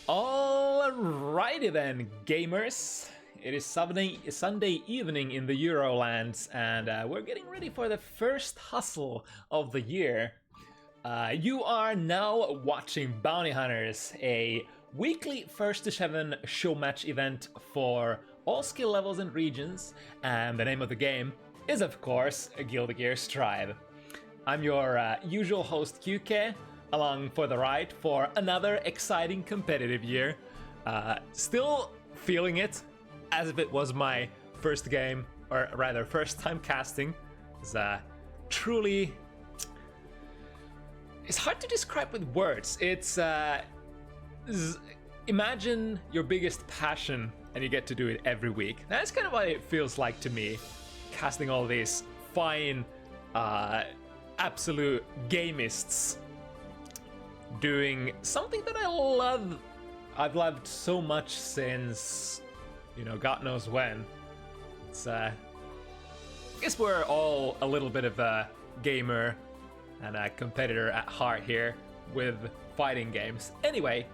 Alrighty then, gamers. It is Sunday evening in the Eurolands, and we're getting ready for the first hustle of the year. You are now watching Bounty Hunters, a weekly 1-7 show match event for all skill levels and regions, and the name of the game is, of course, Guilty Gear Strive. I'm your usual host, QK, along for the ride for another exciting competitive year. Still feeling it as if it was my first game, or rather first time casting. It's truly... It's hard to describe with words. It's imagine your biggest passion and you get to do it every week. That's kind of what it feels like to me, casting all these fine, absolute gamists doing something that I love. I've loved so much since, you know, God knows when. It's I guess we're all a little bit of a gamer and a competitor at heart here with fighting games. Anyway,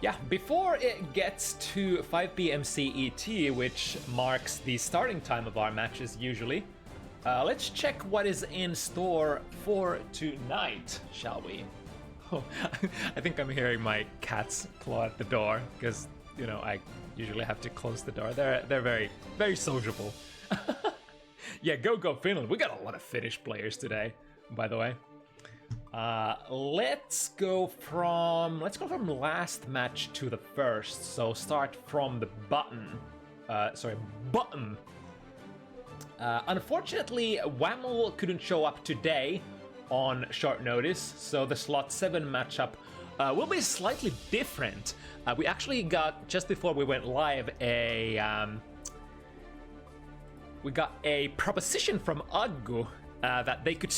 yeah, before it gets to 5 p.m. CET, which marks the starting time of our matches usually, let's check what is in store for tonight, shall we? Oh, I think I'm hearing my cats claw at the door, because, you know, I usually have to close the door. They're very, very sociable. Yeah, go Finland. We got a lot of Finnish players today, by the way. Let's go from last match to the first. So start from the bottom. Unfortunately, Wammel couldn't show up today on short notice, so the slot 7 matchup will be slightly different. We actually got, just before we went live, we got a proposition from AgguBaggu that they could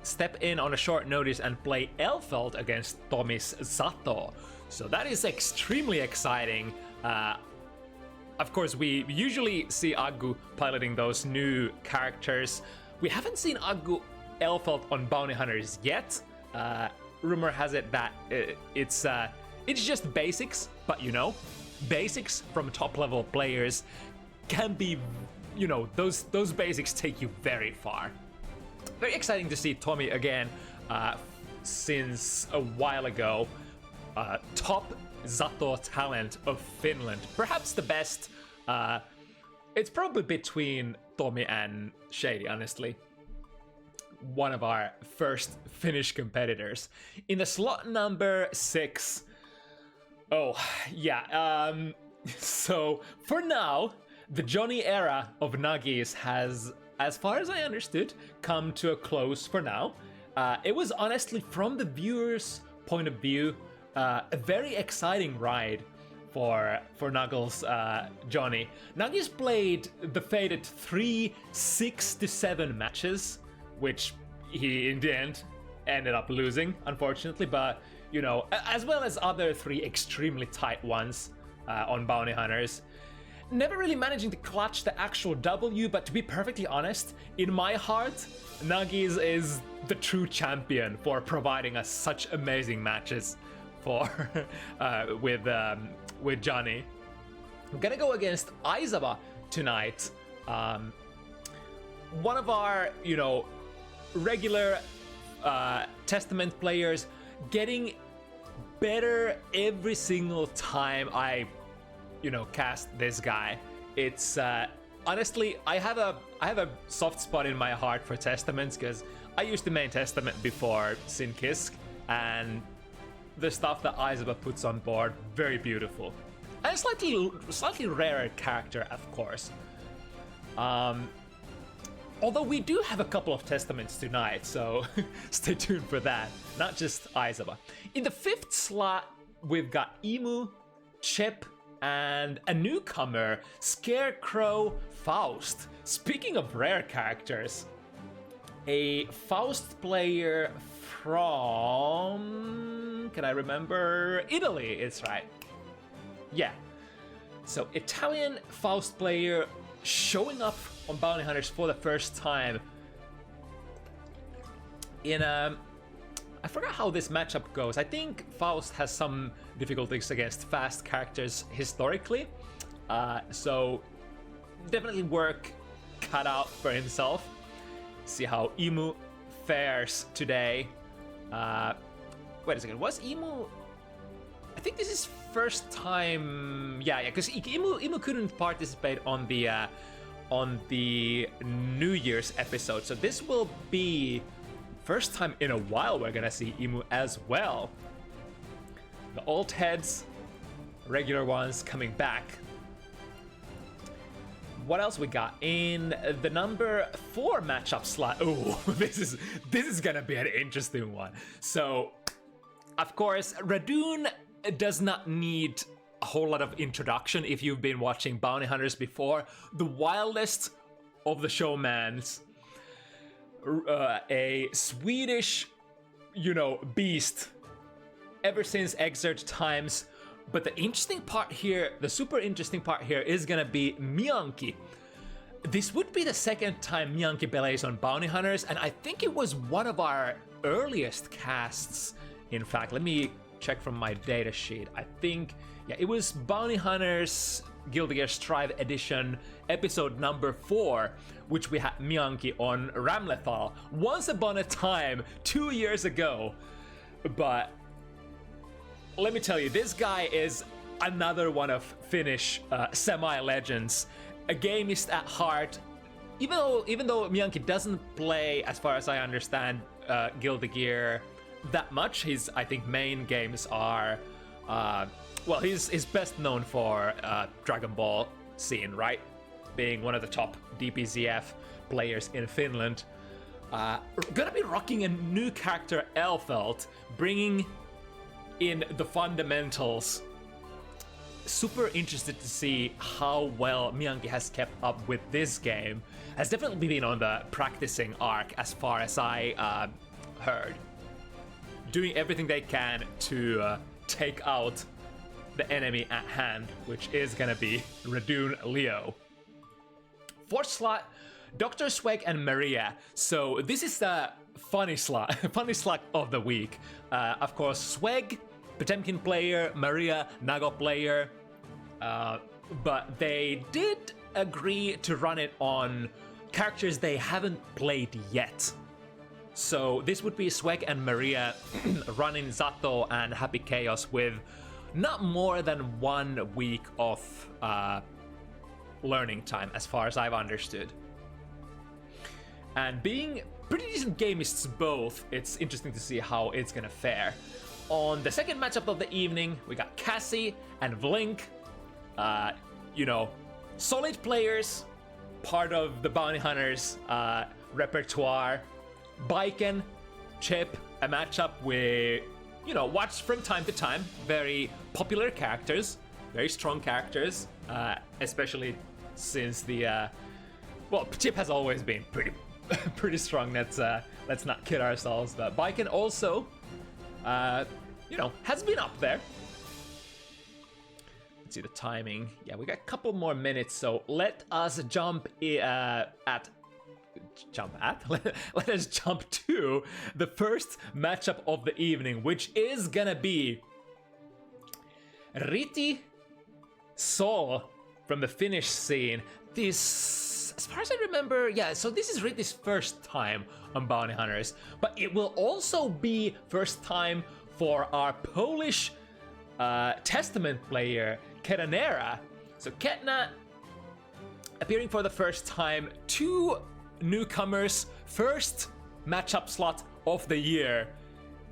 step in on a short notice and play Elfeld against Tomi's Zato. So that is extremely exciting. Of course, we usually see AgguBaggu piloting those new characters. We haven't seen AgguBaggu Elfeld on Bounty Hunters yet. Rumor has it that it's just basics, but you know, basics from top level players can be, you know, those basics take you very far. Very exciting to see Tomi again, since a while ago. Top Zato talent of Finland, perhaps the best. It's probably between Tomi and Shady, honestly. One of our first Finnish competitors. In the slot number 6. Oh, yeah. So for now, the Johnny era of Nuggies has, as far as I understood, come to a close for now. It was honestly, from the viewer's point of view, a very exciting ride for Nuggles Johnny. Nuggies played the fated 3 6-7 matches, which he in the end ended up losing, unfortunately, but you know, as well as other 3 extremely tight ones on Bounty Hunters. Never really managing to clutch the actual W, but to be perfectly honest, in my heart, Nuggies is the true champion for providing us such amazing matches for with Johnny. I'm gonna go against Aizawa tonight. One of our, you know, regular Testament players, getting better every single time I, you know, cast this guy. It's honestly, I have a soft spot in my heart for Testaments, because I used to main Testament before Sinkisk, and the stuff that Aizawa puts on board, very beautiful. And a slightly rarer character, of course. Although we do have a couple of Testaments tonight, so stay tuned for that. Not just Aizawa. In the 5th slot, we've got Ehmu, Chip, and a newcomer, Scarecrow Faust. Speaking of rare characters, a Faust player from... can I remember? Italy, it's right. Yeah. So, Italian Faust player showing up on Bounty Hunters for the first time in a I forgot how this matchup goes. I think Faust has some difficulties against fast characters historically. So definitely work cut out for himself. See how Ehmu fares today. Wait a second, was Ehmu... I think this is first time... Yeah, because Ehmu couldn't participate on the New Year's episode. So this will be first time in a while we're gonna see Ehmu as well. The old heads, regular ones coming back. What else we got in the number 4 matchup slot? Oh, this is gonna be an interesting one. So, of course, Radune does not need a whole lot of introduction if you've been watching Bounty Hunters before. The wildest of the showmans, a Swedish, beast ever since Exert times. But the interesting part here, the super interesting part here is gonna be Mianki. This would be the second time Mianki plays on Bounty Hunters, and I think it was one of our earliest casts. In fact, let me check from my data sheet. I think, yeah, it was Bounty Hunters Guilty Gear Strive Edition, episode number 4, which we had Mianki on Ramlethal once upon a time, 2 years ago. But let me tell you, this guy is another one of Finnish semi-legends. A gamist at heart. Even though Mianki doesn't play, as far as I understand, Guilty Gear that much, his, I think, main games are, well, he's best known for Dragon Ball scene, right? Being one of the top DPZF players in Finland. Gonna be rocking a new character, Elfelt, bringing in the fundamentals. Super interested to see how well Mianki has kept up with this game. Has definitely been on the practicing arc as far as I heard. Doing everything they can to take out the enemy at hand, which is gonna be Radune Leo. 4th slot, Dr. Sweg and Maria. So this is the funny slot of the week. Of course, Sweg, Potemkin player, Maria, Nago player, but they did agree to run it on characters they haven't played yet. So this would be Sweg and Maria running Zato and Happy Chaos with not more than 1 week of learning time, as far as I've understood. And being pretty decent gamists both, it's interesting to see how it's gonna fare. On the second matchup of the evening, we got Cassie and Vlink. Solid players, part of the Bounty Hunters repertoire. Baiken, Chip, a matchup with, watched from time to time. Very popular characters, very strong characters, especially since the, Chip has always been pretty strong. Let's not kid ourselves. But Baiken also, has been up there. Let's see the timing. Yeah, we got a couple more minutes, so let us jump let us jump to the first matchup of the evening, which is gonna be Riti Sol from the Finnish scene. This, as far as I remember, yeah, so this is Riti's first time on Bounty Hunters, but it will also be first time for our Polish Testament player, Ketanaira. So Ketna appearing for the first time, 2 newcomers, first matchup slot of the year.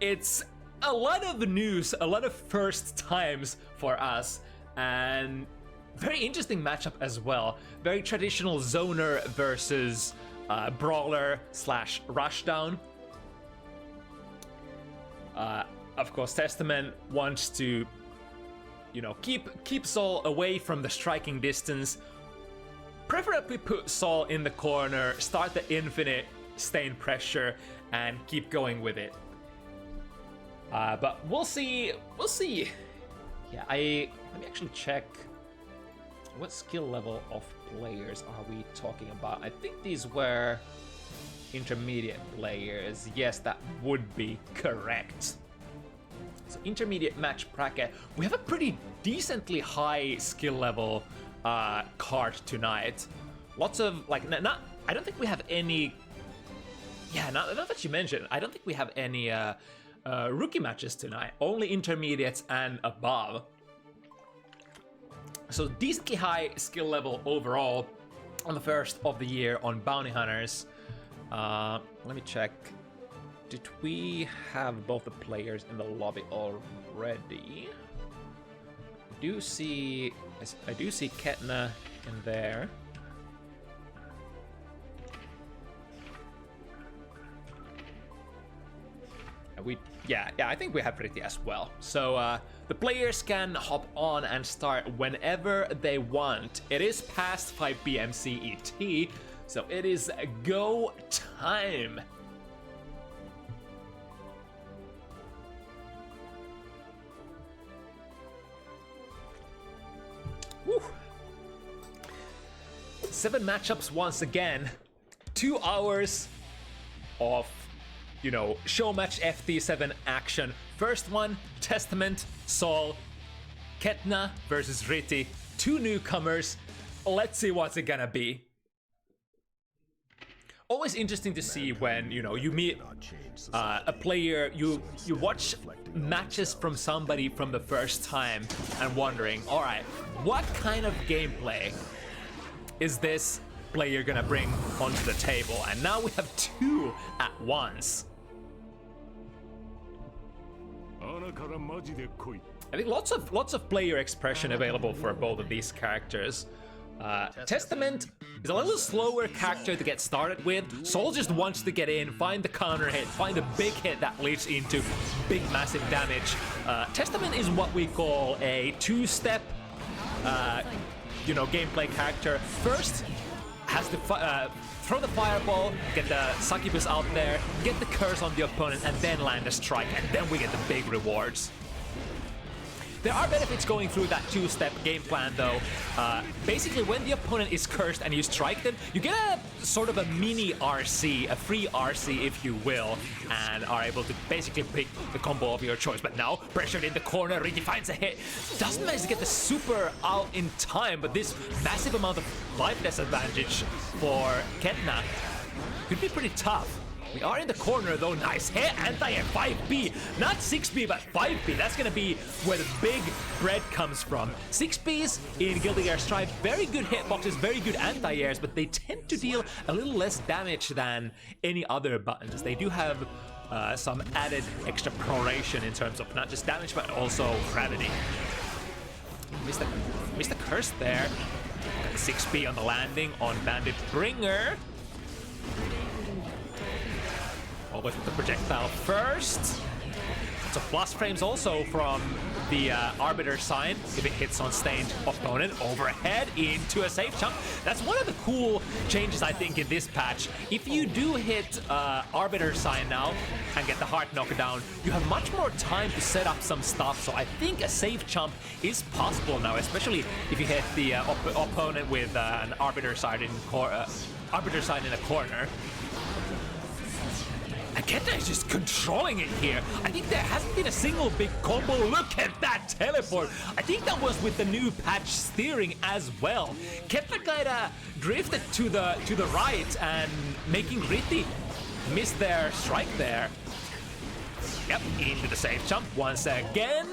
It's a lot of news, a lot of first times for us, and very interesting matchup as well. Very traditional zoner versus brawler / rushdown. Of course, Testament wants to, keep Sol away from the striking distance. Preferably put Sol in the corner, start the infinite stain pressure, and keep going with it. But we'll see. Yeah, let me actually check what skill level of players are we talking about. I think these were intermediate players. Yes, that would be correct. So intermediate match bracket. We have a pretty decently high skill level card tonight. Lots of like not. I don't think we have any. Yeah, now that you mentioned, I don't think we have any rookie matches tonight. Only intermediates and above. So decently high skill level overall on the first of the year on Bounty Hunters. Let me check. Did we have both the players in the lobby already? I do see Ketna in there. Yeah, I think we have Riti as well. So the players can hop on and start whenever they want. It is past 5 p.m. CET, so it is go time. Woo. 7 matchups once again. 2 hours of, you know, show match FT7 action. First one, Testament, Sol, Ketna versus Riti. 2 newcomers. Let's see what's it gonna be. Always interesting to see when, you know, you meet a player, you watch matches from somebody from the first time and wondering, all right, what kind of gameplay is this player gonna bring onto the table? And now we have 2 at once. I think lots of player expression available for both of these characters. Testament is a little slower character to get started with. Sol just wants to get in, find the counter hit, find the big hit that leads into big massive damage. Testament is what we call a 2-step, you know, gameplay character. First has to throw the fireball, get the succubus out there, get the curse on the opponent, and then land a strike, and then we get the big rewards. There are benefits going through that 2-step game plan though. Basically, when the opponent is cursed and you strike them, you get a sort of a mini RC, a free RC if you will, and are able to basically pick the combo of your choice. But now, pressured in the corner, Riti finds a hit. Doesn't manage to get the super out in time, but this massive amount of life disadvantage for Ketna could be pretty tough. We are in the corner though, nice hit, anti-air 5B, not 6B but 5B, that's gonna be where the big bread comes from. 6Bs in Guilty Gear Strive, very good hitboxes, very good anti-airs, but they tend to deal a little less damage than any other buttons. They do have some added extra proration in terms of not just damage but also gravity. Missed the curse there. Got the 6B on the landing on Bandit Bringer. Always with the projectile first. So plus frames also from the Arbiter sign if it hits on stained opponent overhead into a safe chunk. That's one of the cool changes I think in this patch. If you do hit Arbiter sign now and get the heart knockdown, you have much more time to set up some stuff. So I think a safe jump is possible now, especially if you hit the opponent with an Arbiter sign in a corner. And Ketna is just controlling it here. I think there hasn't been a single big combo. Look at that teleport. I think that was with the new patch steering as well. Ketna kinda drifted to the right and making Riti miss their strike there. Yep, into the safe jump once again.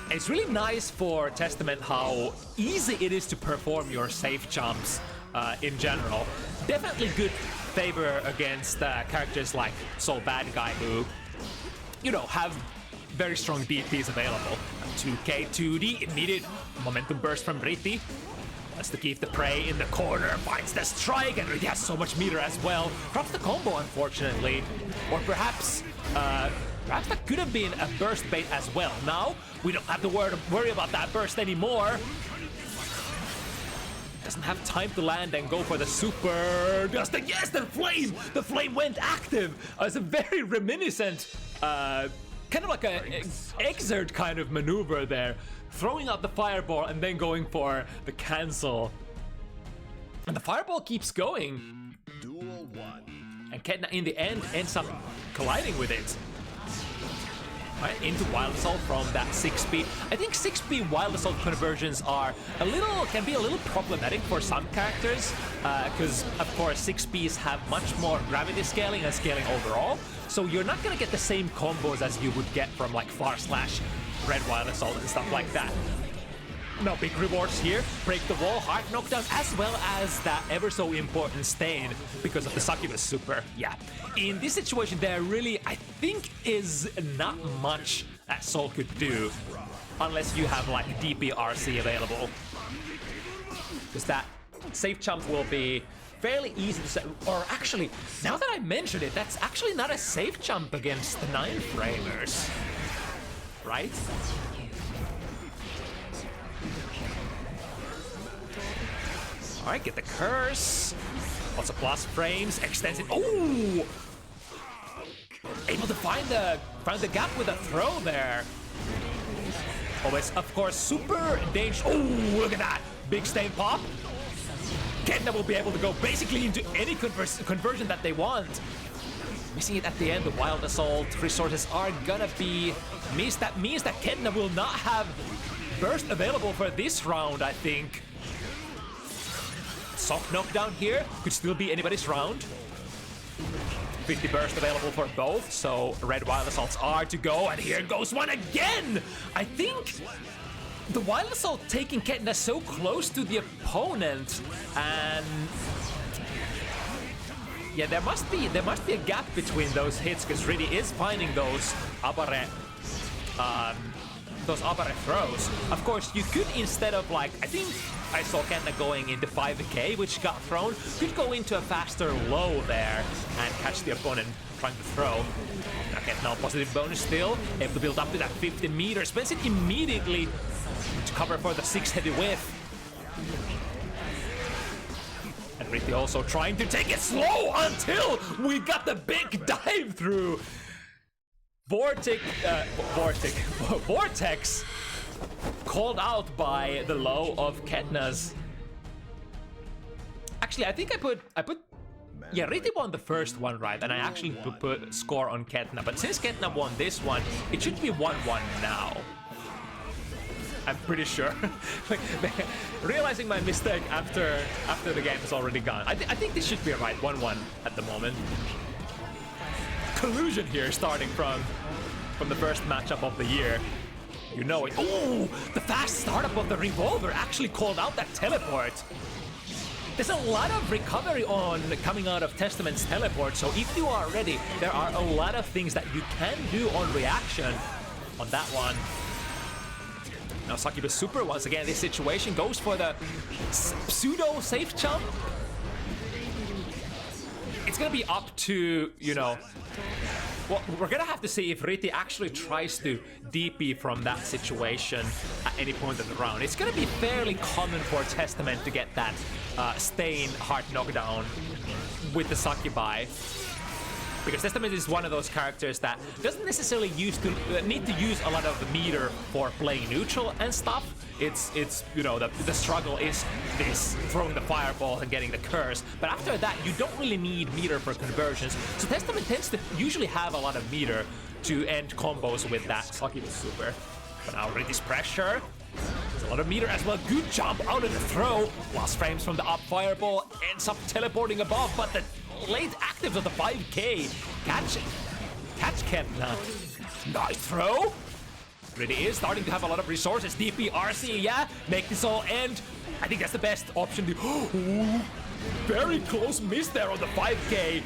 It's really nice for Testament how easy it is to perform your safe jumps in general. Definitely good favor against characters like Sol Bad Guy who, you know, have very strong DPs available. 2K, 2D, immediate momentum burst from Riti. Wants to keep the prey in the corner, finds the strike, and Riti has so much meter as well. Drops the combo, unfortunately. Or perhaps that could have been a burst bait as well. Now, we don't have to worry about that burst anymore. Doesn't have time to land and go for the super. Yes, the flame! The flame went active! It's a very reminiscent, kind of like a Exert kind of maneuver there. Throwing out the fireball and then going for the cancel. And the fireball keeps going. And Ketna in the end ends up colliding with it. Right, into Wild Assault from that 6-speed. I think 6-speed Wild Assault conversions can be a little problematic for some characters, because of course 6-speeds have much more gravity scaling and scaling overall, so you're not gonna get the same combos as you would get from like Far Slash, Red Wild Assault and stuff like that. No big rewards here. Break the wall, hard knockdown, as well as that ever so important stain because of the Succubus super. Yeah. In this situation, there really, I think, is not much that Sol could do unless you have like DPRC available. Because that safe jump will be fairly easy to set. Or actually, now that I mentioned it, that's actually not a safe jump against the 9-framers. Right? Alright, get the curse. Lots of plus frames, extends it. Oh! Able to find the gap with a throw there. Always, of course, super dangerous. Oh, look at that! Big stain pop. Ketna will be able to go basically into any conversion that they want. Missing it at the end, the Wild Assault resources are gonna be missed. That means that Ketna will not have burst available for this round, I think. Soft knockdown here, could still be anybody's round. 50 burst available for both, so Red Wild Assaults are to go, and here goes one again! I think the Wild Assault taking Ketna so close to the opponent, and yeah, there must be a gap between those hits, because Riti is finding those Abare throws. Of course, you could, instead of like, I think I saw Ketna going into 5k, which got thrown, could go into a faster low there and catch the opponent trying to throw. Now Ketna positive bonus still, able to build up to that 15 meters, spends it immediately to cover for the 6 heavy whiff. And Riti also trying to take it slow until we got the big dive through. Vortex called out by the low of Ketna's. Actually, I think I put yeah, Riti won the first one, right? And I actually put score on Ketna, but since Ketna won this one, it should be 1-1 now. I'm pretty sure. Realizing my mistake after the game is already gone. I think this should be right, 1-1 at the moment. Collusion here, starting from the first matchup of the year. You know it. Oh, the fast startup of the revolver actually called out that teleport. There's a lot of recovery on coming out of Testament's teleport, so if you are ready, there are a lot of things that you can do on reaction on that one. Now Succubus super, once again, this situation goes for the pseudo safe jump. It's gonna be up to, you know, well, we're gonna have to see if Riti actually tries to DP from that situation at any point in the round. It's gonna be fairly common for Testament to get that stain hard knockdown with the Succubi, because Testament is one of those characters that doesn't necessarily need to use a lot of the meter for playing neutral and stuff. It's you know, the struggle is this throwing the fireball and getting the curse, but after that you don't really need meter for conversions. So Testament tends to usually have a lot of meter to end combos with that Succubus super. But now Riti's pressure. There's a lot of meter as well. Good jump out of the throw. Lost frames from the up fireball, ends up teleporting above, but the late actives of the 5k catch Ketna. Nice throw. Riti is starting to have a lot of resources. DP, RC, yeah, make this all end. I think that's the best option to. Ooh, very close miss there on the 5k.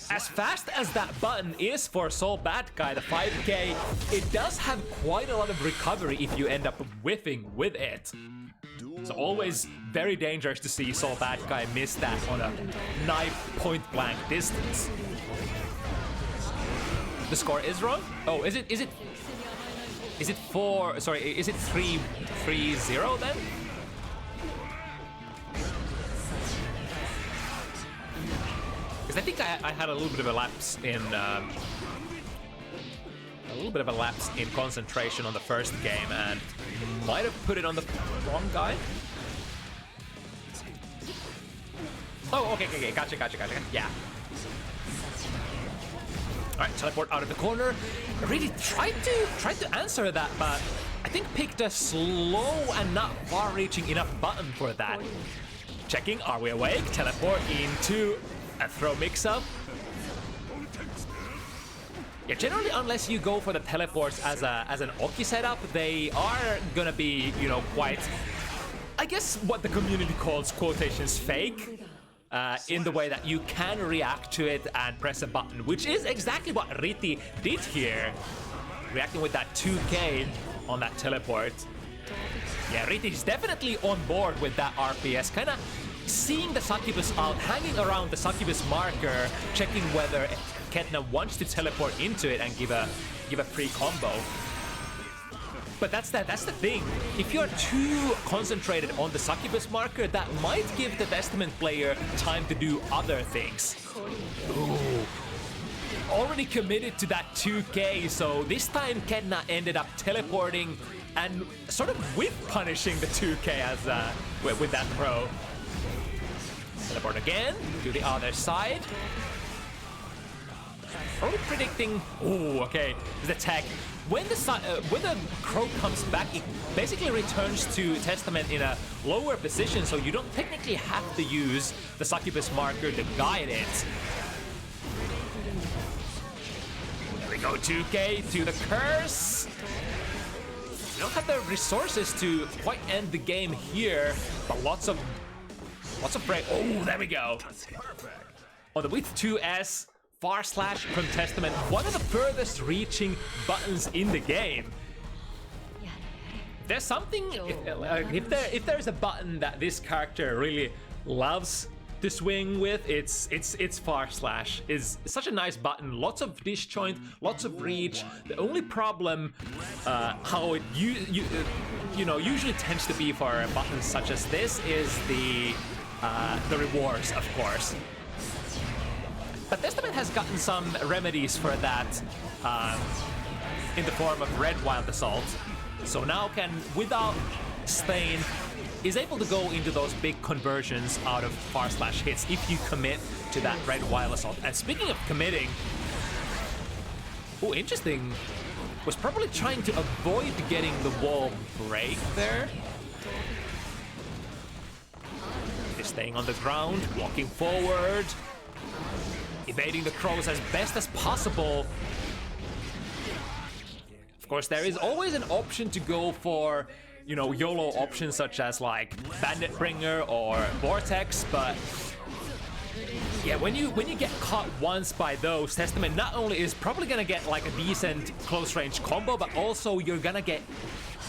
As fast as that button is for Sol Bad Guy, the 5k, it does have quite a lot of recovery if you end up whiffing with it. So always very dangerous to see Sol Bad Guy miss that on a knife point blank distance. The score is wrong? Oh, is it 4, sorry, is it 3-0 then? Because I think I had a little bit of a lapse in concentration on the first game and might have put it on the wrong guy. Oh, okay, gotcha. Yeah. Alright, teleport out of the corner. Really tried to answer that, but I think picked a slow and not far-reaching enough button for that. Checking, are we awake? Teleport into a throw mix-up. Yeah, generally, unless you go for the teleports as an Oki setup, they are gonna be, you know, quite, I guess, what the community calls quotations fake. In the way that you can react to it and press a button, which is exactly what Riti did here. Reacting with that 2K on that teleport. Yeah, Riti is definitely on board with that RPS, kind of seeing the succubus out, hanging around the succubus marker, checking whether Ketna wants to teleport into it and give a pre-combo. But that's the thing. If you're too concentrated on the succubus marker, that might give the Testament player time to do other things. Ooh. Already committed to that 2K, so this time Ketna ended up teleporting and sort of whip punishing the 2K as with that throw. Teleport again to the other side. Probably predicting. Ooh, okay. The tech. When the crow comes back, it basically returns to Testament in a lower position, so you don't technically have to use the succubus marker to guide it. There we go, 2K to the curse. You don't have the resources to quite end the game here, but lots of break. Oh, there we go. On the with 2S. Far slash from Testament, one of the furthest reaching buttons in the game. There's something, if there's a button that this character really loves to swing with, it's far slash. Is such a nice button, lots of disjoint, lots of reach. The only problem, how it you know usually tends to be for buttons such as this is the rewards, of course. But Testament has gotten some remedies for that in the form of Red Wild Assault. So now can, without Stain, is able to go into those big conversions out of far slash hits if you commit to that Red Wild Assault. And speaking of committing, oh, interesting, was probably trying to avoid getting the wall break there. Is staying on the ground, walking forward. Evading the crows as best as possible. Of course, there is always an option to go for, you know, YOLO options such as like Bandit Bringer or Vortex, but yeah, when you get caught once by those, Testament not only is probably gonna get like a decent close range combo, but also you're gonna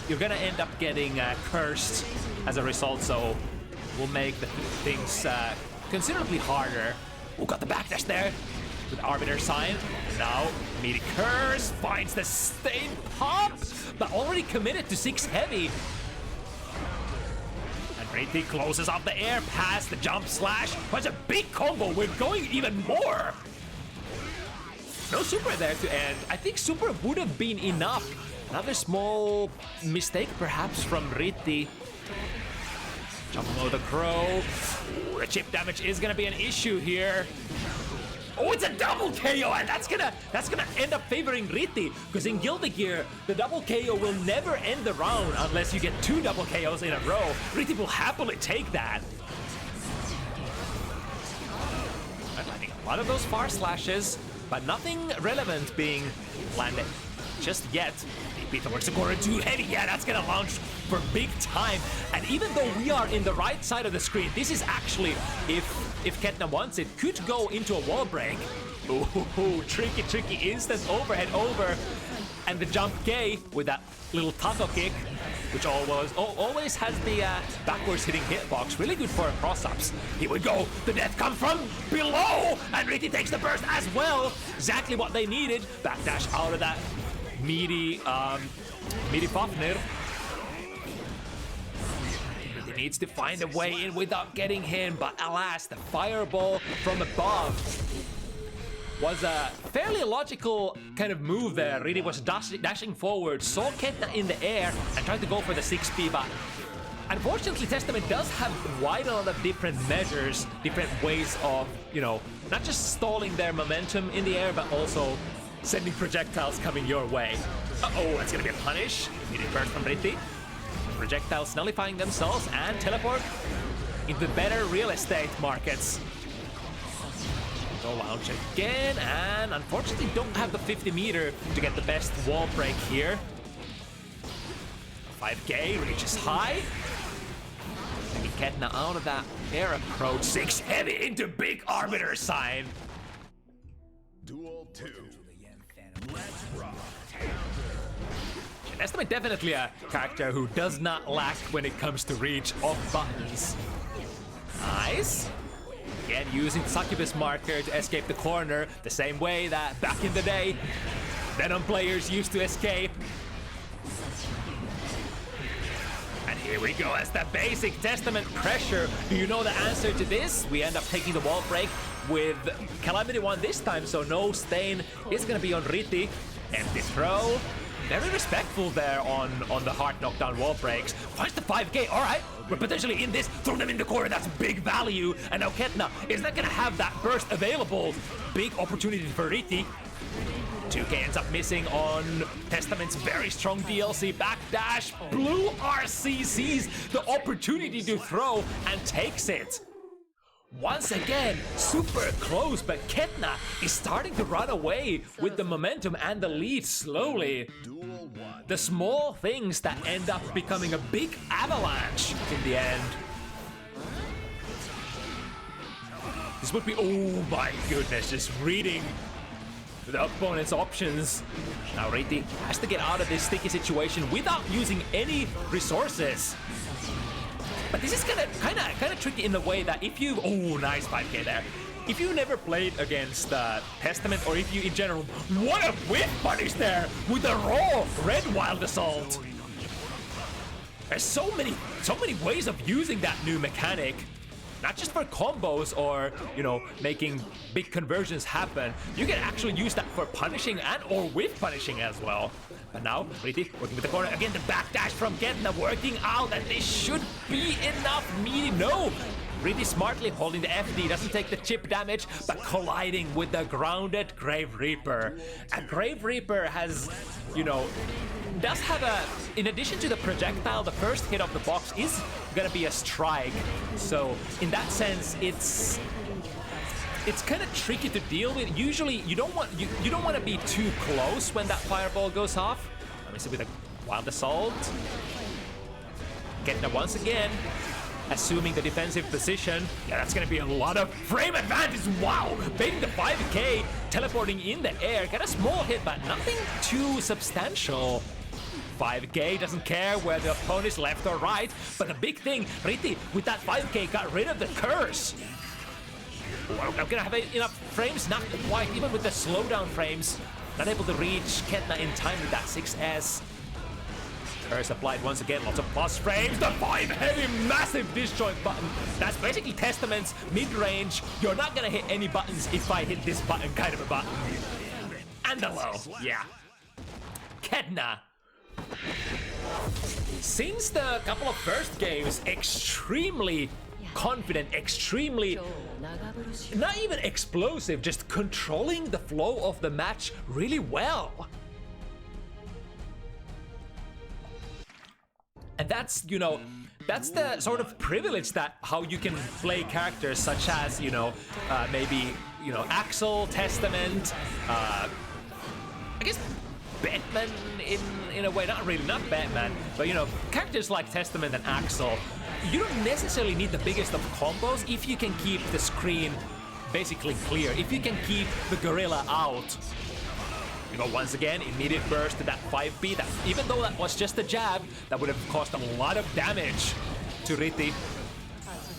end up getting cursed as a result. So will make the things considerably harder. Oh, got the backdash there with the Arbiter sign. Now, Meaty Curse finds the Stain pop, but already committed to 6 heavy. And Riti closes off the air past the jump slash. That's a big combo. We're going even more. No super there to end. I think super would have been enough. Another small mistake perhaps from Riti. Jumping over the crow. Ooh, the chip damage is gonna be an issue here. Oh, it's a double KO, and that's gonna end up favoring Riti, because in Gilded Gear, the double KO will never end the round unless you get 2 double KOs in a row. Riti will happily take that. I'm landing a lot of those far slashes, but nothing relevant being landed just yet. Beat towards the corner, too heavy. Yeah, that's gonna launch for big time. And even though we are in the right side of the screen, this is actually, if Ketna wants it, could go into a wall break. Ooh, tricky instant overhead over. And the jump K with that little taco kick, which always has the backwards hitting hitbox. Really good for cross-ups. Here we go. The death comes from below. And Riti takes the burst as well. Exactly what they needed. Backdash out of that meaty Fafnir. He needs to find a way in without getting hit, but alas, the fireball from above was a fairly logical kind of move there. Riti was dashing forward, saw Ketna in the air, and tried to go for the 6P, but Unfortunately, Testament does have quite a lot of different measures, different ways of, you know, not just stalling their momentum in the air, but also sending projectiles coming your way. Uh-oh, that's gonna be a punish. Immediate burst from Riti. Projectiles nullifying themselves and teleport into better real estate markets. Go launch again, and unfortunately don't have the 50 meter to get the best wall break here. 5k reaches high. Taking Ketna out of that air approach. 6 heavy into big arbiter sign. Duel 2. Let's rock. Testament definitely a character who does not lack when it comes to reach of buttons. Nice. Again, using Succubus marker to escape the corner the same way that back in the day Venom players used to escape. And here we go as the basic Testament pressure. Do you know the answer to this? We end up taking the wall break with Calamity 1 this time, so no stain is gonna be on Riti. Empty throw. Very respectful there on the hard knockdown wall breaks. Finds the 5k, alright. We're potentially in this. Throw them in the corner, that's big value. And now Ketna is not gonna have that burst available. Big opportunity for Riti. 2k ends up missing on Testament's very strong DLC backdash. Blue RC sees the opportunity to throw and takes it. Once again, super close, but Ketna is starting to run away with the momentum and the lead slowly. The small things that end up becoming a big avalanche in the end. This would be, oh my goodness, just reading the opponent's options. Now Riti has to get out of this sticky situation without using any resources. But this is kind of tricky in the way that if you, oh nice 5k there. If you never played against Testament, or if you in general, what a whip punish there with the raw red wild assault. There's so many ways of using that new mechanic. Not just for combos or, you know, making big conversions happen. You can actually use that for punishing and or with punishing as well. But now, Riti working with the corner. Again, the backdash from Ketna working out, and this should be enough meaty. No! Riti smartly holding the FD, doesn't take the chip damage, but colliding with the grounded Grave Reaper. And Grave Reaper has, you know, does have a, in addition to the projectile, the first hit of the box is gonna be a strike. So in that sense, it's kind of tricky to deal with. Usually you don't want to be too close when that fireball goes off. Let me see with a wild assault. Ketna once again assuming the defensive position. Yeah, that's gonna be a lot of frame advantage. Wow, baiting the 5k, teleporting in the air, got a small hit, but nothing too substantial. 5k doesn't care where the opponent is left or right, but the big thing, Riti with that 5k got rid of the curse. I'm gonna have enough frames, not quite, even with the slowdown frames. Not able to reach Ketna in time with that 6S. Curse applied once again, lots of plus frames. The 5 heavy, massive disjoint button. That's basically Testament's mid-range. You're not gonna hit any buttons if I hit this button kind of a button. And the low, yeah. Ketna. Since the couple of first games, extremely confident, extremely, not even explosive, just controlling the flow of the match really well. And that's, you know, that's the sort of privilege that how you can play characters such as, you know, maybe, you know, Axel, Testament, I guess Batman in a way, not really, not Batman, but you know, characters like Testament and Axel, you don't necessarily need the biggest of combos if you can keep the screen basically clear, if you can keep the gorilla out. You know, once again, immediate burst to that 5B, that even though that was just a jab, that would have caused a lot of damage to Riti.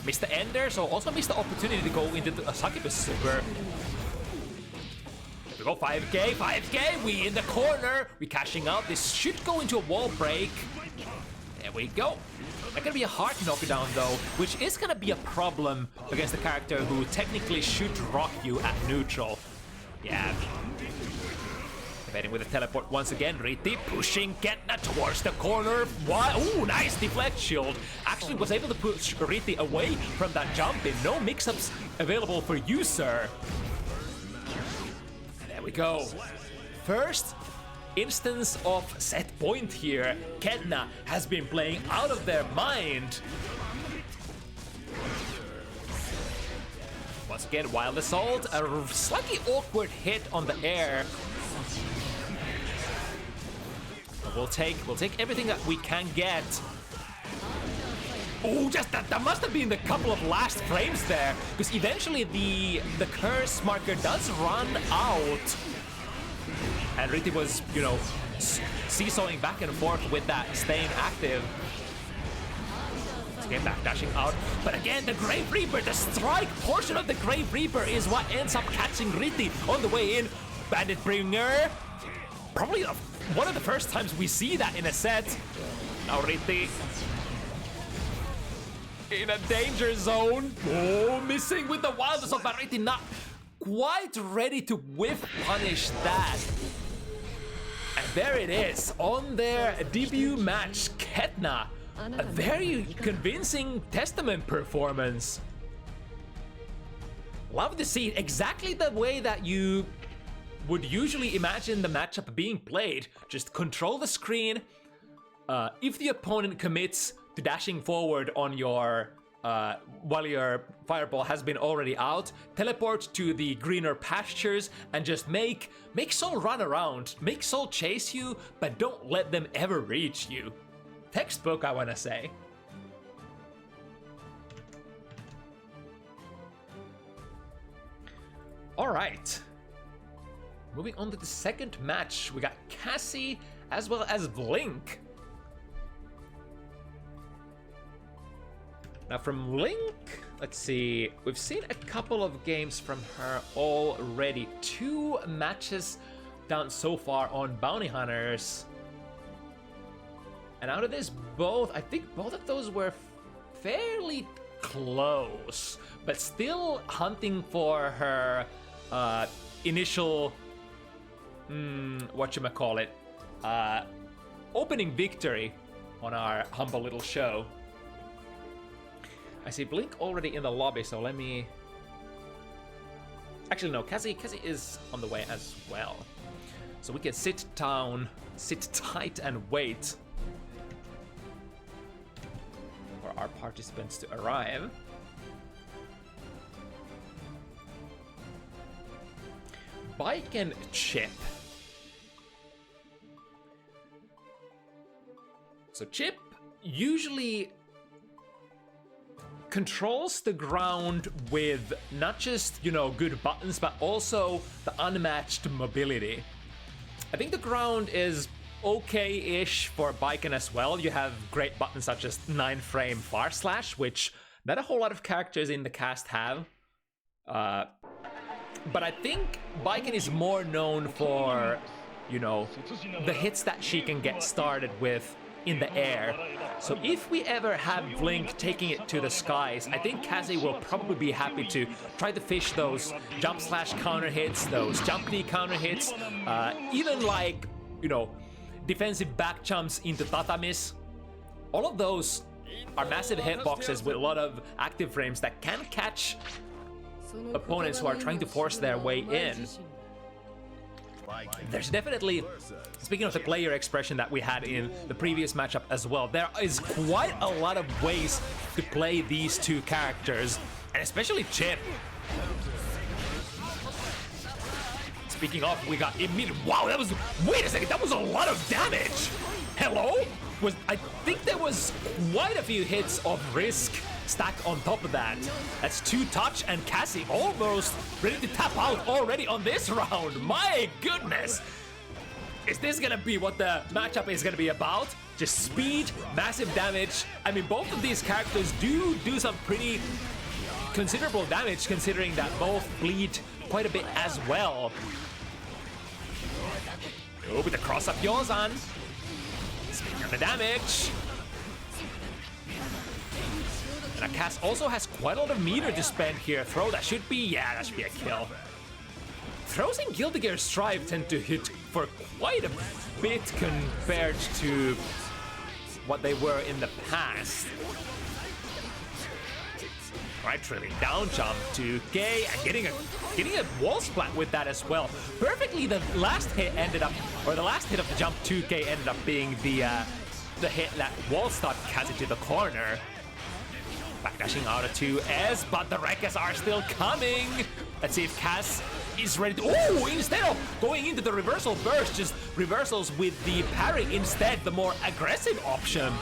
Missed the ender, so also missed the opportunity to go into the Succubus super. We go 5k, we in the corner, we cashing out. This should go into a wall break. There we go. That's gonna be a hard knockdown though, which is gonna be a problem against a character who technically should rock you at neutral. Yeah. Activating with a teleport once again. Riti pushing Ketna towards the corner. Why? Ooh, nice deflect shield. Actually was able to push Riti away from that jump in. No mix-ups available for you, sir. There we go. First instance of set point here. Ketna has been playing out of their mind. Once again, Wild Assault, a slightly awkward hit on the air. But we'll take everything that we can get. Oh, just that must have been the couple of last frames there, because eventually the curse marker does run out. And Riti was, you know, seesawing back and forth with that staying active. Let's get back dashing out. But again, the Grave Reaper, the strike portion of the Grave Reaper is what ends up catching Riti on the way in. Bandit Bringer. Probably one of the first times we see that in a set. Now Riti in a danger zone. Oh, missing with the Wild Assault, but Riti not quite ready to whiff punish that. And there it is, on their debut match, Ketna. A very convincing Testament performance. Love to see it exactly the way that you would usually imagine the matchup being played. Just control the screen. If the opponent commits to dashing forward on your while your fireball has been already out, teleport to the greener pastures and just make Soul run around, make Soul chase you, but don't let them ever reach you. Textbook, I wanna say. All right. Moving on to the second match, we got Cassie as well as Vlink. Now from Vlink, let's see, we've seen a couple of games from her already. 2 matches down so far on Bounty Hunters. And out of this, I think both of those were fairly close, but still hunting for her initial, whatchamacallit, opening victory on our humble little show. I see Blink already in the lobby, so let me... Actually, no, Cassie is on the way as well. So we can sit down, sit tight and wait for our participants to arrive. Bike and Chip. So Chip usually controls the ground with not just, you know, good buttons, but also the unmatched mobility. I think the ground is okay-ish for Biken as well. You have great buttons such as 9-frame Far Slash, which not a whole lot of characters in the cast have. But I think Biken is more known for, you know, the hits that she can get started with in the air. So if we ever have Vlink taking it to the skies, I think Cassie will probably be happy to try to fish those jump slash counter hits, those jump knee counter hits, even like, you know, defensive back jumps into tatamis. All of those are massive hitboxes with a lot of active frames that can catch opponents who are trying to force their way in. There's definitely, speaking of the player expression that we had in the previous matchup as well, there is quite a lot of ways to play these two characters, and especially Chip. Speaking of, we got immediate, wow, that was, wait a second, that was a lot of damage. Hello? I think there was quite a few hits of risk stacked on top of that. That's 2 touch, and Cassie almost ready to tap out already on this round. My goodness. Is this gonna be what the matchup is gonna be about? Just speed, massive damage. I mean, both of these characters do some pretty considerable damage, considering that both bleed quite a bit as well. Oh, with the cross-up Yozan. Speaking of the damage. And Cass also has quite a lot of meter to spend here. Throw, that should be a kill. Throws in Guilty Gear Strive tend to hit for quite a bit compared to what they were in the past. Right, trailing down jump to K and getting a wall splat with that as well. Perfectly, the last hit ended up, or the last hit of the jump 2K ended up being the hit that wall stopped Cassie to the corner. Backdashing out of 2S, but the Wreckers are still coming. Let's see if Cass is ready to, oh, instead of going into the reversal burst, just reversals with the parry instead, the more aggressive option.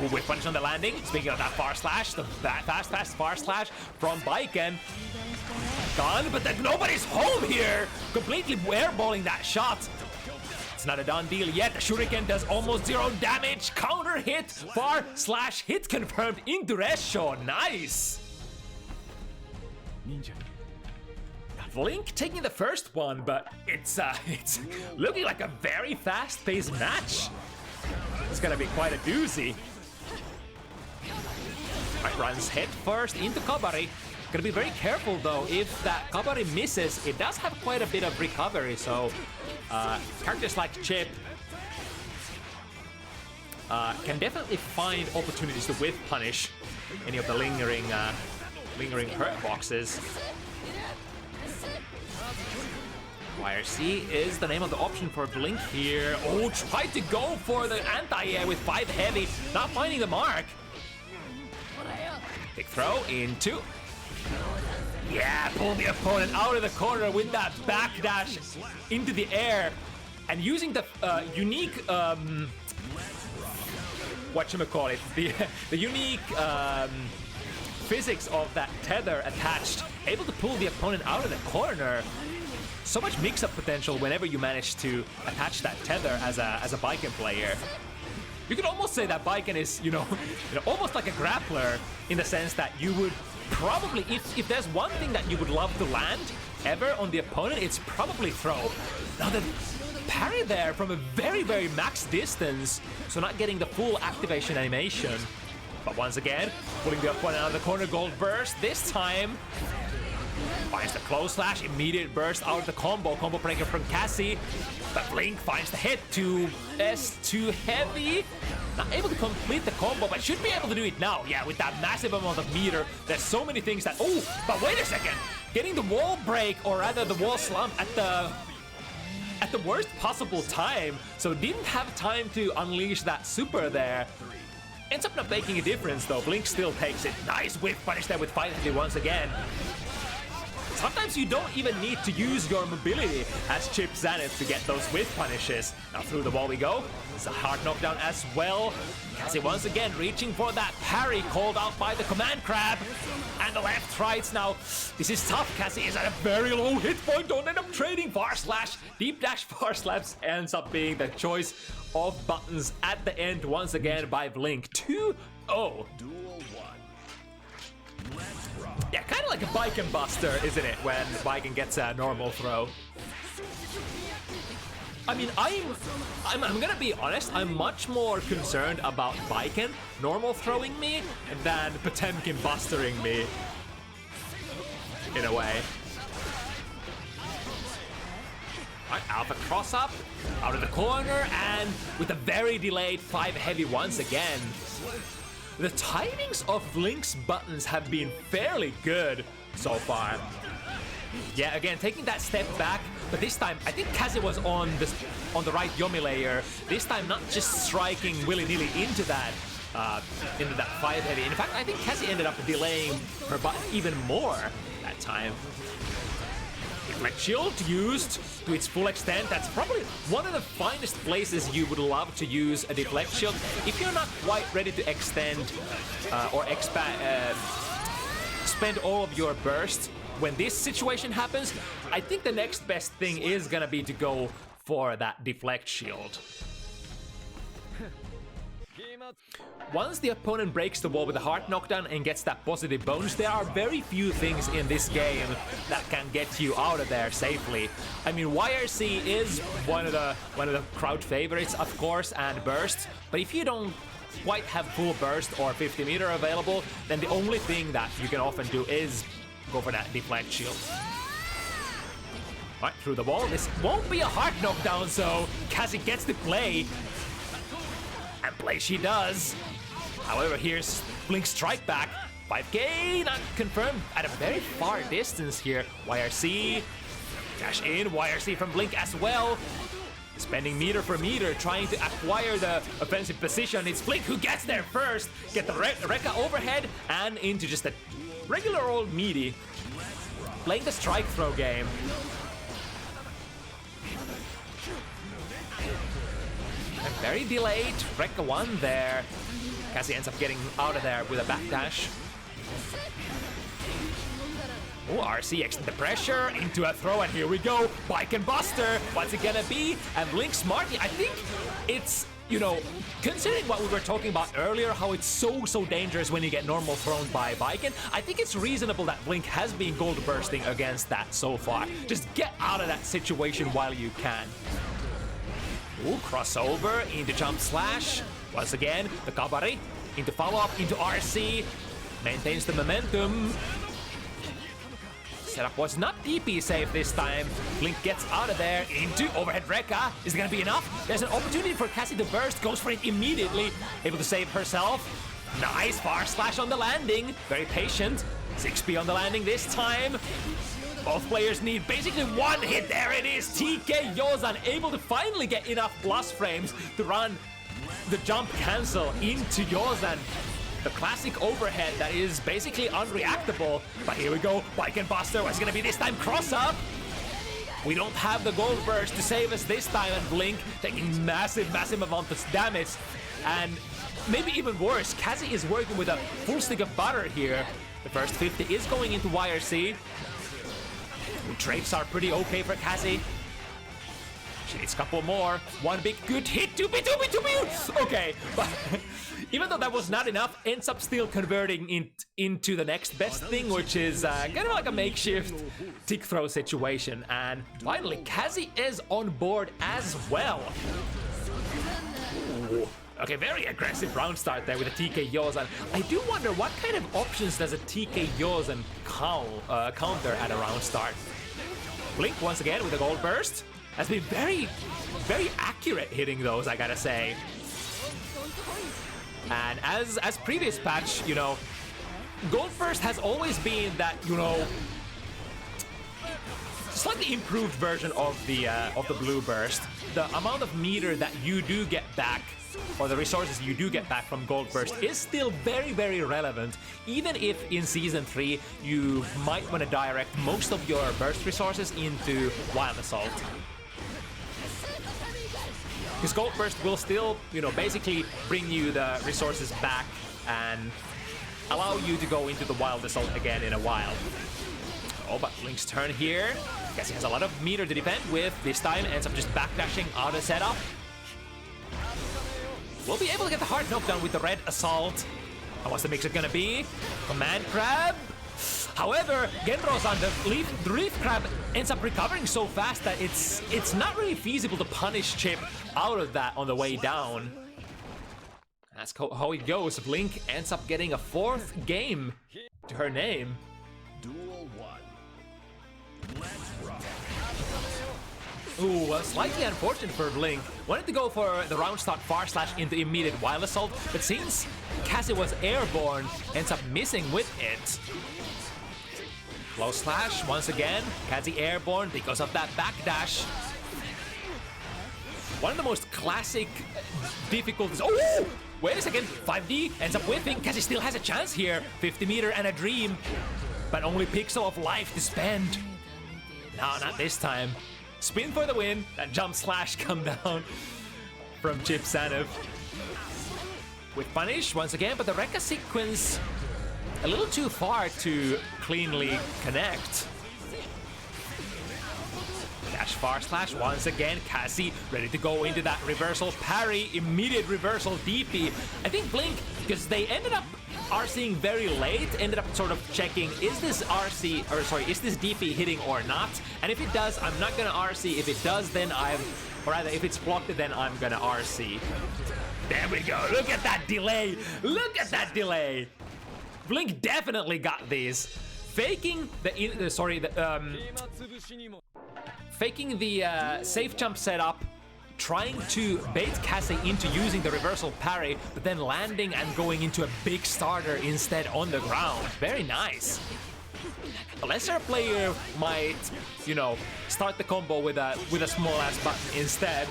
Ooh, with punish on the landing. Speaking of that far slash, the fast far slash from Baiken. Gone, but then nobody's home here. Completely airballing that shot. It's not a done deal yet. The shuriken does almost 0 damage. Counter hit, far slash hit confirmed into Resho. Nice. Vlink taking the first one, but it's looking like a very fast-paced match. It's gonna be quite a doozy. Right, runs head first into Kabari. Gonna be very careful though. If that Kabari misses, it does have quite a bit of recovery. So characters like Chip can definitely find opportunities to whiff punish any of the lingering hurt boxes. YRC is the name of the option for Vlink here. Oh, tried to go for the anti-air with 5 heavy, not finding the mark. Big throw into. Yeah, pull the opponent out of the corner with that backdash into the air. And using the unique, whatchamacallit, the unique physics of that tether attached, able to pull the opponent out of the corner. So much mix-up potential whenever you manage to attach that tether as a Baiken player. You could almost say that Baiken is, almost like a grappler in the sense that you would probably, if there's one thing that you would love to land ever on the opponent, it's probably throw. Now the parry there from a very, very max distance, so not getting the full activation animation. But once again, pulling the opponent out of the corner, gold burst this time. Finds the close slash, immediate burst out of the combo breaker from Cassie. But Vlink finds the hit to S2 heavy. Not able to complete the combo, but should be able to do it now. Yeah, with that massive amount of meter, there's so many things that, oh, but wait a second. Getting the wall break, or rather the wall slump at the worst possible time. So didn't have time to unleash that super there. Ends up not making a difference though. Vlink still takes it. Nice whiff punish there with 5 heavy once again. Sometimes you don't even need to use your mobility as Chip Zenith to get those whiff punishes. Now through the wall we go. It's a hard knockdown as well. Cassie once again reaching for that parry called out by the command crab. And the left rights now. This is tough. Cassie is at a very low hit point. Don't end up trading far slash. Deep dash far slaps ends up being the choice of buttons at the end once again by Vlink. 2-0. Yeah, kind of like a Baiken buster, isn't it, when Baiken gets a normal throw? I mean, I'm gonna be honest, I'm much more concerned about Baiken normal throwing me than Potemkin bustering me, in a way. Right, Alpha cross up, out of the corner, and with a very delayed 5 heavy once again. The timings of Vlink's buttons have been fairly good so far. Yeah, again, taking that step back, but this time, I think Cassie was on the right Yomi layer. This time, not just striking willy-nilly into that 5 heavy. In fact, I think Cassie ended up delaying her button even more that time. Deflect shield used to its full extent. That's probably one of the finest places you would love to use a deflect shield if you're not quite ready to extend or spend all of your burst. When this situation happens, I think the next best thing is gonna be to go for that deflect shield. Once the opponent breaks the wall with a hard knockdown and gets that positive bonus, there are very few things in this game that can get you out of there safely. I mean, YRC is one of the crowd favorites, of course, and burst, but if you don't quite have full burst or 50 meter available, then the only thing that you can often do is go for that deflect shield. Right, through the wall. This won't be a hard knockdown, so Cassie gets the play. And play she does. However, here's Blink's strike back. 5k not confirmed at a very far distance here. YRC, dash in, YRC from Blink as well. Spending meter for meter, trying to acquire the offensive position. It's Blink who gets there first. Get the Rekka overhead and into just a regular old meaty. Playing the strike throw game. And very delayed. Rekka 1 there. Cassie ends up getting out of there with a backdash. Oh, RC extend the pressure into a throw, and here we go. Bike and Buster. What's it gonna be? And Blink smartly. I think it's, you know, considering what we were talking about earlier, how it's so dangerous when you get normal thrown by Viken, I think it's reasonable that Blink has been gold bursting against that so far. Just get out of that situation while you can. Ooh, crossover into jump slash. Once again, the Kabari into follow-up into RC. Maintains the momentum. Setup was not DP safe this time. Blink gets out of there into overhead Rekka. Is it gonna be enough? There's an opportunity for Cassie to burst. Goes for it immediately. Able to save herself. Nice far slash on the landing. Very patient. 6p on the landing this time. Both players need basically one hit. There it is. TK Yozan able to finally get enough plus frames to run the jump cancel into Yozan. The classic overhead that is basically unreactable. But here we go. Bike and Buster. What's gonna be this time? Cross up. We don't have the gold burst to save us this time, and Blink taking massive amount of damage. And maybe even worse, Cassie is working with a full stick of butter here. The first 50 is going into YRC. The drapes are pretty okay for Cassie. She needs a couple more. One big good hit. 2p. Okay, but even though that was not enough, ends up still converting into the next best thing, which is kind of like a makeshift tick throw situation. And finally, Cassie is on board as well. Ooh. Okay, very aggressive round start there with a TK Yozan. I do wonder what kind of options does a TK Yozan counter at a round start. Blink once again with a gold burst. Has been very accurate hitting those, I gotta say. And as previous patch, you know, gold burst has always been that, you know, slightly improved version of the blue burst. The amount of meter that you do get back, or the resources you do get back from gold burst, is still very relevant, even if in season 3 you might want to direct most of your burst resources into wild assault. Because gold burst will still, you know, basically bring you the resources back and allow you to go into the wild assault again in a while. Oh, but Blink's turn here. Guess he has a lot of meter to defend with. This time ends up just backdashing out of setup. We'll be able to get the hard knockdown with the red assault. And what's the mixer gonna be? Command grab. However, Genro's on the leaf crab ends up recovering so fast that it's not really feasible to punish Chip out of that on the way down. That's how it goes. Blink ends up getting a 4th game to her name. Duel 1. Let's rock. Ooh, slightly unfortunate for Blink. Wanted to go for the round start far slash into immediate wild assault, but since Cassie was airborne, ends up missing with it. Close slash once again. Cassie airborne because of that backdash. One of the most classic difficulties. Oh! Wait a second. 5D ends up whiffing. Cassie still has a chance here. 50 meter and a dream. But only pixel of life to spend. No, not this time. Spin for the win. That jump slash come down from Chip Sanov. With punish once again, but the Rekka sequence a little too far to cleanly connect. Dash far slash once again. Cassie ready to go into that reversal parry. Immediate reversal DP. I think Blink, because they ended up RCing very late, ended up sort of checking, is this DP hitting or not? And if it does, I'm not gonna RC. If it does, then or rather, if it's blocked, then I'm gonna RC. There we go. Look at that delay. Look at that delay. Blink definitely got these. Faking faking the safe jump setup, trying to bait Cassie into using the reversal parry, but then landing and going into a big starter instead on the ground. Very nice. A lesser player might, you know, start the combo with a small ass button instead,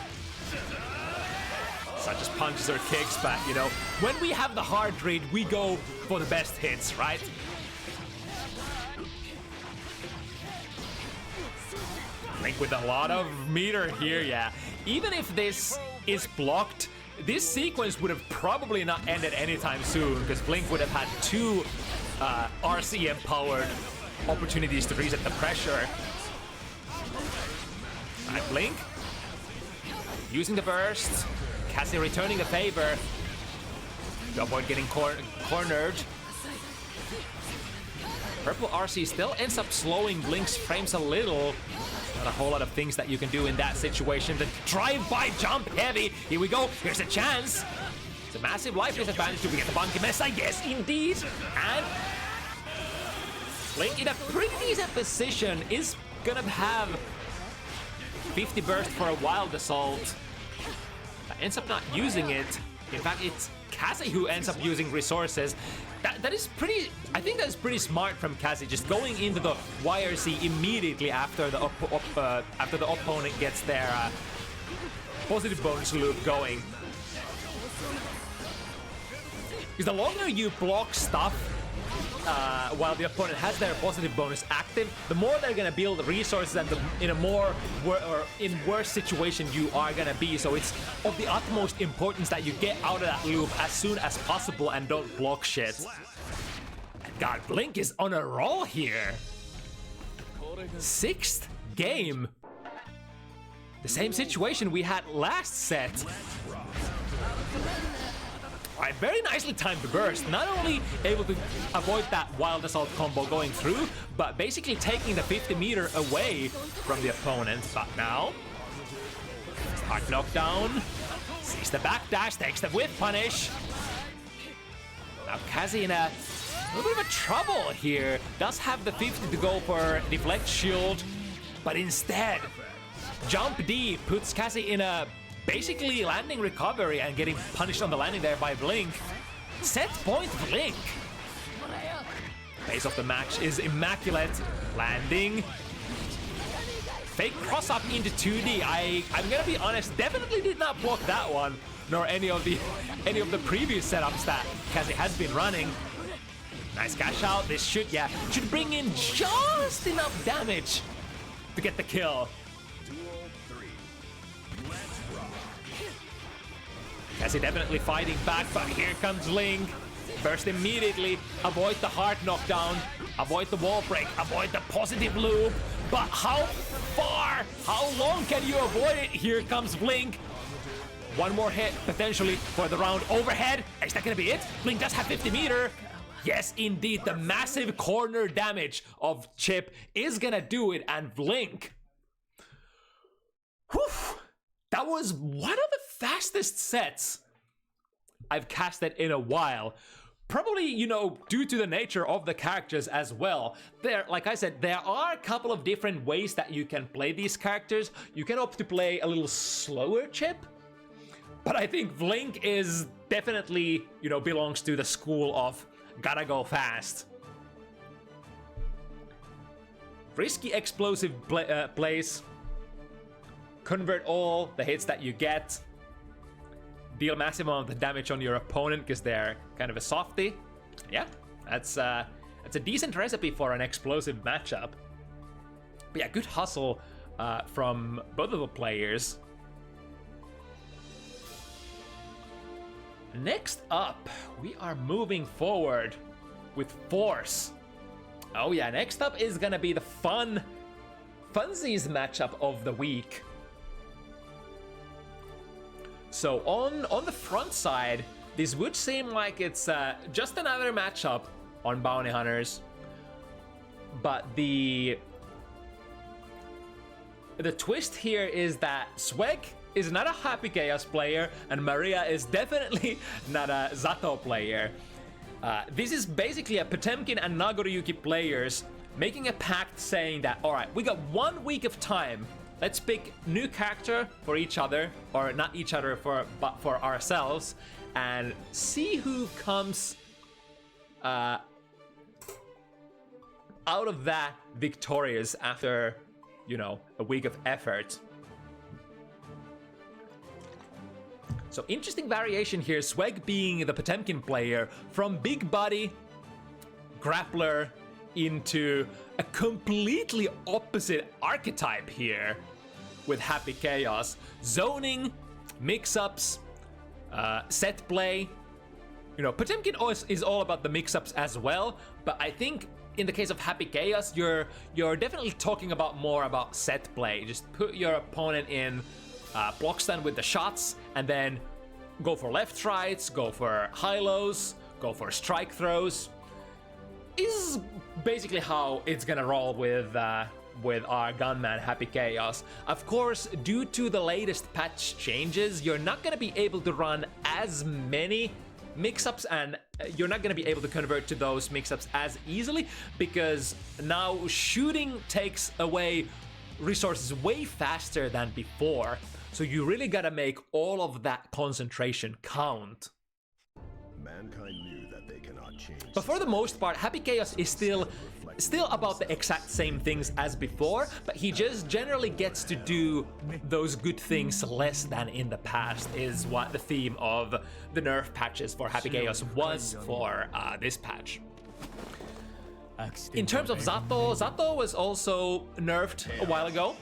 such as punches or kicks, but you know, when we have the hard read, we go for the best hits, right? Vlink with a lot of meter here, yeah. Even if this is blocked, this sequence would have probably not ended anytime soon, because Vlink would have had 2 RC-empowered opportunities to reset the pressure. Alright, Vlink using the burst. Cassie returning the favor to avoid getting cornered. Purple RC still ends up slowing Vlink's frames a little. Not a whole lot of things that you can do in that situation. The drive-by jump heavy. Here we go. Here's a chance. It's a massive life disadvantage. Do we get the Bunky Mesa? Yes, indeed. And Vlink in a pretty decent position is gonna have 50 burst for a wild assault. Ends up not using it. In fact, it's Cassie who ends up using resources. That is pretty. I think that's pretty smart from Cassie, just going into the YRC immediately after the opponent gets their positive bonus loop going. Because the longer you block stuff while the opponent has their positive bonus active, the more they're gonna build resources, and in a more in worse situation you are gonna be. So it's of the utmost importance that you get out of that loop as soon as possible and don't block shit. God, Vlink is on a roll here. 6th game. The same situation we had last set. Alright, very nicely timed burst. Not only able to avoid that wild assault combo going through, but basically taking the 50 meter away from the opponent. But now, hard knockdown, sees the backdash, takes the whip punish. Now Cassie in a little bit of a trouble here. Does have the 50 to go for deflect shield, but instead, jump D puts Cassie in a basically landing recovery and getting punished on the landing there by Vlink. Set point Vlink. Pace of the match is immaculate. Landing. Fake cross up into 2D. I'm gonna be honest, definitely did not block that one, nor any of the previous setups that Cassie has been running. Nice cash out. This should bring in just enough damage to get the kill. Cassie definitely fighting back, but here comes Vlink. Burst immediately, avoid the hard knockdown, avoid the wall break, avoid the positive loop. But how far, how long can you avoid it? Here comes Vlink. One more hit, potentially, for the round. Overhead, is that gonna be it? Vlink does have 50 meter. Yes, indeed, the massive corner damage of Chip is gonna do it, and Vlink. Whew. That was one of the fastest sets I've casted in a while. Probably, you know, due to the nature of the characters as well. Like I said, there are a couple of different ways that you can play these characters. You can opt to play a little slower Chip, but I think Vlink is definitely, you know, belongs to the school of gotta go fast. Risky explosive plays. Convert all the hits that you get. Deal massive amount of damage on your opponent because they're kind of a softie. Yeah, that's a decent recipe for an explosive matchup. But yeah, good hustle from both of the players. Next up, we are moving forward with Force. Oh yeah, next up is gonna be the funsies matchup of the week. So on the front side, this would seem like it's just another matchup on Bounty Hunters, but the twist here is that Sweg is not a Happy Chaos player, and Maria is definitely not a Zato player. This is basically a Potemkin and Nagoriyuki players making a pact saying that, alright, we got 1 week of time let's pick new character for each other, or not each other, but for ourselves, and see who comes out of that victorious after, you know, a week of effort. So interesting variation here, Sweg being the Potemkin player from big body grappler into a completely opposite archetype here with Happy Chaos. Zoning, mix-ups, set play. You know, Potemkin is all about the mix-ups as well, but I think in the case of Happy Chaos, you're definitely talking about more about set play. Just put your opponent in block stun with the shots, and then go for left rights, go for high-lows, go for strike throws. Is basically how it's gonna roll with our gunman Happy Chaos. Of course, due to the latest patch changes, you're not gonna be able to run as many mix-ups, and you're not gonna be able to convert to those mix-ups as easily, because now shooting takes away resources way faster than before. So you really gotta make all of that concentration count. Mankind knew that they cannot change. But for the most part, Happy Chaos is still about the exact same things as before, but he just generally gets to do those good things less than in the past, is what the theme of the nerf patches for Happy Chaos was for this patch. In terms of Zato was also nerfed a while ago.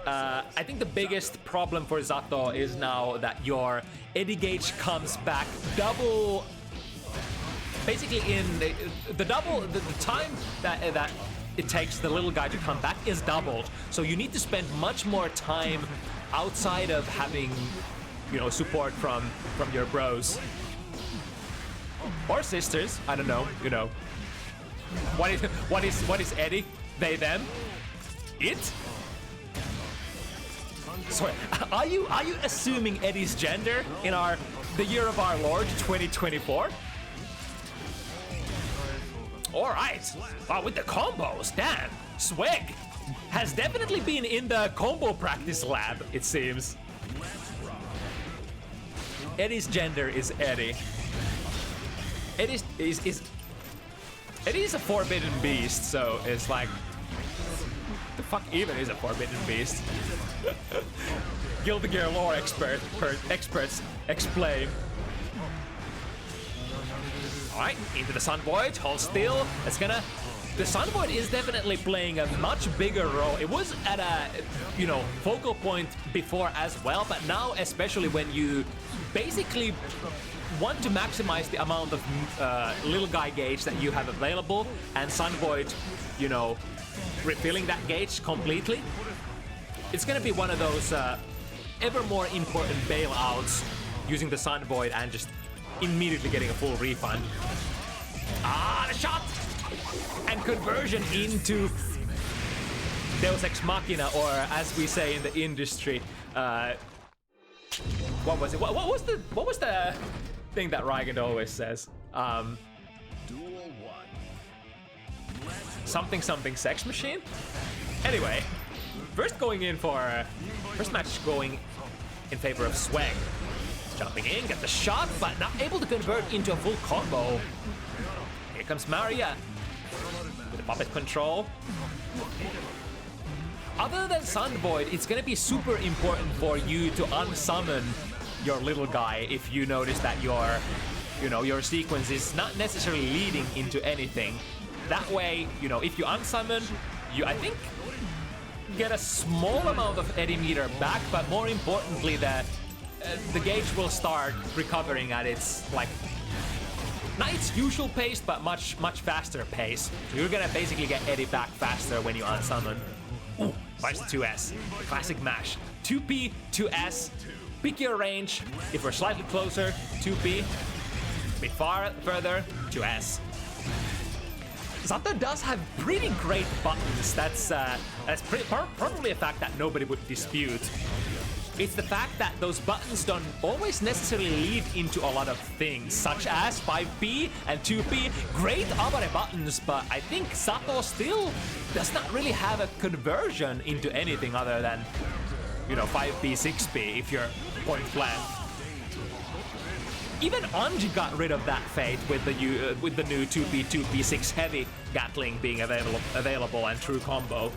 I think the biggest problem for Zato is now that your Eddie gauge comes back double. Basically, in the time that it takes the little guy to come back is doubled. So you need to spend much more time outside of having, you know, support from your bros or sisters. I don't know. You know, what is Eddie? They, them, it. Sorry, are you assuming Eddie's gender in the year of our Lord 2024? Alright, with the combos, damn, Sweg has definitely been in the combo practice lab, it seems. Eddie's gender is Eddie. Eddie is a forbidden beast, so it's like, the fuck even is a forbidden beast? Guilty Gear lore experts explain. Alright, into the Sun Void, hold still. The Sun Void is definitely playing a much bigger role. It was at a, you know, focal point before as well, but now especially when you basically want to maximize the amount of little guy gauge that you have available, and Sun Void, you know, refilling that gauge completely. It's gonna be one of those ever more important bailouts using the Sun Void and just immediately getting a full refund. The shot! And conversion into Deus Ex Machina, or as we say in the industry, what was it? What was the thing that Rygand always says? Duel 1. Something sex machine? Anyway, first match going in favor of Sweg. Jumping in, get the shot, but not able to convert into a full combo. Here comes Maria with the puppet control. Other than Sun Void, it's gonna be super important for you to unsummon your little guy if you notice that your sequence is not necessarily leading into anything. That way, you know, if you unsummon, you, I think, get a small amount of Eddie meter back, but more importantly, the gauge will start recovering at its, like, not its usual pace, but much faster pace. So you're gonna basically get Eddie back faster when you unsummon. Ooh, finds the 2S. Classic mash. 2P, 2S. Pick your range. If we're slightly closer, 2P. A bit further, 2S. Zato does have pretty great buttons. That's probably a fact that nobody would dispute. It's the fact that those buttons don't always necessarily lead into a lot of things, such as 5B and 2B. Great Abare buttons, but I think Sato still does not really have a conversion into anything other than, you know, 5B, 6B if you're point blank. Even Anji got rid of that fate with the new 2B, 2B6 heavy Gatling being available and true combo.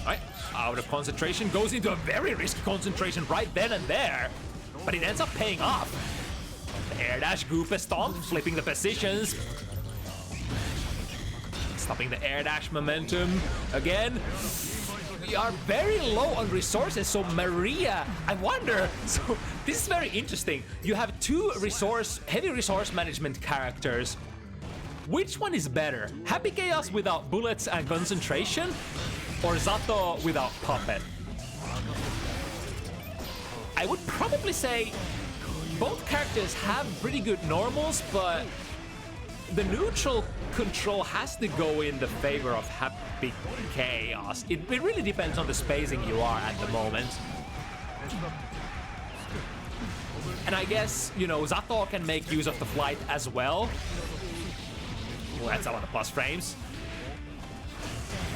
Alright, out of concentration, goes into a very risky concentration right then and there, but it ends up paying off. The air dash Goopa Stomp, flipping the positions. Stopping the air dash momentum again. We are very low on resources, so Maria, I wonder, so this is very interesting. You have two heavy resource management characters. Which one is better? Happy Chaos without bullets and concentration, or Zato without puppet? I would probably say both characters have pretty good normals, but the neutral control has to go in the favor of Happy Chaos. It really depends on the spacing you are at the moment. And I guess, you know, Zato can make use of the flight as well. Oh, that's a lot of plus frames.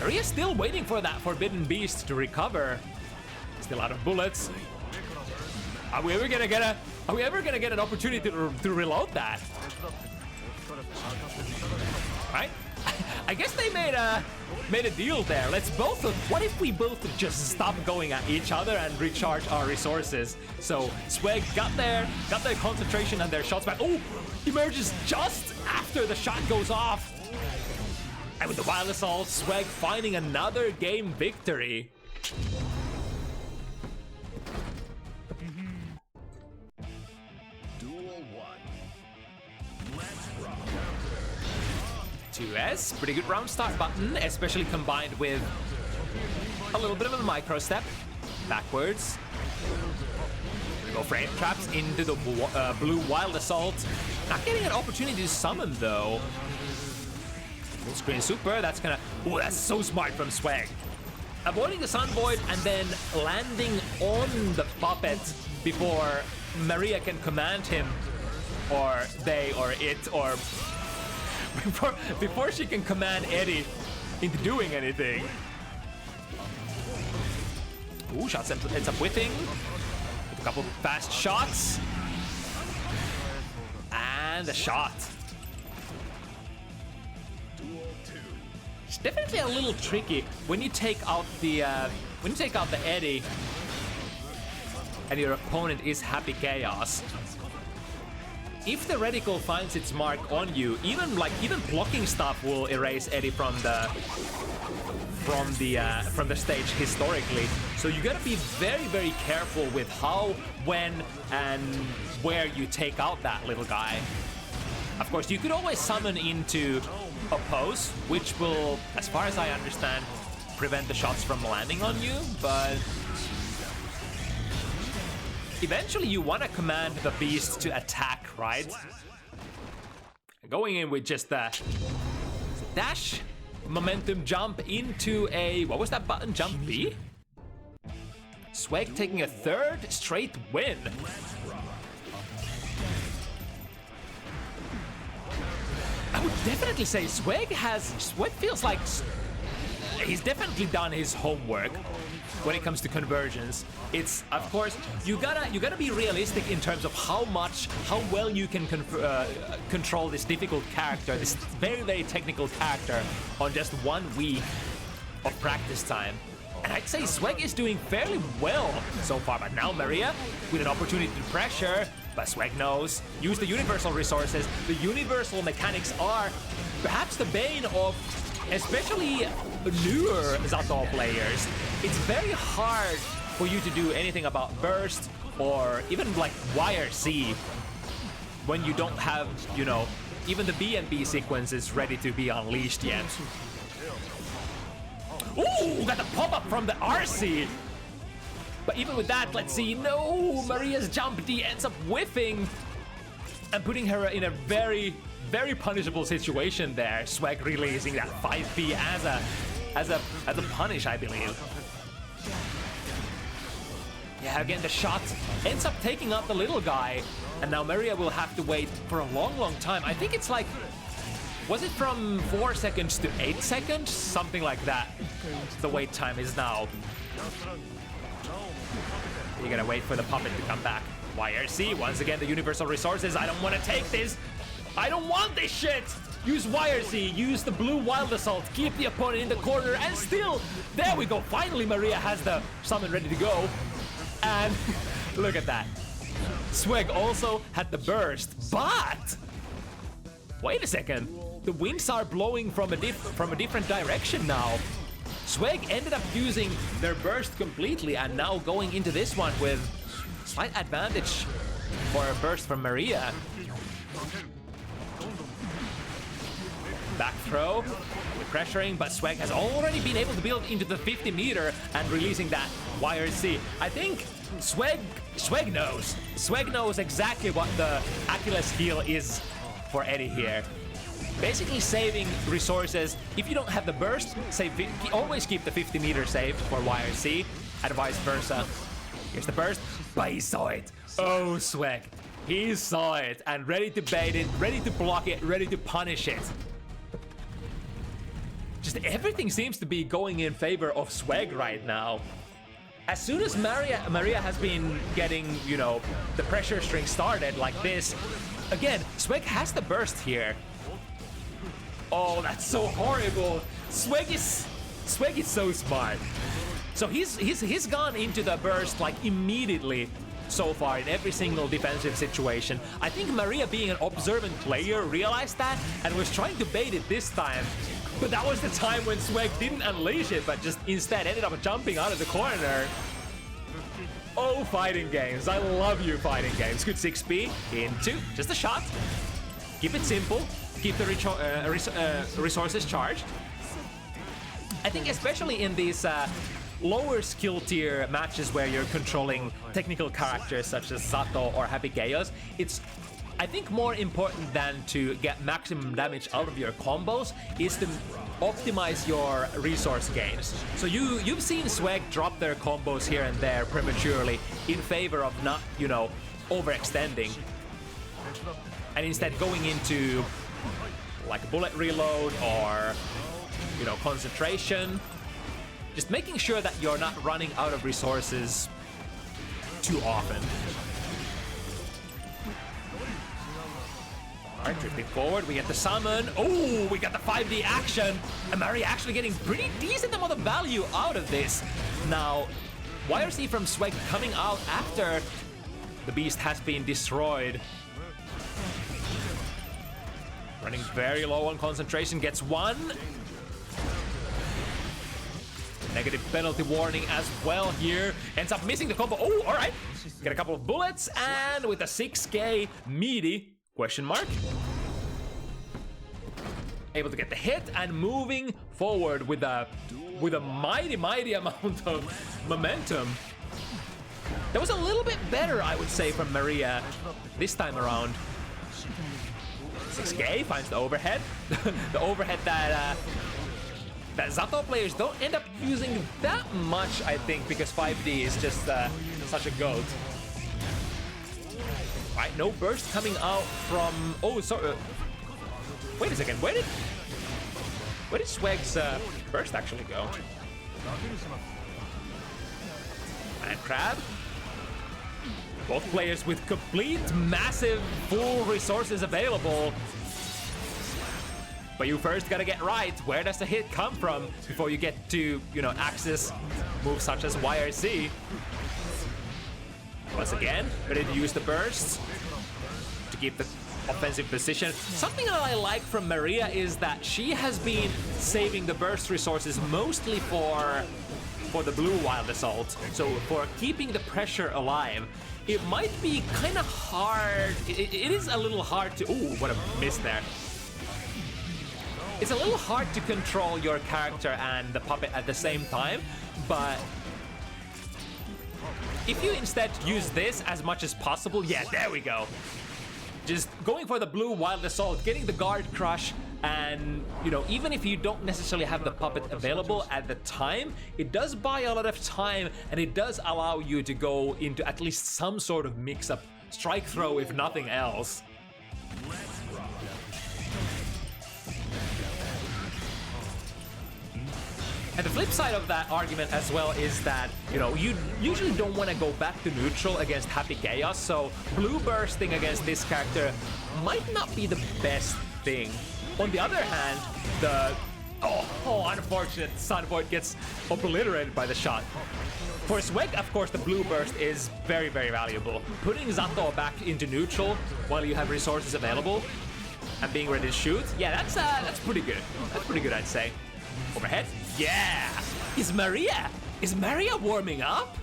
Maria's still waiting for that Forbidden Beast to recover. Still out of bullets. Are we ever gonna get an opportunity to reload that? Right? I guess they made a deal there. What if we both just stop going at each other and recharge our resources? So Swag got their concentration and their shots back. Oh, emerges just after the shot goes off. And with the Wild Assault, Swag finding another game victory. Duel 1. Let's rock. 2S, pretty good round start button, especially combined with a little bit of a micro step backwards. Go frame traps into the blue Wild Assault. Not getting an opportunity to summon though. Full screen super, that's gonna... Ooh, that's so smart from Swag. Avoiding the Sun Void and then landing on the puppet before Maria can command him, or they, or it, or... Before she can command Eddie into doing anything. Ooh, shots ends up whiffing. With a couple fast shots. And a shot. It's definitely a little tricky when you take out the Eddie and your opponent is Happy Chaos. If the reticle finds its mark on you, even blocking stuff will erase Eddie from the stage historically. So you gotta be very, very careful with how, when, and where you take out that little guy. Of course, you could always summon into oppose, which will, as far as I understand, prevent the shots from landing on you, but eventually you want to command the beast to attack, right? Going in with just the dash, momentum jump into a, what was that button, jump B? Swag taking a third straight win. I would definitely say Swag feels like he's definitely done his homework when it comes to conversions. It's, of course, you gotta be realistic in terms of how well you can control this difficult character, this very, very technical character on just 1 week of practice time. And I'd say Swag is doing fairly well so far, but now Maria with an opportunity to pressure, but Swag knows, use the universal resources. The universal mechanics are perhaps the bane of especially newer Zato players. It's very hard for you to do anything about burst or even like YRC when you don't have, you know, even the BNB sequences ready to be unleashed yet. Ooh, got the pop-up from the RC. But even with that, let's see, no, Maria's jump D ends up whiffing and putting her in a very, very punishable situation there. Swag releasing that 5B as a punish, I believe. Yeah, again, the shot ends up taking out the little guy, and now Maria will have to wait for a long time. I think it's like, was it from 4 seconds to 8 seconds? Something like that. The wait time is now. You gotta wait for the puppet to come back. YRC, once again, the universal resources. I don't want to take this. I don't want this shit. Use YRC, use the blue wild assault, keep the opponent in the corner, and still, there we go. Finally, Maria has the summon ready to go. And look at that. Swag also had the burst, but wait a second. The winds are blowing from a different direction now. Swag ended up using their burst completely and now going into this one with slight advantage for a burst from Maria. Back throw, pressuring, but Swag has already been able to build into the 50 meter and releasing that YRC. I think Swag knows. Swag knows exactly what the Achilles heel is for Eddie here. Basically saving resources. If you don't have the burst, always keep the 50 meter saved for YRC and vice versa. Here's the burst, but he saw it. Oh, Swag. He saw it and ready to bait it, ready to block it, ready to punish it. Just everything seems to be going in favor of Swag right now. As soon as Maria has been getting, you know, the pressure string started like this, again, Swag has the burst here. Oh, that's so horrible. Swag is so smart. So he's gone into the burst like immediately so far in every single defensive situation. I think Maria, being an observant player, realized that and was trying to bait it this time. But that was the time when Swag didn't unleash it, but just instead ended up jumping out of the corner. Oh, fighting games. I love you, fighting games. Good 6B into just a shot. Keep it simple. Keep the resources charged. I think especially in these lower skill tier matches where you're controlling technical characters such as Zato or Happy Chaos, it's, I think, more important than to get maximum damage out of your combos is to optimize your resource gains. So you've seen Swag drop their combos here and there prematurely in favor of not, you know, overextending, and instead going into like a bullet reload or, you know, concentration. Just making sure that you're not running out of resources too often. Alright, drifting forward, we get the summon. Oh, we got the 5D action. And Maria actually getting pretty decent amount of value out of this. Now, YRC from Swag coming out after the beast has been destroyed. Running very low on concentration, gets one. Negative penalty warning as well here. Ends up missing the combo. Oh, all right. Get a couple of bullets, and with a 6K meaty question mark. Able to get the hit and moving forward with a mighty amount of momentum. That was a little bit better, I would say, from Maria this time around. 6K finds the overhead. The overhead that Zato players don't end up using that much, I think, because 5D is just such a goat. Right, no burst coming out from... Oh, sorry. Wait a second, where did Swag's burst actually go? And Crab. Both players with complete, massive, full resources available. But you first gotta get right. Where does the hit come from before you get to, you know, access moves such as YRC? Once again, ready to use the burst to keep the offensive position. Something that I like from Maria is that she has been saving the burst resources mostly for the blue wild assault. So for keeping the pressure alive. It might be kind of hard. It is a little hard to... Ooh, what a miss there. It's a little hard to control your character and the puppet at the same time, but if you instead use this as much as possible, yeah, there we go. just going for the blue Wild Assault, getting the guard crush, and, you know, even if you don't necessarily have the puppet available at the time, it does buy a lot of time, and it does allow you to go into at least some sort of mix-up strike throw, if nothing else. And the flip side of that argument as well is that, you know, you usually don't want to go back to neutral against Happy Chaos, so blue bursting against this character might not be the best thing. On the other hand, the unfortunate Sun Void gets obliterated by the shot. For Sweg, of course, the blue burst is very, very valuable. Putting Zato back into neutral while you have resources available and being ready to shoot, yeah, that's pretty good. That's pretty good, I'd say. Overhead? Yeah! Is Maria warming up?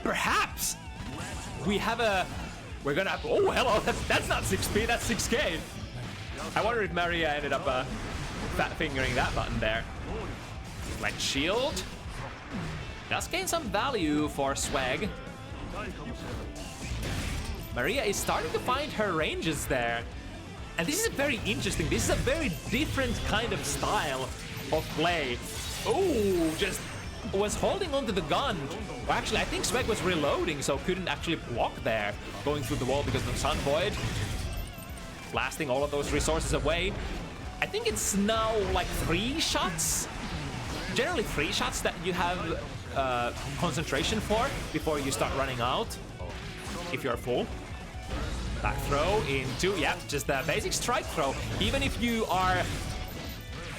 Perhaps! We're gonna have, oh, hello, that's not 6P, that's 6K. I wonder if Maria ended up fat fingering that button there. Like shield. Does gain some value for Swag. Maria is starting to find her ranges there. And this is very interesting. This is a very different kind of style of play. Oh, just was holding onto the gun. Well, actually, I think Swag was reloading, so couldn't actually block there, going through the wall because of the Sun Void. Blasting all of those resources away. I think it's now like 3 shots. Generally 3 shots that you have concentration for before you start running out. If you're full. Back throw into, yeah, just a basic strike throw. Even if you are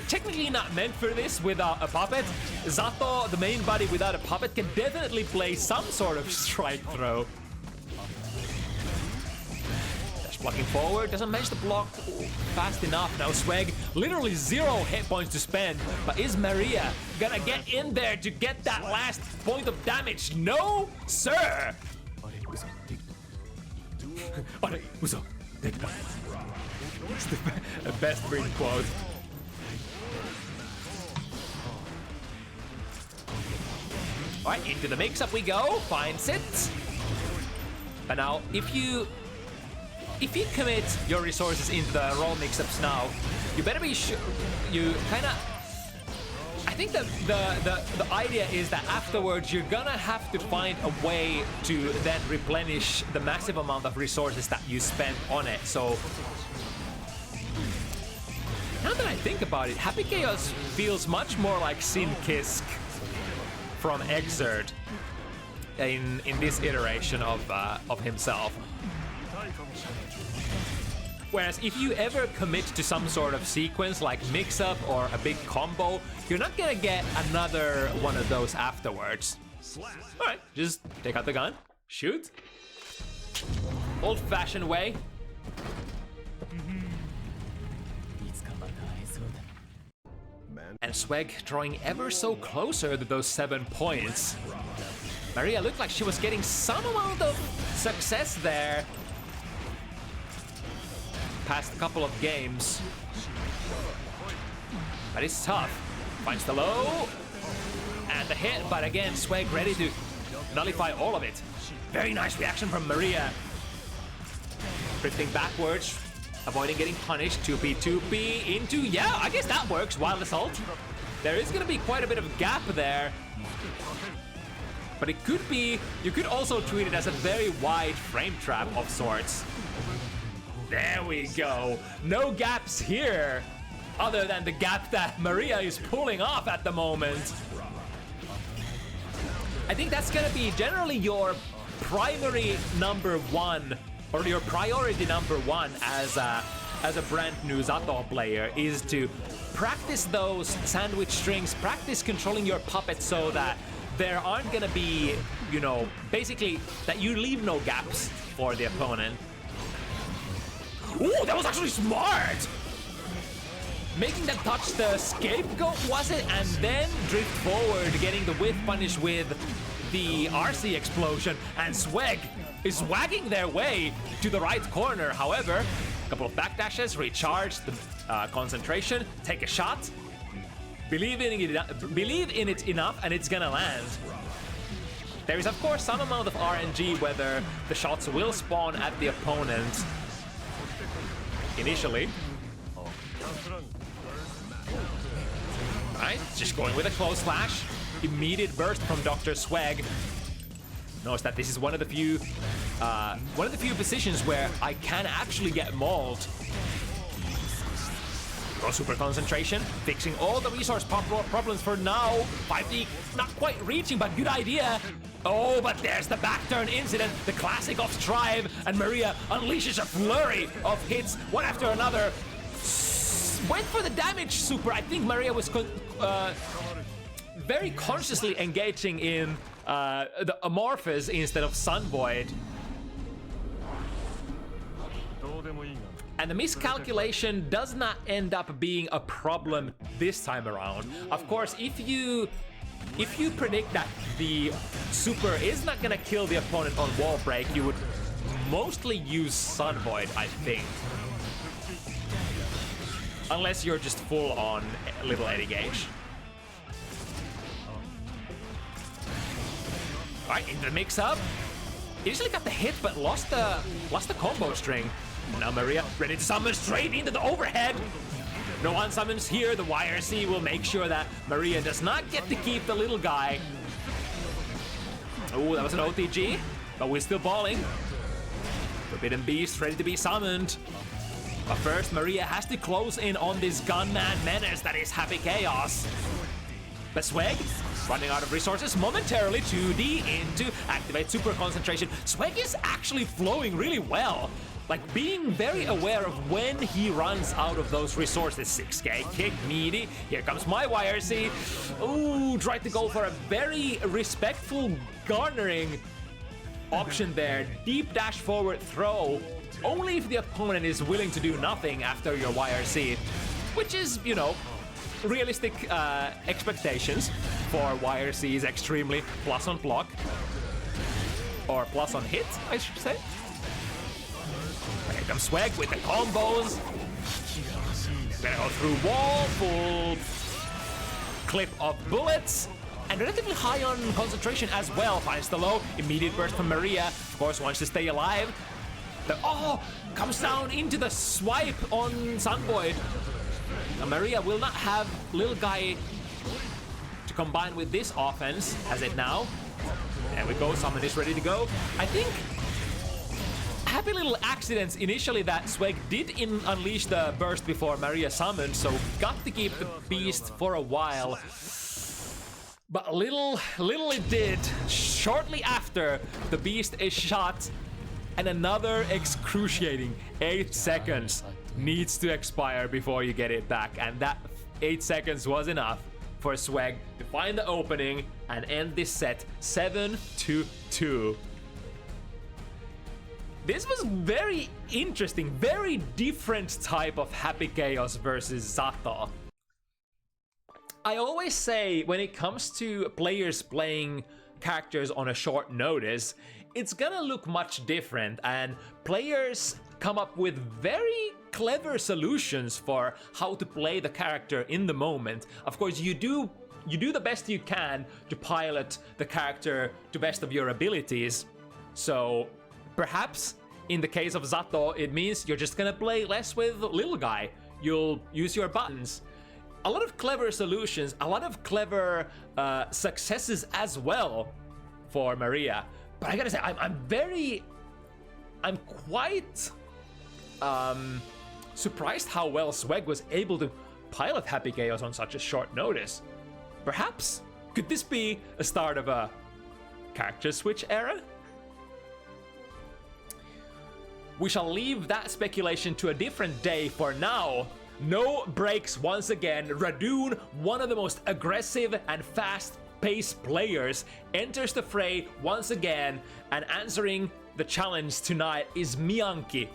technically not meant for this without a puppet, Zato, the main body without a puppet, can definitely play some sort of strike throw. Dash blocking forward, doesn't manage to block fast enough. Now Swag, literally 0 hit points to spend, but is Maria gonna get in there to get that last point of damage? No, sir! It's the best green quote. Alright, into the mix-up we go. Finds it. But now, if you commit your resources into the roll mix-ups now, you better be sure you kind of. I think that the idea is that afterwards you're gonna have to find a way to then replenish the massive amount of resources that you spent on it. So now that I think about it, Happy Chaos feels much more like Sin Kisk from Exert in this iteration of himself. Whereas if you ever commit to some sort of sequence like mix-up or a big combo, you're not gonna get another one of those afterwards. Alright, just take out the gun, shoot. Old-fashioned way. And Swag drawing ever so closer to those 7 points. Maria looked like she was getting some amount of success there. Past couple of games. But it's tough. Finds the low. And the hit, but again, Swag ready to nullify all of it. Very nice reaction from Maria. Drifting backwards. Avoiding getting punished. 2P, 2P into, yeah, I guess that works. Wild Assault. There is gonna be quite a bit of gap there. But it could be, you could also treat it as a very wide frame trap of sorts. There we go. No gaps here, other than the gap that Maria is pulling off at the moment. I think that's gonna be generally your primary number 1, or your priority number 1 as a brand new Zato player, is to practice those sandwich strings, practice controlling your puppet so that there aren't gonna be, you know, basically that you leave no gaps for the opponent. Ooh, that was actually smart! Making that touch the scapegoat, was it? And then drift forward, getting the whiff punish with the RC explosion. And Swag is wagging their way to the right corner. However, a couple of backdashes, recharge the concentration, take a shot. Believe in it enough and it's gonna land. There is of course some amount of RNG whether the shots will spawn at the opponent. initially. Right, just going with a close slash. Immediate burst from Dr. Swag. Notice that this is one of the few positions where I can actually get mauled. Go super concentration, fixing all the resource problems for now. 5D not quite reaching, but good idea. Oh, but there's the back turn incident, the classic of Strive, and Maria unleashes a flurry of hits, one after another. Went for the damage super. I think Maria was very consciously engaging in the Amorphous instead of Sun Void. And the miscalculation does not end up being a problem this time around. Of course, if you predict that the super is not gonna kill the opponent on wall break, you would mostly use Sun Void, I think. Unless you're just full on little Eddie Gage. Alright, into the mix up. Easily got the hit, but lost the combo string. Now Maria ready to summon straight into the overhead. No unsummons here. The YRC will make sure that Maria does not get to keep the little guy. Oh, that was an OTG, but we're still balling. Forbidden Beast ready to be summoned. But first, Maria has to close in on this gunman menace that is Happy Chaos. But Swag running out of resources momentarily. 2D into activate super concentration. Swag is actually flowing really well. Like being very aware of when he runs out of those resources. 6k kick, meaty. Here comes my YRC. Ooh, tried to go for a very respectful garnering option there. Deep dash forward throw. Only if the opponent is willing to do nothing after your YRC. Which is, you know, realistic expectations for YRCs. Extremely plus on block. Or plus on hit, I should say. Here comes Swag with the combos. Gonna go through wall, full clip of bullets. And relatively high on concentration as well. Finds the low, immediate burst from Maria. Of course, wants to stay alive. Comes down into the swipe on Sun Void. Now, Maria will not have little guy to combine with this offense, has it now. There we go, summon is ready to go. I think happy little accidents initially that Swag did unleash the burst before Maria summoned, so got to keep the beast for a while. But little it did. Shortly after, the beast is shot, and another excruciating 8 seconds needs to expire before you get it back. And that 8 seconds was enough for Swag to find the opening and end this set 7-2. This was very interesting, very different type of Happy Chaos versus Zato. I always say when it comes to players playing characters on a short notice, it's gonna look much different, and players come up with very clever solutions for how to play the character in the moment. Of course, you do the best you can to pilot the character to best of your abilities. So perhaps in the case of Zato, it means you're just gonna play less with little guy. You'll use your buttons. A lot of clever solutions, a lot of clever successes as well for Maria. But I gotta say, I'm quite surprised how well Swag was able to pilot Happy Chaos on such a short notice. Perhaps, could this be a start of a character switch era? We shall leave that speculation to a different day for now. No breaks once again. Radune, one of the most aggressive and fast-paced players, enters the fray once again, and answering the challenge tonight is Mianki.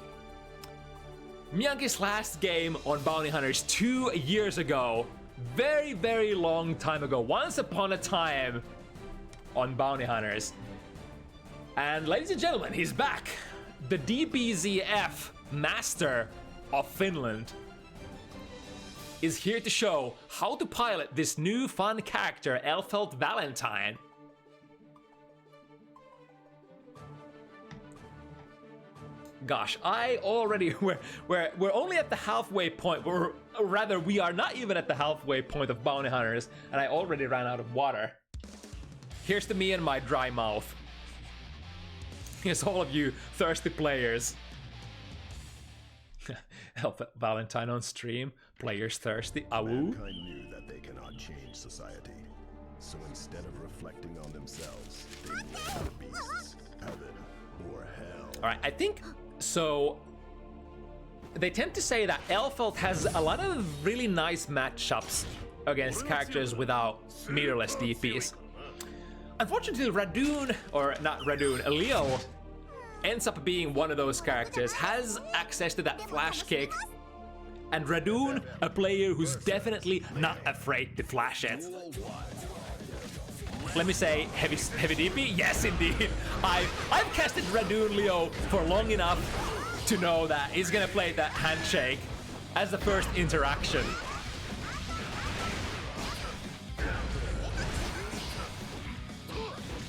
Mianki's last game on Bounty Hunters 2 years ago. Very, very long time ago. Once upon a time on Bounty Hunters. And ladies and gentlemen, he's back. The DBZF master of Finland is here to show how to pilot this new fun character, Elfelt Valentine. Gosh, I already we're only at the halfway point. Or rather, we are not even at the halfway point of bounty hunters, and I already ran out of water. Here's to me and my dry mouth. Here's all of you thirsty players. Help Valentine on stream. Players thirsty. Awoo. Mankind knew that they cannot change society. So instead of reflecting on themselves, they blame the beasts, heaven, or hell. Alright, I think so. They tend to say that Elfelt has a lot of really nice matchups against characters without meterless DPs. Unfortunately, Radune, or not Radune, Leo ends up being one of those characters, has access to that flash kick, and Radune, a player who's definitely not afraid to flash it. Let me say, heavy DP? Yes, indeed. I've casted Radune Leo for long enough to know that he's gonna play that handshake as the first interaction.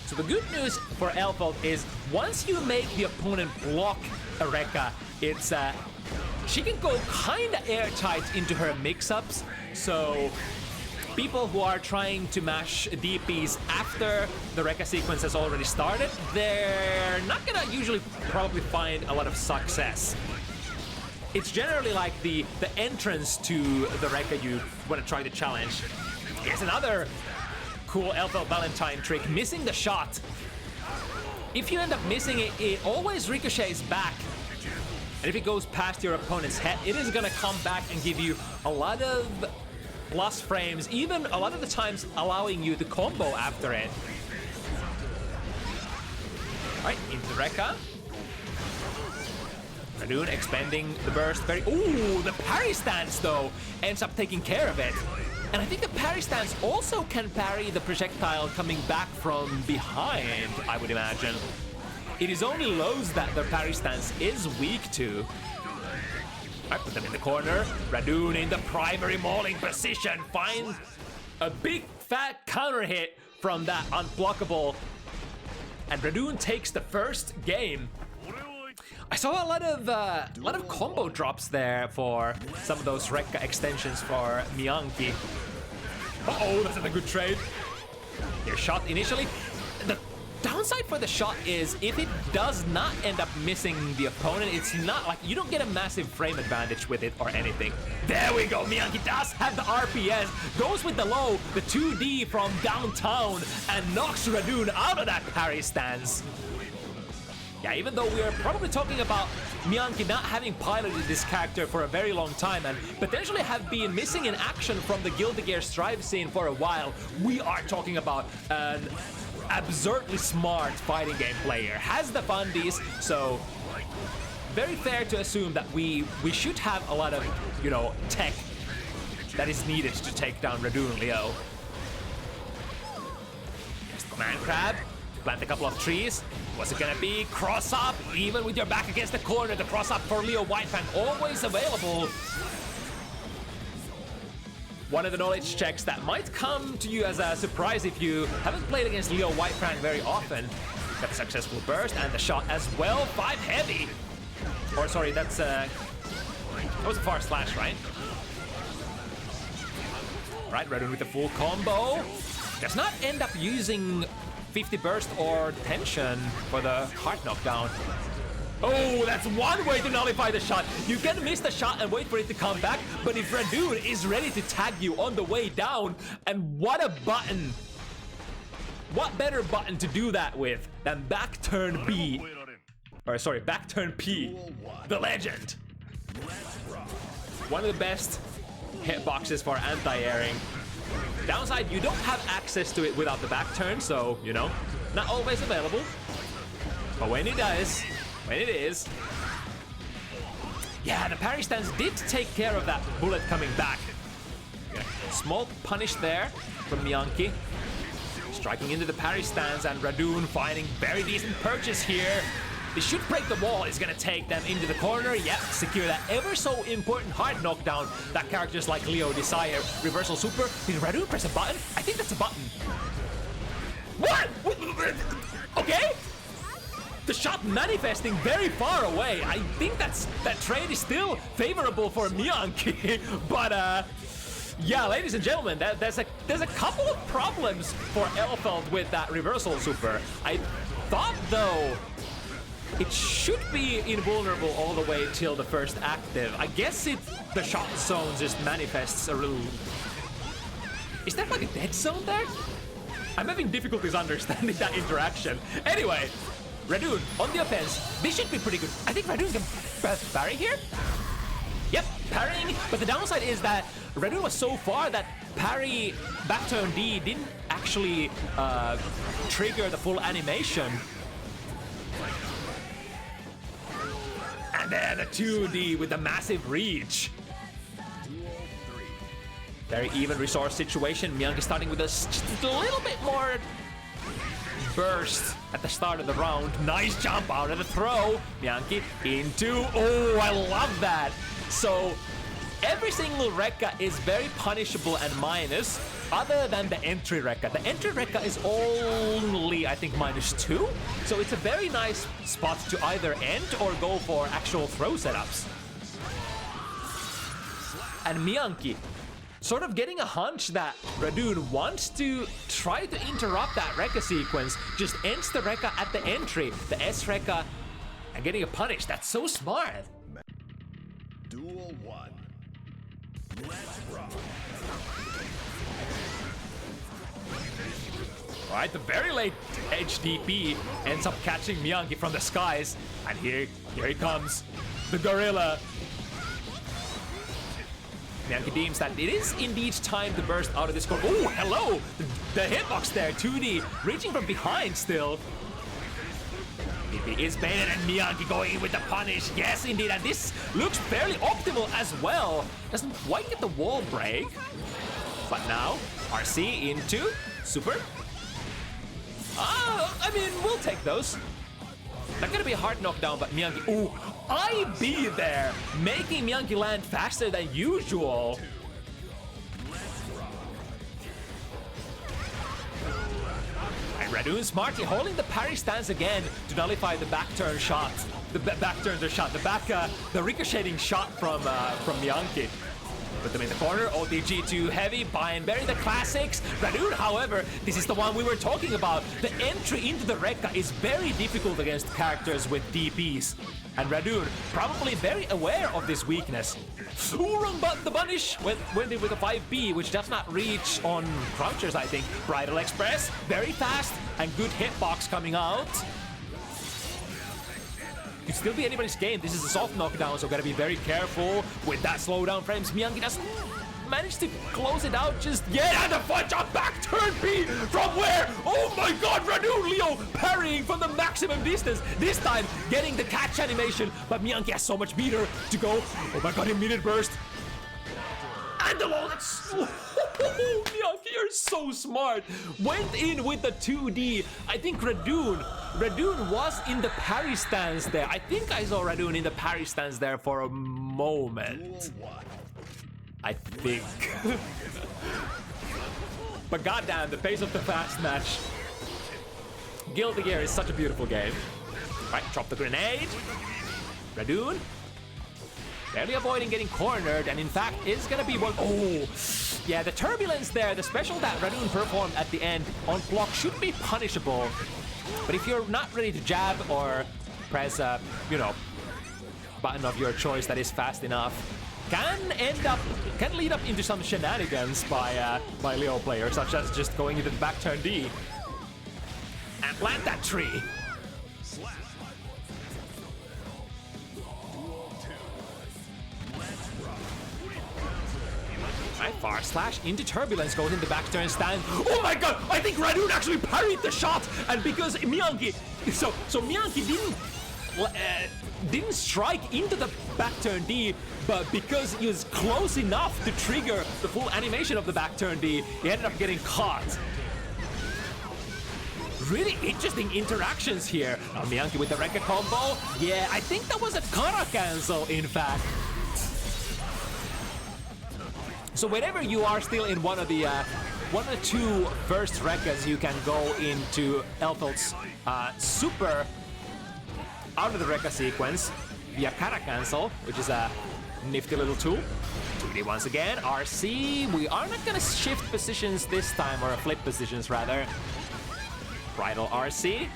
So the good news for Elfelt is once you make the opponent block a Rekka, it's she can go kinda airtight into her mix-ups. So people who are trying to mash DPs after the Rekka sequence has already started, they're not gonna usually probably find a lot of success. It's generally like the entrance to the Rekka you want to try to challenge. Here's another cool Elfelt Valentine trick, missing the shot. If you end up missing it, it always ricochets back. And if it goes past your opponent's head, it is gonna come back and give you a lot of plus frames, even a lot of the times allowing you to combo after it. Alright, into Rekka. Radune expanding the burst very... Ooh, the parry stance though ends up taking care of it. And I think the parry stance also can parry the projectile coming back from behind, I would imagine. It is only lows that the parry stance is weak to. Alright, put them in the corner. Radune in the primary mauling position finds a big fat counter hit from that unblockable. And Radune takes the first game. I saw a lot of combo drops there for some of those Rekka extensions for Mianki. Uh-oh, that's not a good trade. Your shot initially. The downside for the shot is if it does not end up missing the opponent, it's not like you don't get a massive frame advantage with it or anything. There we go, Mianki does have the RPS, goes with the low, the 2D from downtown, and knocks Radune out of that parry stance. Yeah, even though we are probably talking about Mianki not having piloted this character for a very long time and potentially have been missing in action from the Guilty Gear Strive scene for a while, we are talking about an absurdly smart fighting game player. Has the fundies, so very fair to assume that we should have a lot of, you know, tech that is needed to take down Radune Leo. Here's the man crab. Plant a couple of trees. What's it gonna be? Cross up, even with your back against the corner. The cross up for Leo Whitefang, always available. One of the knowledge checks that might come to you as a surprise if you haven't played against Leo Whitefang very often. Got a successful burst and the shot as well. 5 heavy. Or sorry, that was a far slash, right? Right, Radune with the full combo. Does not end up using 50 burst or tension for the heart knockdown. Oh, that's one way to nullify the shot. You can miss the shot and wait for it to come back, but if Radune is ready to tag you on the way down, and what a button. What better button to do that with than back turn B? Or sorry, back turn P. The legend. One of the best hitboxes for anti-airing. Downside, you don't have access to it without the back turn, so, you know, not always available. But when it does, when it is... Yeah, the parry stance did take care of that bullet coming back. Small punish there from Mianki. Striking into the parry stance, and Radune finding very decent purchase here. They should break the wall. It's gonna take them into the corner. Yep, secure that ever so important hard knockdown that characters like Leo desire. Reversal super. Did Radune press a button? I think that's a button. What? Okay. the shot manifesting very far away. I think that trade is still favorable for Mianki, but yeah, ladies and gentlemen, there's a couple of problems for Elfeld with that reversal super. I thought though it should be invulnerable all the way till the first active. I guess the shot zone just manifests a little. Is that like a dead zone there? I'm having difficulties understanding that interaction. Anyway, Radune on the offense. This should be pretty good. I think Radune can parry here. Yep, parrying. But the downside is that Radune was so far that parry back turn D didn't actually trigger the full animation. And then a 2D with a massive reach. Very even resource situation. Mianki starting with just a little bit more burst at the start of the round. Nice jump out of the throw. Mianki into. Oh, I love that. So every single Rekka is very punishable and minus, other than the entry Rekka. The entry Rekka is only, I think, -2. So it's a very nice spot to either end or go for actual throw setups. And Mianki sort of getting a hunch that Radune wants to try to interrupt that Rekka sequence, just ends the Rekka at the entry, the S Rekka, and getting a punish. That's so smart. Duel 1. Let's rock. Alright, the very late HDP ends up catching Mianki from the skies. And here he comes, the gorilla. Mianki deems that it is indeed time to burst out of this corner. Oh, hello! The hitbox there, 2D, reaching from behind still. DP is baited and Mianki going in with the punish. Yes, indeed, and this looks fairly optimal as well. Doesn't quite get the wall break. But now, RC into super. I mean, we'll take those. Not gonna be a hard knockdown, but Mianki, ooh, IB there, making Mianki land faster than usual. And Radune smartly holding the parry stance again to nullify the back turn shot. The the ricocheting shot from Mianki. Put them in the corner, OTG too heavy, buy and bury the classics. Radune, however, this is the one we were talking about. The entry into the Rekka is very difficult against characters with DPs. And Radune, probably very aware of this weakness. Ooh, wrong button, the punish went in with a 5B, which does not reach on crouchers, I think. Bridal Express, very fast, and good hitbox coming out. Could still be anybody's game. This is a soft knockdown, so gotta be very careful with that slowdown frames. Mianki doesn't manage to close it out just yet. And the fudge on back turn B from where? Oh my god, Radune Leo parrying from the maximum distance. This time getting the catch animation, but Mianki has so much meter to go. Oh my god, immediate burst. And the low, that's... Mianki, you're so smart. Went in with the 2D. I think Radune was in the parry stance there. I think I saw Radune in the parry stance there for a moment. I think. But goddamn, the pace of the fast match. Guilty Gear is such a beautiful game. Right, drop the grenade. Radune. Barely avoiding getting cornered, and in fact is gonna be one. Oh, yeah, the turbulence there, the special that Radune performed at the end on block should be punishable. But if you're not ready to jab or press a, button of your choice that is fast enough, can lead up into some shenanigans by Leo players, such as just going into the back turn D and plant that tree. Right, far slash into turbulence, goes in the back turn stand. Oh my god, I think Radune actually parried the shot, and because Mianki, so Mianki didn't strike into the back turn D, but because he was close enough to trigger the full animation of the back turn D, he ended up getting caught. Really interesting interactions here. Now Mianki with the Rekka combo. Yeah, I think that was a Kara cancel, in fact. So whenever you are still in one of the two first Rekkas, you can go into Elfeld's super out of the Rekka sequence via Kara Cancel, which is a nifty little tool. 2D once again, RC. We are not gonna shift positions this time, or flip positions rather. Bridal RC.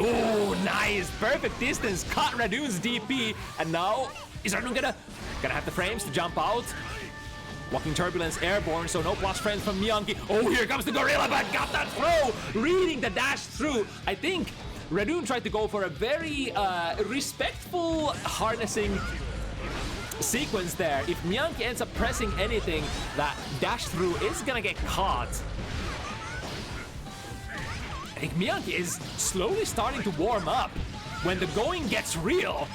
Ooh, nice! Perfect distance, caught Radune's DP, and now is Radune gonna have the frames to jump out? Walking Turbulence airborne, so no plus frames from Mianki. Oh, here comes the Gorilla, but got that throw! Reading the dash through. I think Radune tried to go for a very respectful harnessing sequence there. If Mianki ends up pressing anything, that dash through is gonna get caught. I think Mianki is slowly starting to warm up. When the going gets real,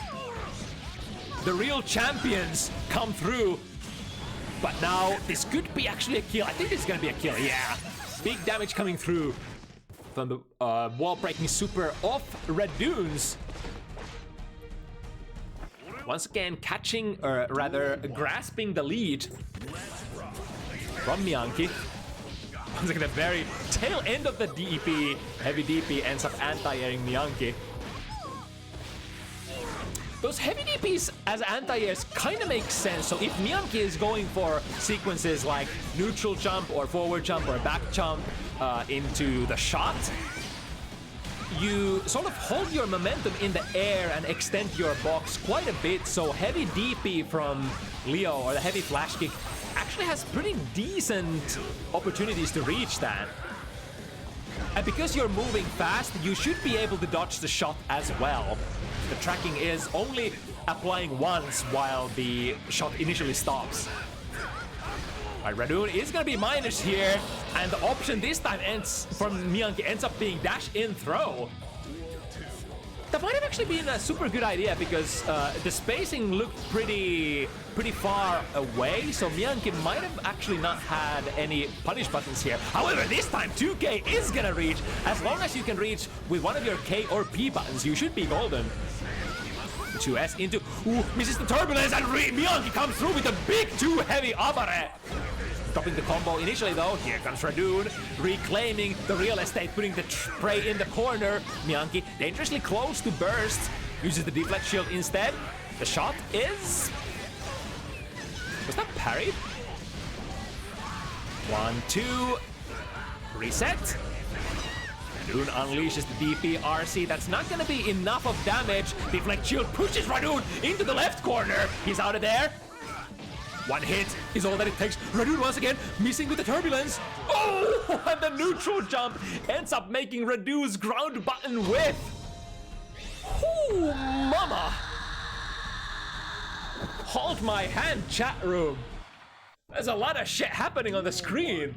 the real champions come through. But now, this could be actually a kill. I think this is gonna be a kill, yeah. Big damage coming through from the wall-breaking super off Radune's. Once again, catching, or rather, grasping the lead from Mianki. Once again, the very tail end of the DP, heavy DP, ends up anti-airing Mianki. Those heavy DPs as anti-airs kind of make sense. So if Mianki is going for sequences like neutral jump or forward jump or back jump into the shot, you sort of hold your momentum in the air and extend your box quite a bit. So heavy DP from Leo, or the heavy flash kick, actually has pretty decent opportunities to reach that. And because you're moving fast, you should be able to dodge the shot as well. The tracking is only applying once while the shot initially stops. Alright, Radune is gonna be minus here, and the option this time from Mianki ends up being dash in throw. That might have actually been a super good idea because the spacing looked pretty far away, so Mianki might have actually not had any punish buttons here. However, this time 2K is gonna reach. As long as you can reach with one of your K or P buttons, you should be golden. 2S into, misses the turbulence, and Mianki comes through with a big 2 heavy abare. Stopping the combo initially though, here comes Radune, reclaiming the real estate, putting the prey in the corner. Mianki dangerously close to burst, uses the deflect shield instead. The shot is... was that parried? 1, 2, reset. Radune unleashes the DP RC. That's not gonna be enough of damage. Deflect shield pushes Radune into the left corner. He's out of there. One hit is all that it takes. Radune once again missing with the turbulence. Oh, and the neutral jump ends up making Radune's ground button with. Oh, mama. Hold my hand, chat room. There's a lot of shit happening on the screen.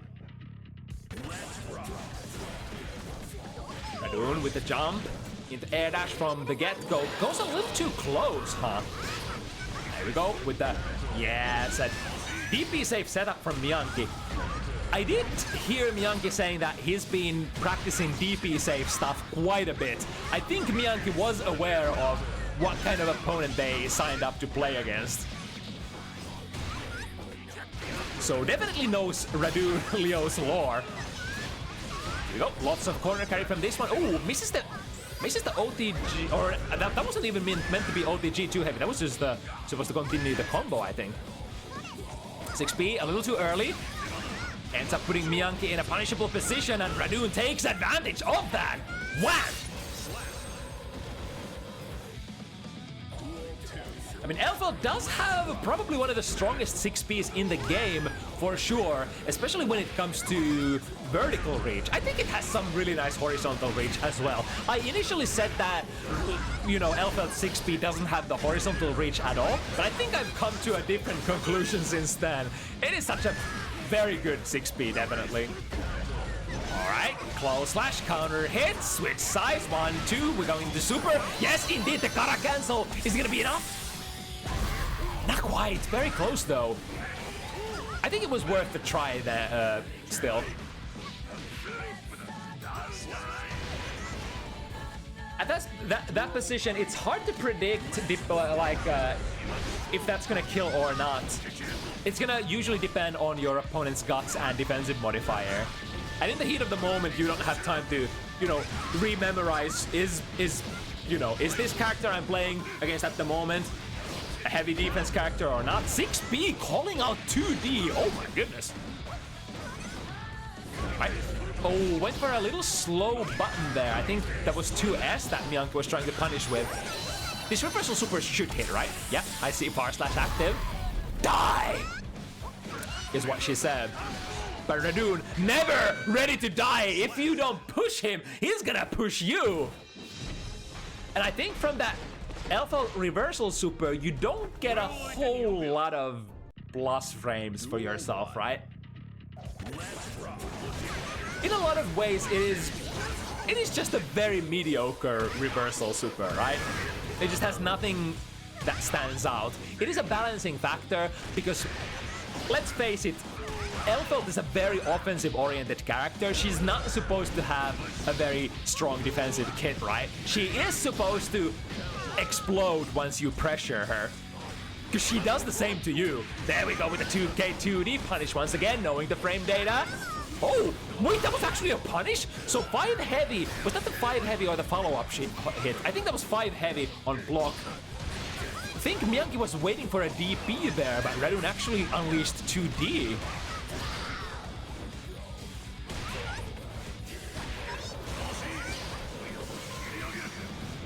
Radune with the jump into air dash from the get-go. Goes a little too close, huh? There we go with the... yeah, it's a DP safe setup from Mianki. I did hear Mianki saying that he's been practicing DP safe stuff quite a bit. I think Mianki was aware of what kind of opponent they signed up to play against. So definitely knows Radune Leo's lore. Here we go, lots of corner carry from this one. Oh, misses the OTG, or that wasn't even meant to be OTG too heavy. That was just supposed to continue the combo, I think. 6P, a little too early. Ends up putting Mianki in a punishable position, and Radune takes advantage of that. Wham! I mean, Elfeld does have probably one of the strongest 6Ps in the game, for sure, especially when it comes to vertical reach. I think it has some really nice horizontal reach as well. I initially said that, you know, Elfeld's 6P doesn't have the horizontal reach at all, but I think I've come to a different conclusion since then. It is such a very good 6P, definitely. Alright, close slash counter hit, switch sides, 1, 2, we're going to super. Yes, indeed, the Kara cancel is gonna be enough. Not quite, very close though. I think it was worth the try there, still. At that position, it's hard to predict if that's gonna kill or not. It's gonna usually depend on your opponent's guts and defensive modifier. And in the heat of the moment, you don't have time to, you know, rememorize, is you know, is this character I'm playing against at the moment a heavy defense character or not? 6B calling out 2D. Oh my goodness. Oh, went for a little slow button there. I think that was 2S that Mianki was trying to punish with. This reversal super should hit, right? Yeah, I see /active. Die! Is what she said. But Radune, never ready to die. If you don't push him, he's gonna push you. And I think from that Alpha reversal super, you don't get a whole lot of plus frames for yourself, right? In a lot of ways, it is just a very mediocre reversal super, right? It just has nothing that stands out. It is a balancing factor because, let's face it, Elfeld is a very offensive-oriented character. She's not supposed to have a very strong defensive kit, right? She is supposed to explode once you pressure her. Because she does the same to you. There we go with the 2K 2D punish once again, knowing the frame data. Oh, wait, that was actually a punish? So 5 heavy, was that the 5 heavy or the follow-up hit? I think that was 5 heavy on block. I think Mianki was waiting for a DP there, but Radune actually unleashed 2D.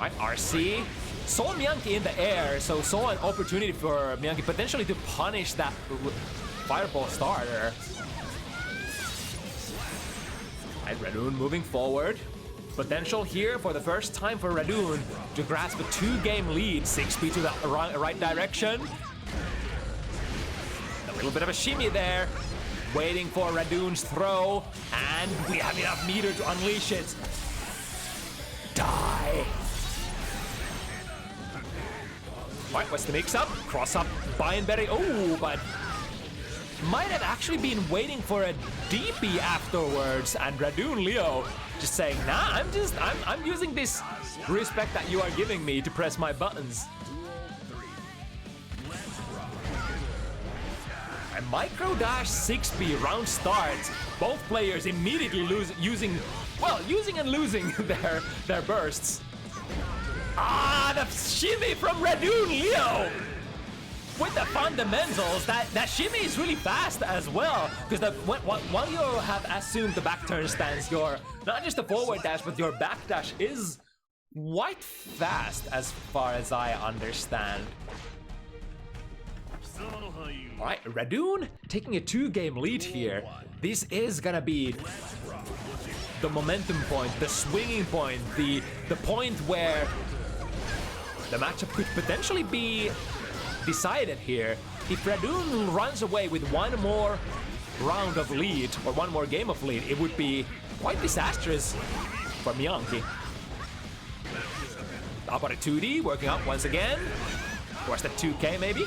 Right, RC saw Mianki in the air, so saw an opportunity for Mianki potentially to punish that fireball starter. Right, Radune moving forward. Potential here for the first time for Radune to grasp a 2-game lead. 6B to the right direction. A little bit of a shimmy there. Waiting for Radune's throw. And we have enough meter to unleash it. Die. Alright, what's the mix-up? Cross-up, Bayonberry. Oh, but might have actually been waiting for a DP afterwards, and Radune Leo just saying, nah, I'm using this respect that you are giving me to press my buttons. A micro dash 6B round start. Both players immediately using and losing their bursts. Ah, the shimmy from Radune Leo! With the fundamentals, that shimmy is really fast as well. Because while you have assumed the back turn stance, your not just the forward dash, but your back dash is quite fast as far as I understand. Alright, Radune taking a 2-game lead here. This is gonna be the momentum point, the swinging point, the point where the matchup could potentially be decided here. If Radune runs away with one more round of lead or one more game of lead, it would be quite disastrous for Mianki. Up on a 2D, working up once again. Towards the 2K maybe.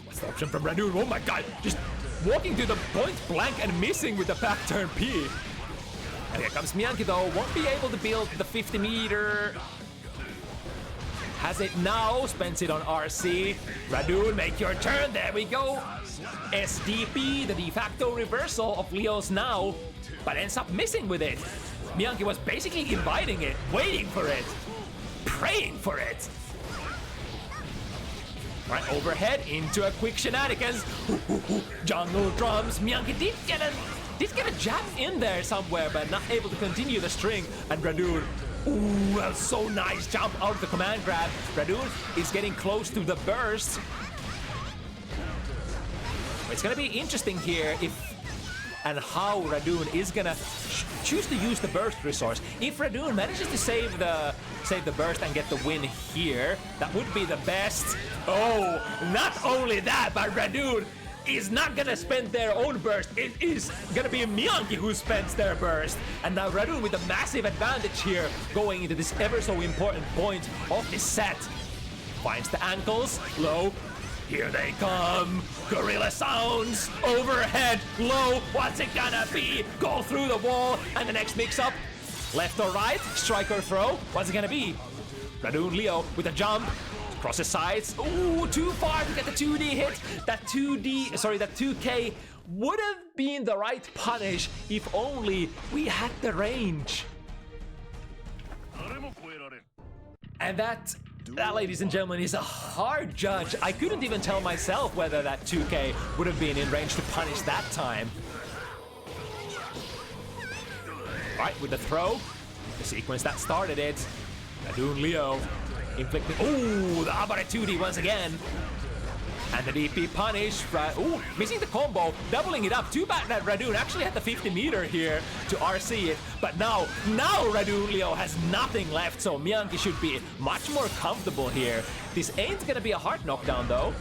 What's the option from Radune? Oh my god, just walking to the point blank and missing with the back turn P. And here comes Mianki though, won't be able to build the 50 meter. Has it now, spends it on RC. Radune, make your turn, there we go. SDP, the de facto reversal of Leo's now, but ends up missing with it. Mianki was basically inviting it, waiting for it, praying for it. Right, overhead into a quick shenanigans. Jungle drums, Mianki did get a jab in there somewhere, but not able to continue the string, and Radune, ooh, a so nice jump out of the command grab. Radune is getting close to the burst. It's gonna be interesting here if and how Radune is gonna choose to use the burst resource. If Radune manages to save the burst and get the win here, that would be the best. Oh, not only that, but Radune is not gonna spend their own burst. It is gonna be Mianki who spends their burst. And now Radune with a massive advantage here going into this ever so important point of this set. Finds the ankles, low. Here they come. Gorilla sounds. Overhead, low. What's it gonna be? Go through the wall. And the next mix up. Left or right? Strike or throw? What's it gonna be? Radune Leo with a jump. Crosses sides. Ooh, too far to get the 2D hit. That 2K would have been the right punish if only we had the range. And that, ladies and gentlemen, is a hard judge. I couldn't even tell myself whether that 2K would have been in range to punish that time. Alright, with the throw, the sequence that started it. Radune Leo inflicting. Ooh, the Abare 2D once again. And the DP punish. Ooh, missing the combo, doubling it up. Too bad that Radune actually had the 50 meter here to RC it. But now Radune Leo has nothing left, so Mianki should be much more comfortable here. This ain't gonna be a hard knockdown though,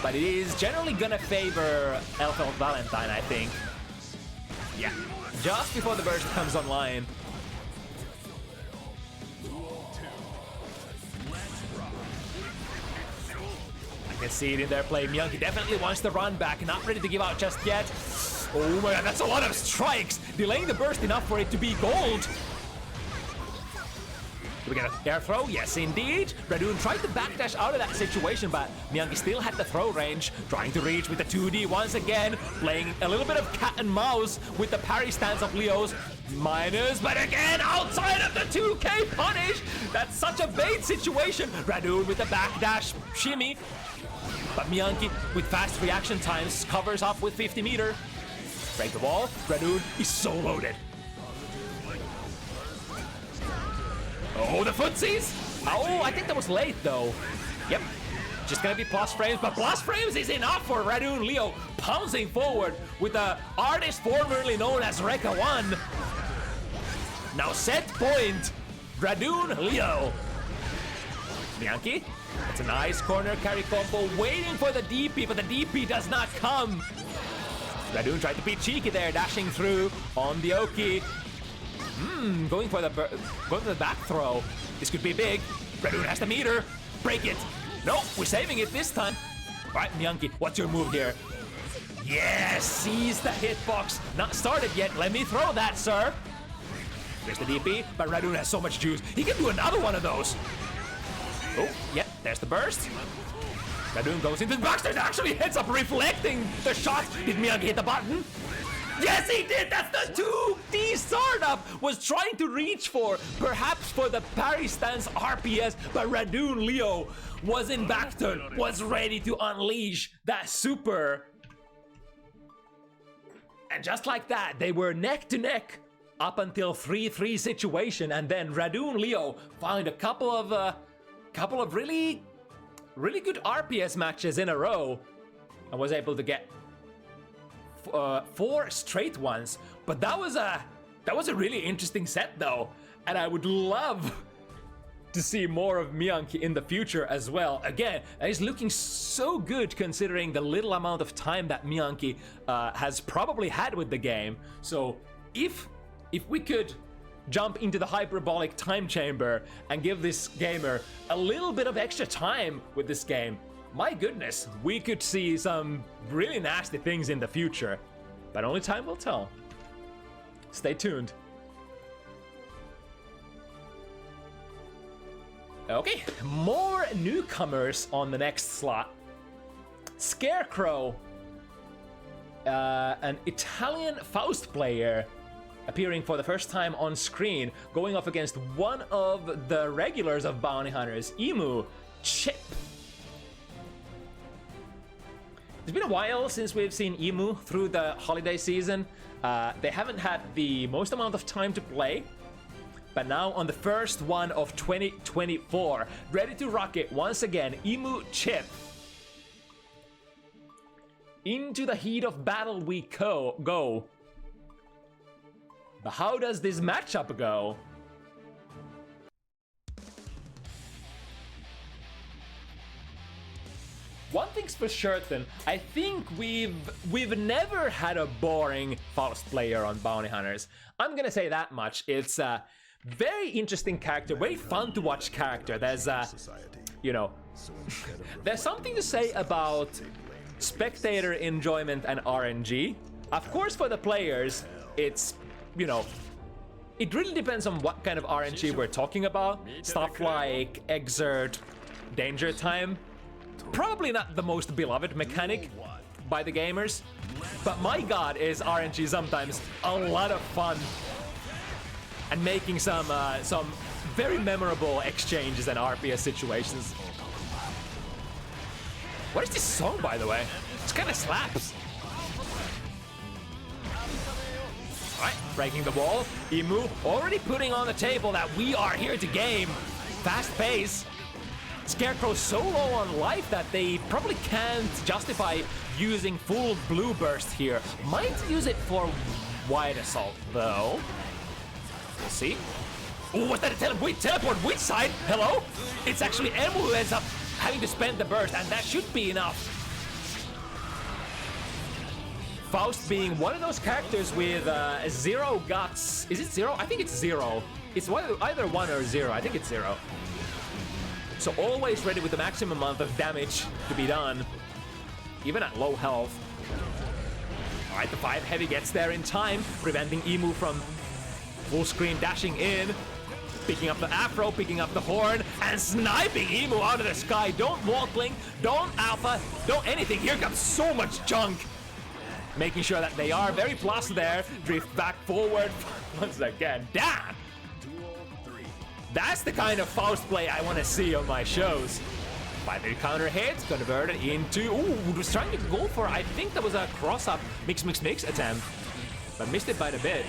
but it is generally gonna favor Elfeld Valentine, I think. Yeah, just before the burst comes online. I can see it in their play. Mianki definitely wants the run back, not ready to give out just yet. Oh my god, that's a lot of strikes! Delaying the burst enough for it to be gold. Do we get an air throw? Yes, indeed. Radune tried to backdash out of that situation, but Mianki still had the throw range. Trying to reach with the 2D once again. Playing a little bit of cat and mouse with the parry stance of Leo's. Minus, but again, outside of the 2K punish! That's such a bait situation. Radune with the backdash shimmy. But Mianki, with fast reaction times, covers up with 50 meter. Break the wall. Radune is so loaded. Oh, the footsies! Oh, I think that was late though. Yep. Just gonna be plus frames, but plus frames is enough for Radune Leo pouncing forward with the artist formerly known as Rekka 1. Now set point. Radune Leo. Mianki. It's a nice corner carry combo, waiting for the DP, but the DP does not come. Radune tried to be cheeky there, dashing through on the Oki. Going for the back throw. This could be big. Radune has the meter. Break it. No, we're saving it this time. All right, Mianki, what's your move here? Yes, seize the hitbox. Not started yet. Let me throw that, sir. There's the DP, but Radune has so much juice. He can do another one of those. Oh, yeah, there's the burst. Radune goes into the backstage, actually ends up reflecting the shot. Did Mianki hit the button? Yes, he did! That's the 2D startup! Was trying to reach for, perhaps for the parry stance RPS, but Radune Leo was in backturn, was ready to unleash that super. And just like that, they were neck to neck up until 3-3 situation, and then Radune Leo found a couple of really good RPS matches in a row and was able to get 4 straight ones. But that was a really interesting set though, and I would love to see more of Mianki in the future as well. Again, he's looking so good considering the little amount of time that Mianki has probably had with the game. So if we could jump into the hyperbolic time chamber and give this gamer a little bit of extra time with this game, my goodness, we could see some really nasty things in the future. But only time will tell. Stay tuned. Okay, more newcomers on the next slot. Scarecrow, an Italian Faust player, appearing for the first time on screen, going off against one of the regulars of Bounty Hunters, Ehmu, Chip. It's been a while since we've seen Ehmu through the holiday season. They haven't had the most amount of time to play, but now on the first one of 2024, ready to rock it once again, Ehmu, Chip. Into the heat of battle we go. But how does this matchup go? One thing's for certain, I think we've never had a boring Faust player on Bounty Hunters. I'm gonna say that much. It's a very interesting character, very fun to watch character. There's you know, there's something to say about spectator enjoyment and RNG. Of course, for the players, it's, you know, it really depends on what kind of RNG we're talking about. Stuff like Exert, Danger Time. Probably not the most beloved mechanic by the gamers, but my god, is RNG sometimes a lot of fun. And making some very memorable exchanges and RPS situations. What is this song, by the way? It kind of slaps. Alright, breaking the wall. Ehmu already putting on the table that we are here to game. Fast pace. Scarecrow's so low on life that they probably can't justify using full blue burst here. Might use it for wide assault though. We'll see. Oh, what's that? Wait, teleport which side? Hello? It's actually Ehmu who ends up having to spend the burst, and that should be enough. Faust being one of those characters with 0 guts. Is it 0? I think it's 0. It's either 1 or 0. I think it's 0. So always ready with the maximum amount of damage to be done, even at low health. Alright, the 5 heavy gets there in time, preventing Ehmu from full screen dashing in. Picking up the afro, picking up the horn, and sniping Ehmu out of the sky. Don't wall blink, don't alpha, don't anything. Here comes so much junk. Making sure that they are very plus there. Drift back forward once again. Damn! That's the kind of Faust play I want to see on my shows. 5-hit counter hit, converted into... Ooh, was trying to go for, I think that was a cross-up mix attempt. But missed it by a bit.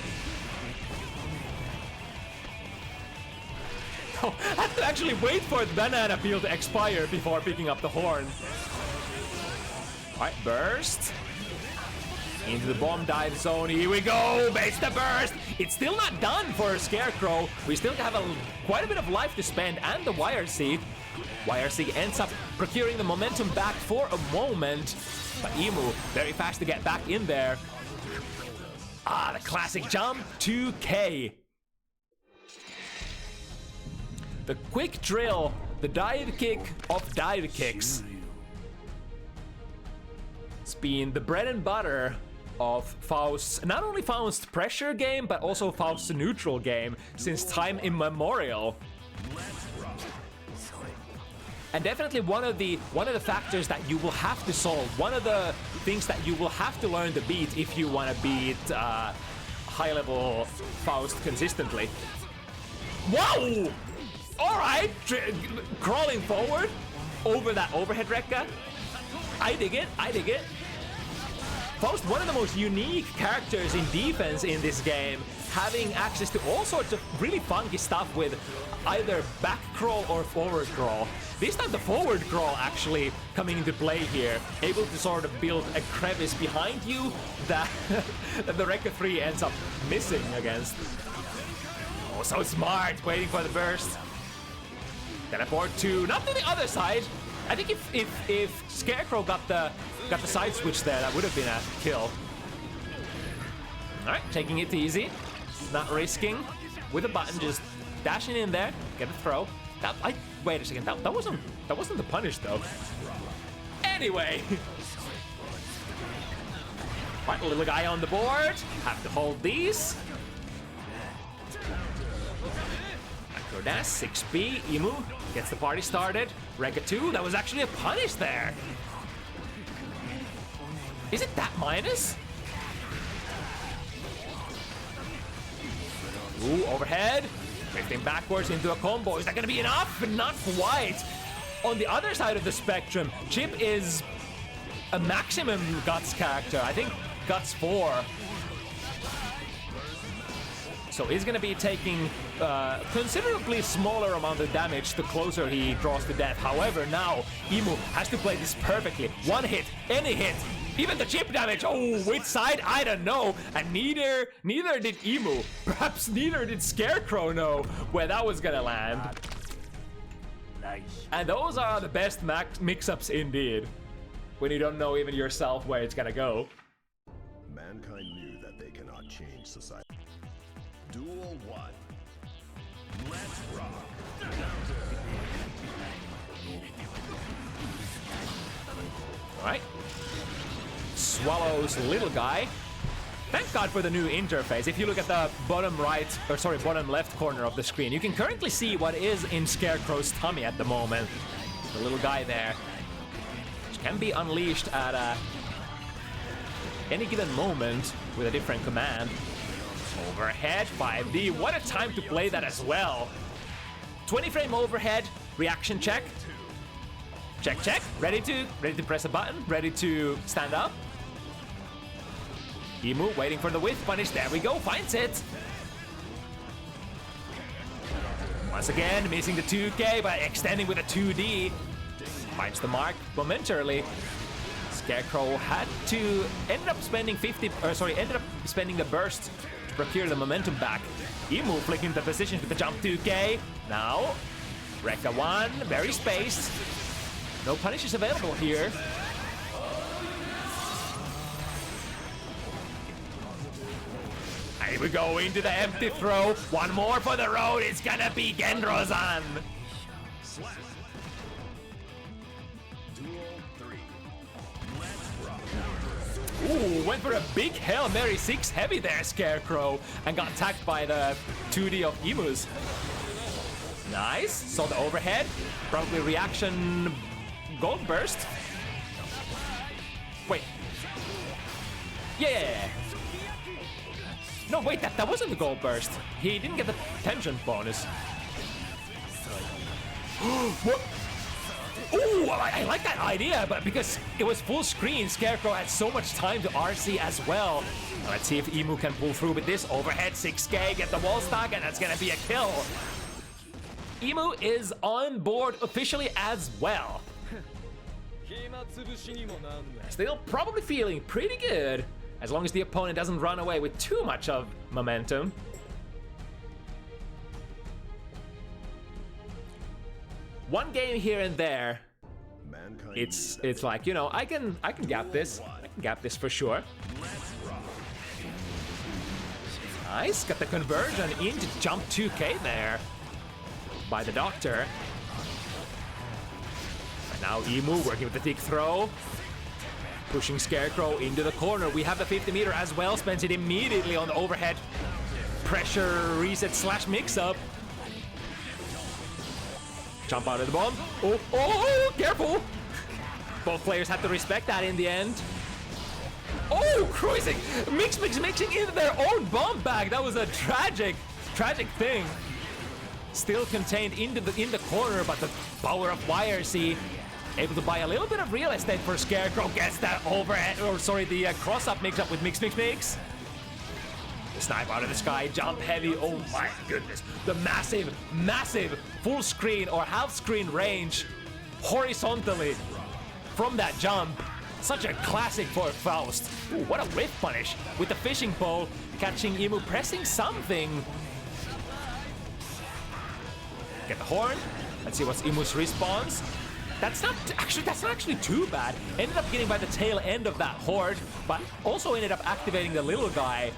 Oh, I have to actually wait for the banana peel to expire before picking up the horn. Alright, burst. Into the bomb dive zone. Here we go. Baits the burst. It's still not done for Scarecrow. We still have quite a bit of life to spend, and the YRC. YRC ends up procuring the momentum back for a moment. But Ehmu very fast to get back in there. Ah, the classic jump 2K. The quick drill, the dive kick of dive kicks. It's been the bread and butter of Faust's, not only Faust's pressure game, but also Faust's neutral game since time immemorial. And definitely one of the factors that you will have to solve, one of the things that you will have to learn to beat if you want to beat high-level Faust consistently. Whoa! Alright, crawling forward over that overhead rekka. I dig it, I dig it. Faust, one of the most unique characters in defense in this game, having access to all sorts of really funky stuff with either back crawl or forward crawl. This time the forward crawl actually coming into play here, able to sort of build a crevice behind you that, that the Rekka 3 ends up missing against. Oh, so smart, waiting for the burst. Teleport to, not to the other side. I think if Scarecrow got the side switch there, that would have been a kill. Alright, taking it easy. Not risking. With a button, just dashing in there, get a throw. Wait a second, that wasn't the punish though. Anyway. Right, little guy on the board. Have to hold these. Dash 6B, Ehmu gets the party started. Rekka 2, that was actually a punish there. Is it that minus? Ooh, overhead. Drifting backwards into a combo. Is that gonna be enough? Not quite. On the other side of the spectrum, Chip is a maximum guts character. I think guts 4. So he's going to be taking considerably smaller amount of damage the closer he draws to death. However, now Ehmu has to play this perfectly. One hit, any hit, even the chip damage. Oh, which side? I don't know. And neither did Ehmu. Perhaps neither did Scarecrow know where that was going to land. Nice. And those are the best mix-ups indeed. When you don't know even yourself where it's going to go. Mankind knew that they cannot change society. Duel 1. Let's rock. Alright. Swallows little guy. Thank God for the new interface. If you look at the bottom left corner of the screen, you can currently see what is in Scarecrow's tummy at the moment. The little guy there, which can be unleashed at any given moment with a different command. Overhead 5D. What a time to play that as well. 20 frame overhead, reaction check. Check, check. Ready to press a button, ready to stand up. Ehmu waiting for the whiff punish. There we go, finds it. Once again, missing the 2K, but extending with a 2D. Finds the mark momentarily. Scarecrow had to ended up spending the burst to procure the momentum back. Ehmu flicking the position with the jump 2K. Now, Rekka 1, very spaced. No punishes available here. Here we go into the empty throw. One more for the road. It's gonna be Gendrozan. Ooh, went for a big Hail Mary 6 heavy there, Scarecrow, and got attacked by the 2D of Ehmu's. Nice. Saw the overhead. Probably reaction gold burst. Wait. Yeah. No, wait, that wasn't the gold burst. He didn't get the tension bonus. What? Ooh, I like that idea, but because it was full screen, Scarecrow had so much time to RC as well. Let's see if Ehmu can pull through with this. Overhead 6K, get the wall stack, and that's gonna be a kill. Ehmu is on board officially as well. Still probably feeling pretty good, as long as the opponent doesn't run away with too much of momentum. One game here and there, it's like, you know, I can gap this. I can gap this for sure. Nice, got the conversion into jump 2K there by the Doctor. And now Ehmu working with the thick throw. Pushing Scarecrow into the corner. We have the 50 meter as well. Spends it immediately on the overhead. Pressure reset slash mix up. Jump out of the bomb. Oh, careful! Both players had to respect that in the end. Oh, cruising! Mixing into their own bomb bag. That was a tragic thing. Still contained in the corner, but the power of YRC able to buy a little bit of real estate for Scarecrow. Gets that overhead, the cross-up mix-up with Mix. Snipe out of the sky, jump heavy. Oh my goodness. The massive full screen or half screen range horizontally from that jump. Such a classic for Faust. Ooh, what a whiff punish with the fishing pole, catching Ehmu pressing something. Get the horn. Let's see what's Emu's response. That's not actually too bad. Ended up getting by the tail end of that horde, but also ended up activating the little guy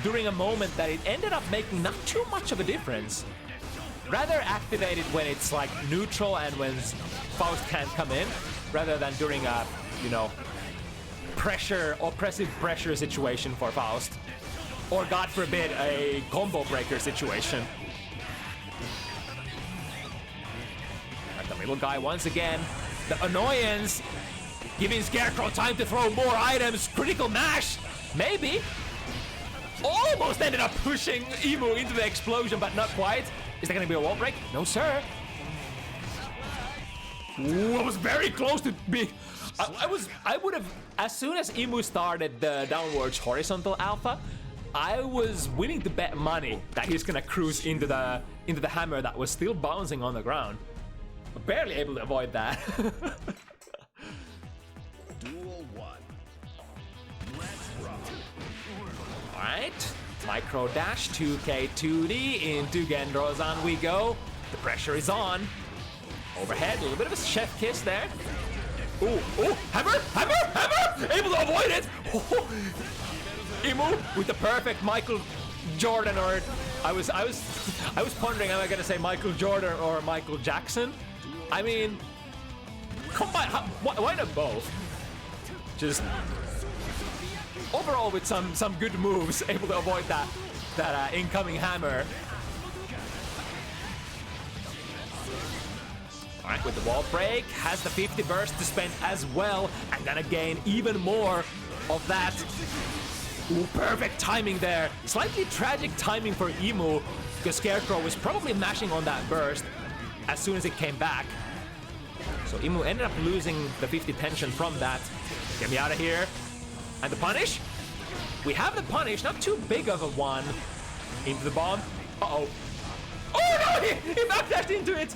during a moment that it ended up making not too much of a difference. Rather activated when it's like neutral and when Faust can't come in, rather than during a, you know, oppressive pressure situation for Faust. Or God forbid, a combo breaker situation. And the little guy once again, the annoyance, giving Scarecrow time to throw more items. Critical mash, maybe. Almost ended up pushing Ehmu into the explosion, but not quite. Is there gonna be a wall break? No, sir. Ooh, I was very close to be. I would have, as soon as Ehmu started the downwards horizontal alpha, I was willing to bet money that he's gonna cruise into the hammer that was still bouncing on the ground. Barely able to avoid that. Duel 1. Let's rock. Alright, micro dash, 2K 2D, into Gendrozan we go. The pressure is on. Overhead, a little bit of a chef kiss there. Ooh, hammer! Able to avoid it! Ehmu with the perfect Michael Jordan, or I was pondering, am I gonna say Michael Jordan or Michael Jackson? I mean, combine, why not both? Just overall with some good moves, able to avoid that incoming hammer. Alright, with the wall break, has the 50 burst to spend as well, and gonna gain even more of that. Ooh, perfect timing there. Slightly tragic timing for Ehmu, because Scarecrow was probably mashing on that burst, as soon as it came back. So Ehmu ended up losing the 50 tension from that. Get me out of here. And the punish? We have the punish, not too big of a one. Into the bomb. Uh-oh. Oh no! He backdashed into it!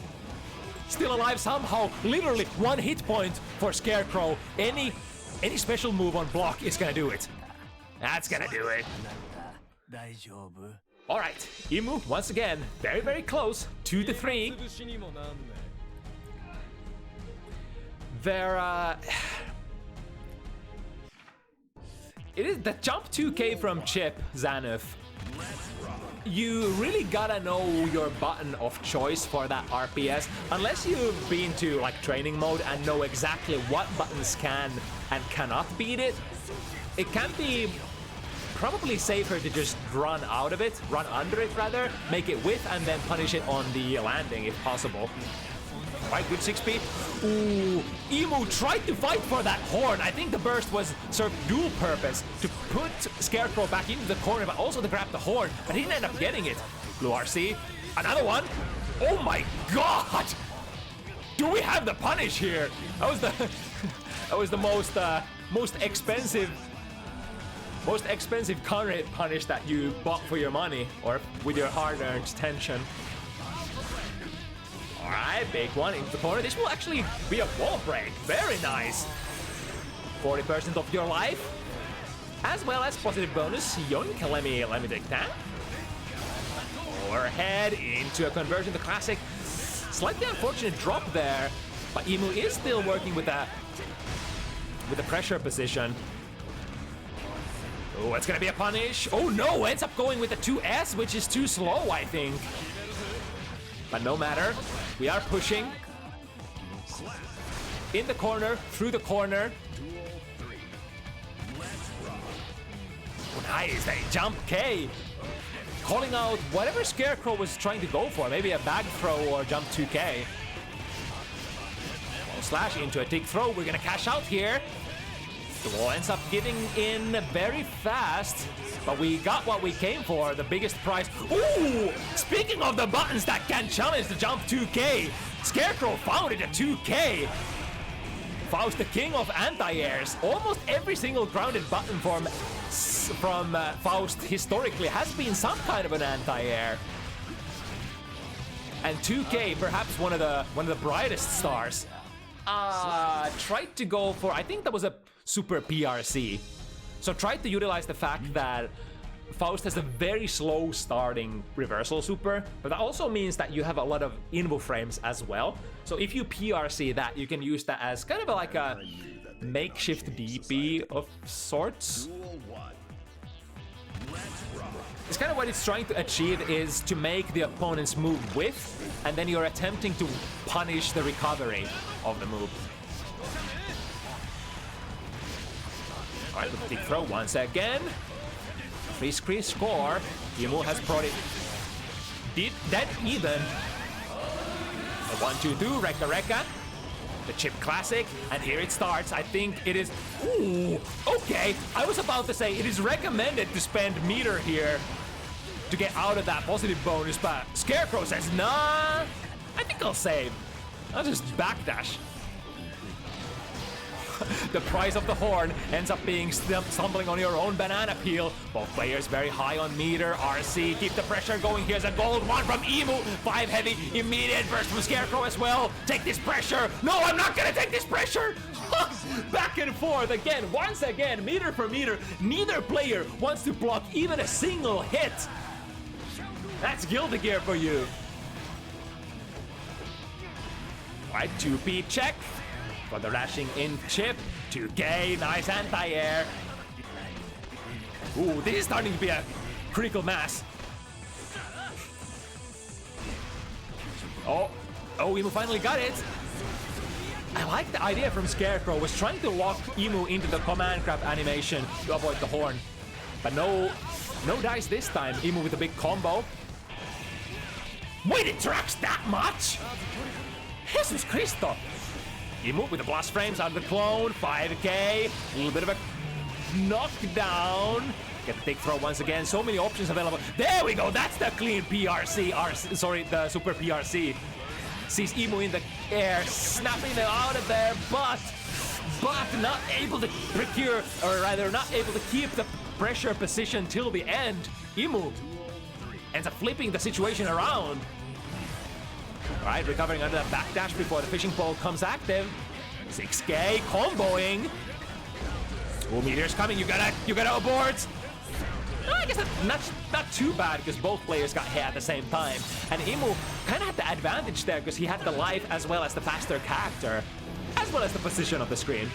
Still alive somehow. Literally 1 hit point for Scarecrow. Any special move on block is gonna do it. That's gonna do it. Alright, Ehmu once again, very, very close. 2-3. It is the jump 2K from Chip, Xanuf. You really gotta know your button of choice for that RPS, unless you've been to like training mode and know exactly what buttons can and cannot beat it. It can be probably safer to just run out of it, run under it rather, make it with and then punish it on the landing if possible. Alright, good 6p. Ooh, Ehmu tried to fight for that horn. I think the burst was served dual purpose to put Scarecrow back into the corner, but also to grab the horn. But he didn't end up getting it. Blue RC, another one. Oh my god! Do we have the punish here? That was the most expensive counter hit punish that you bought for your money or with your hard-earned tension. Alright, big one into the corner. This will actually be a wall break. Very nice. 40% of your life. As well as positive bonus. Yoink, let me take that. Overhead into a conversion to classic. Slightly unfortunate drop there. But Ehmu is still working with the pressure position. Oh, it's gonna be a punish. Oh no, ends up going with the 2S, which is too slow, I think. But no matter, we are pushing. In the corner, through the corner. Oh, nice, they jump K. Calling out whatever Scarecrow was trying to go for. Maybe a bag throw or jump 2K. Slash into a tick throw, we're gonna cash out here. The wall ends up giving in very fast, but we got what we came for, the biggest prize. Ooh! Speaking of the buttons that can challenge the jump 2K, Scarecrow found it at 2K. Faust, the king of anti-airs. Almost every single grounded button from Faust historically has been some kind of an anti-air. And 2K, perhaps one of the brightest stars. Tried to go for, I think that was a super PRC. So tried to utilize the fact that Faust has a very slow starting reversal super, but that also means that you have a lot of invo frames as well. So if you PRC that, you can use that as kind of like a makeshift DP of sorts. It's kind of what it's trying to achieve is to make the opponents move with, and then you're attempting to punish the recovery of the move. Alright, with the big throw once again. Free screen score. Ehmu has brought it dead even. A 1-2-2, Rekka. The chip classic, and here it starts. I think it is. Ooh, okay. I was about to say it is recommended to spend meter here to get out of that positive bonus, but Scarecrow says, nah, I think I'll save. I'll just backdash. The price of the horn ends up being stumbling on your own banana peel. Both players very high on meter. RC, keep the pressure going. Here's a gold one from Ehmu. 5 heavy, immediate burst from Scarecrow as well. Take this pressure. No, I'm not gonna take this pressure. Back and forth again, once again, meter for meter. Neither player wants to block even a single hit. That's Guilty Gear for you. Alright, 2P check. For the rashing in chip. 2K, nice anti-air. Ooh, this is starting to be a critical mass. Oh, Ehmu finally got it. I like the idea from Scarecrow, was trying to lock Ehmu into the command grab animation to avoid the horn. But no dice this time. Ehmu with a big combo. Wait, it tracks that much? Jesus Cristo. Ehmu with the blast frames out of the clone. 5K. A little bit of a knockdown. Get the big throw once again. So many options available. There we go. That's the clean PRC. Sorry, the super PRC. sees Ehmu in the air, snapping them out of there, but not able to procure, or rather not able to keep the pressure position till the end. Ehmu ends up flipping the situation around. Alright, recovering under that backdash before the fishing pole comes active. 6K comboing. Oh, meteor's coming, you gotta abort. I guess that's not too bad because both players got hit at the same time. And Ehmu kind of had the advantage there because he had the life as well as the faster character, as well as the position of the screen.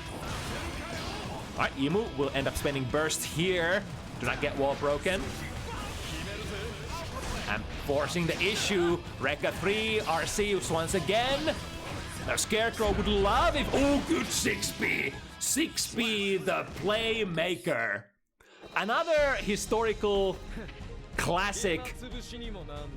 Alright, Ehmu will end up spending burst here. Do not get wall broken. And forcing the issue. Rekka 3, Arceus once again. Now Scarecrow would love if... Oh, good 6B! 6B, the playmaker. Another historical classic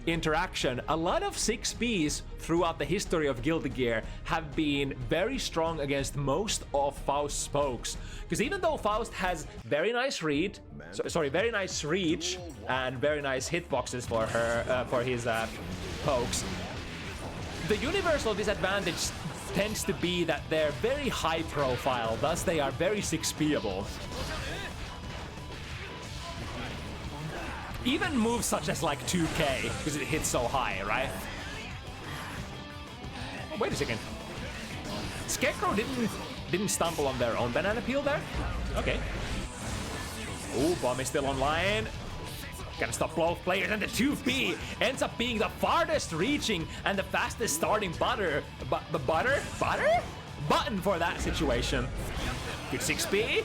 interaction. A lot of 6Bs throughout the history of Guilty Gear have been very strong against most of Faust's pokes. Because even though Faust has very nice reach and very nice hitboxes for his pokes, the universal disadvantage tends to be that they're very high profile, thus they are very 6Bable. Even moves such as like 2K, because it hits so high, right? Oh, wait a second. Scarecrow didn't stumble on their own banana peel there? Okay. Ooh, bomb is still online. Gotta stop both players, and the 2B ends up being the farthest reaching and the fastest starting button for that situation. Good 6B.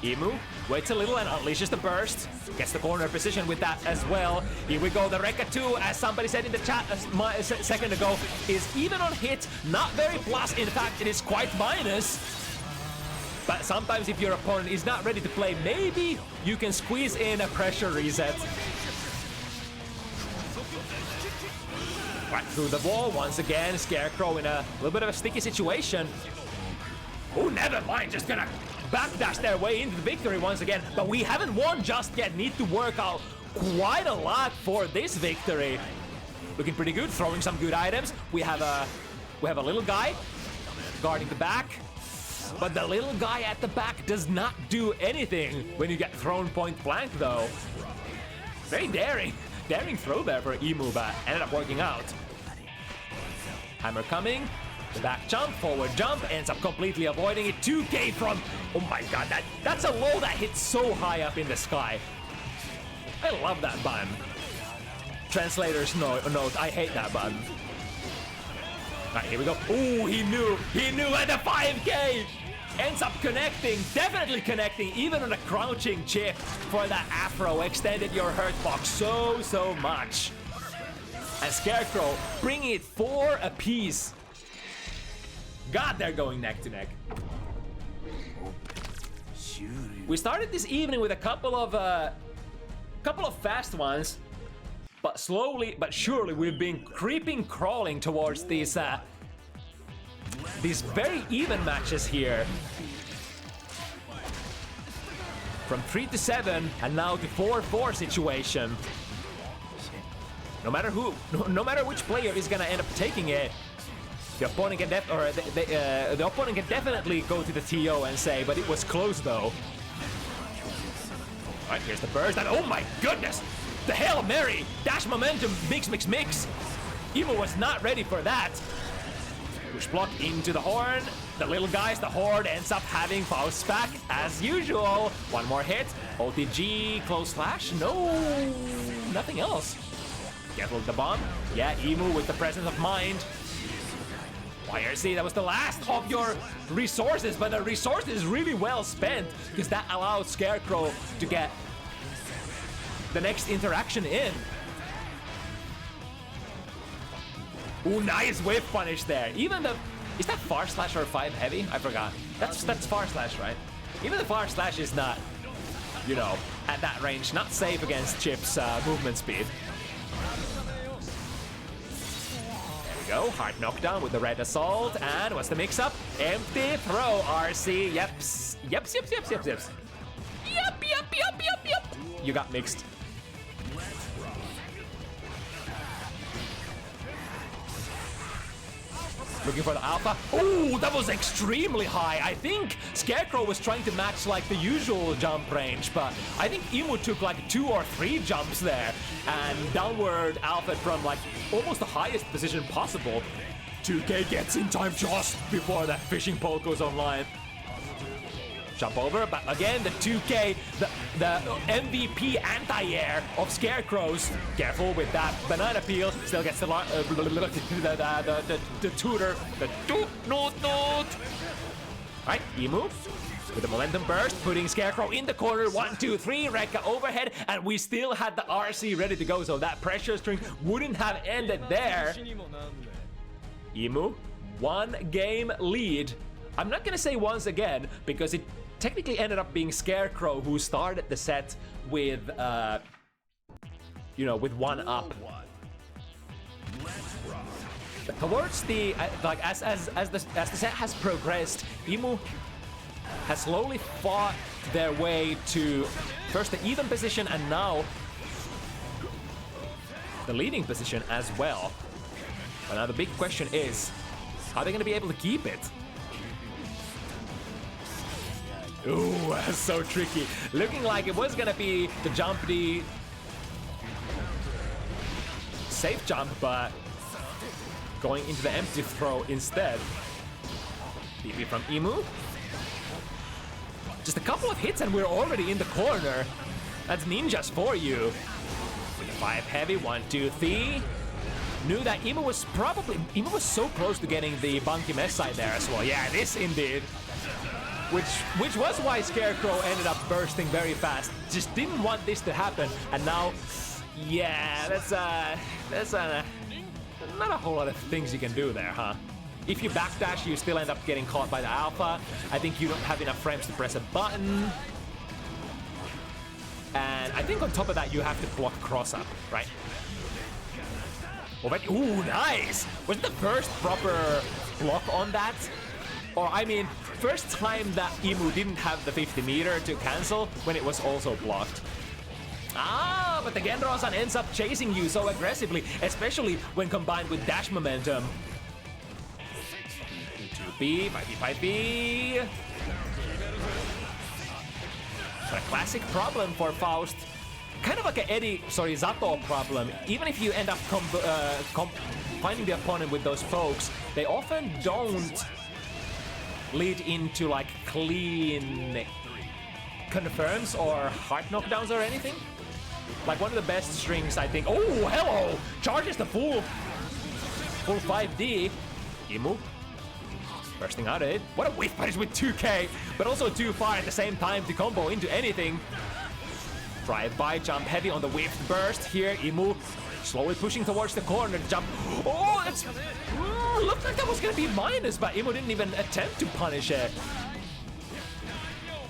Ehmu waits a little and unleashes the burst. Gets the corner position with that as well. Here we go, the Rekka 2, as somebody said in the chat a second ago, is even on hit, not very plus, in fact it is quite minus. But sometimes if your opponent is not ready to play, maybe you can squeeze in a pressure reset. Right through the wall once again, Scarecrow in a little bit of a sticky situation. Oh, never mind, just gonna backdash their way into the victory once again. But we haven't won just yet, need to work out quite a lot for this victory. Looking pretty good, throwing some good items. We have a little guy guarding the back. But the little guy at the back does not do anything when you get thrown point blank though. Very daring throw there for Ehmu, but ended up working out. Hammer coming, the back jump, forward jump, ends up completely avoiding it. 2K from, oh my god, that's a low that hits so high up in the sky. I love that button. Translator's note, I hate that button. Alright, here we go. Ooh, he knew at the 5K! Ends up connecting, definitely connecting, even on a crouching chip for that Afro, extended your hurt box so much. And Scarecrow bringing it 4 apiece. God, they're going neck to neck. We started this evening with a couple of fast ones, but slowly but surely we've been crawling towards these very even matches here. From 3 to 7 and now to 4-4 situation. No matter which player is gonna end up taking it, the opponent can the opponent can definitely go to the TO and say, but it was close though. Alright, here's the burst, and oh my goodness! The Hail Mary! Dash momentum, mix! Ehmu was not ready for that. Push block into the horn. The little guys, the horde, ends up having Faust's back as usual. One more hit. OTG, close slash. No, nothing else. Careful with the bomb. Yeah, Ehmu with the presence of mind. YRC, that was the last of your resources, but the resource is really well spent because that allowed Scarecrow to get the next interaction in. Ooh, nice whiff punish there. Even the... Is that far slash or 5 heavy? I forgot. That's far slash, right? Even the far slash is not, you know, at that range, not safe against Chip's movement speed. There we go. Hard knockdown with the red assault. And what's the mix-up? Empty throw, RC. Yeps. Yep. You got mixed. Looking for the alpha. Oh, that was extremely high. I think Scarecrow was trying to match like the usual jump range, but I think Ehmu took like 2 or 3 jumps there and downward alpha from like almost the highest position possible. 2K gets in time just before that fishing pole goes online. Jump over, but again, the 2K, the MVP anti-air of Scarecrows. Careful with that banana peel. Still gets the tutor. The toot. Right, Ehmu with the momentum burst, putting Scarecrow in the corner. 1, 2, 3, Rekka overhead, and we still had the RC ready to go, so that pressure string wouldn't have ended there. Ehmu, 1 game lead. I'm not gonna say once again, because it technically ended up being Scarecrow who started the set with, with 1 up. But towards the, as the set has progressed, Ehmu has slowly fought their way to first the even position and now the leading position as well. But now the big question is, how are they going to be able to keep it? Ooh, that's so tricky. Looking like it was going to be the jumpy safe jump, but going into the empty throw instead. DP from Ehmu. Just a couple of hits and we're already in the corner. That's ninjas for you. With the 5 heavy, 1, 2, 3. Knew that Ehmu was so close to getting the Bunky mess side there as well. Yeah, this indeed. Which was why Scarecrow ended up bursting very fast. Just didn't want this to happen, and now, yeah, that's not a whole lot of things you can do there, huh? If you backdash, you still end up getting caught by the alpha. I think you don't have enough frames to press a button. And I think on top of that, you have to block cross-up, right? Ooh, nice! Was it the first proper block on that? Or, I mean, first time that Ehmu didn't have the 50 meter to cancel when it was also blocked. Ah, but the Genro-san ends up chasing you so aggressively, especially when combined with dash momentum. 2B, 5B, 5B. But a classic problem for Faust. Kind of like a Zato problem. Even if you end up finding the opponent with those pokes, they often don't lead into like clean confirms or heart knockdowns or anything. Like one of the best strings, I think. Oh, hello! Charges the full 5D. Ehmu bursting out of it. What a whiff punish with 2K, but also too far at the same time to combo into anything. Drive-by, jump heavy on the whiffed burst here. Ehmu slowly pushing towards the corner to jump. Oh, it's looked like that was gonna be minus, but Ehmu didn't even attempt to punish it.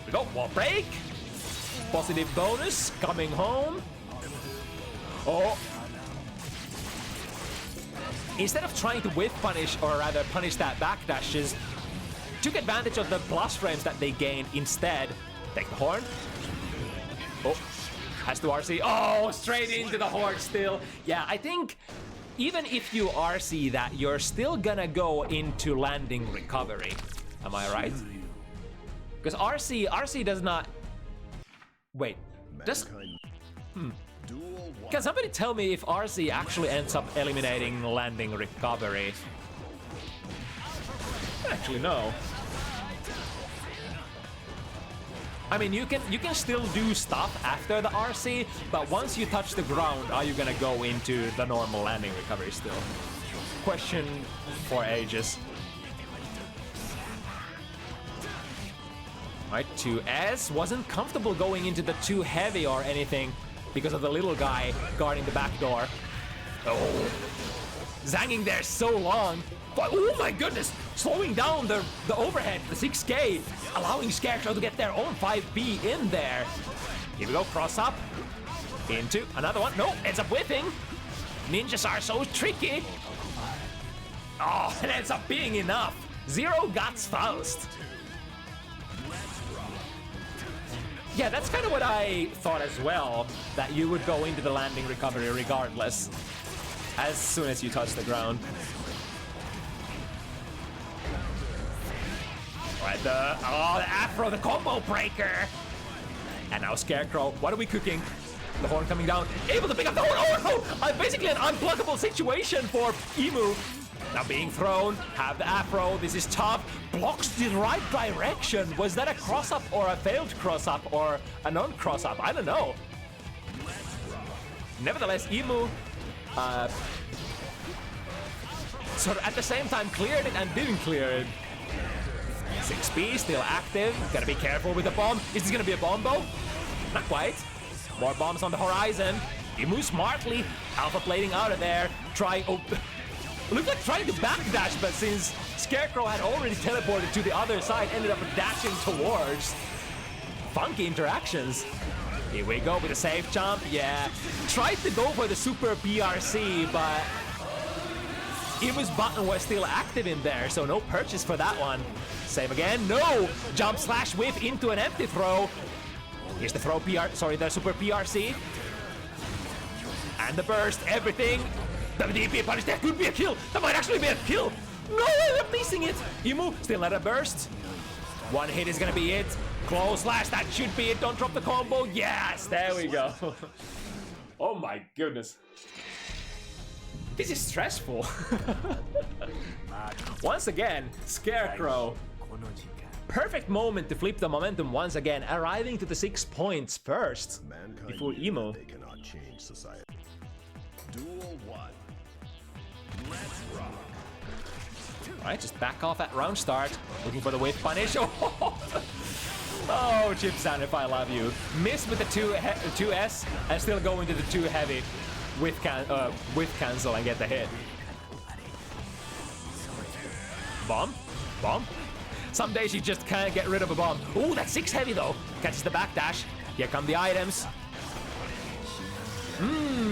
We got wall break. Positive bonus coming home. Oh. Instead of trying to whiff punish, or rather punish that backdash, just took advantage of the plus frames that they gained instead. Take the horn. Oh. Has to RC. Oh, straight into the horn still. Yeah, I think even if you RC that, you're still gonna go into landing recovery. Am I right? Because RC does not... Wait. Can somebody tell me if RC actually ends up eliminating landing recovery? I don't actually know. I mean, you can still do stuff after the RC, but once you touch the ground, are you gonna go into the normal landing recovery still? Question for ages. Right, 2S wasn't comfortable going into the too heavy or anything because of the little guy guarding the back door. Oh, zanging there so long. But oh my goodness, slowing down the overhead, the 6K, allowing Scarecrow to get their own 5B in there. Here we go, cross up. Into another one. No, ends up whipping. Ninjas are so tricky. Oh, it ends up being enough. 0 guts Faust. Yeah, that's kind of what I thought as well, that you would go into the landing recovery regardless, as soon as you touch the ground. the Afro, the combo breaker. And now Scarecrow, what are we cooking? The horn coming down, able to pick up the horn. Oh no! Basically an unblockable situation for Ehmu. Now being thrown, have the Afro, this is tough. Blocks the right direction. Was that a cross-up or a failed cross-up or a non-cross-up? I don't know. Nevertheless, Ehmu sort of at the same time cleared it and didn't clear it. 6B still active. Gotta be careful with the bomb. Is this gonna be a bomb though? Not quite. More bombs on the horizon. Ehmu smartly alpha plating out of there. Looked like trying to backdash, but since Scarecrow had already teleported to the other side, ended up dashing towards. Funky interactions. Here we go with a safe jump. Yeah. Tried to go for the super PRC, but Ehmu's button was still active in there, so no purchase for that one. Same again. No! Jump slash whip into an empty throw. Here's the the super PRC. And the burst, everything. The DP punish, that could be a kill. That might actually be a kill. No, I'm missing it. Ehmu still let a burst. One hit is gonna be it. Close slash, that should be it. Don't drop the combo. Yes, there we go. Oh my goodness. This is stressful. Once again, Scarecrow. Perfect moment to flip the momentum once again, arriving to the 6 points first before Ehmu. They cannot change society. Duel 1. Let's rock. Alright, just back off at round start. Looking for the whip punish. Oh, Chipsan, if I love you. Miss with the 2S and still go into the 2 heavy with cancel and get the hit. Bomb. Bomb. Some days you just can't get rid of a bomb. Ooh, that's 6 heavy though. Catches the backdash. Here come the items.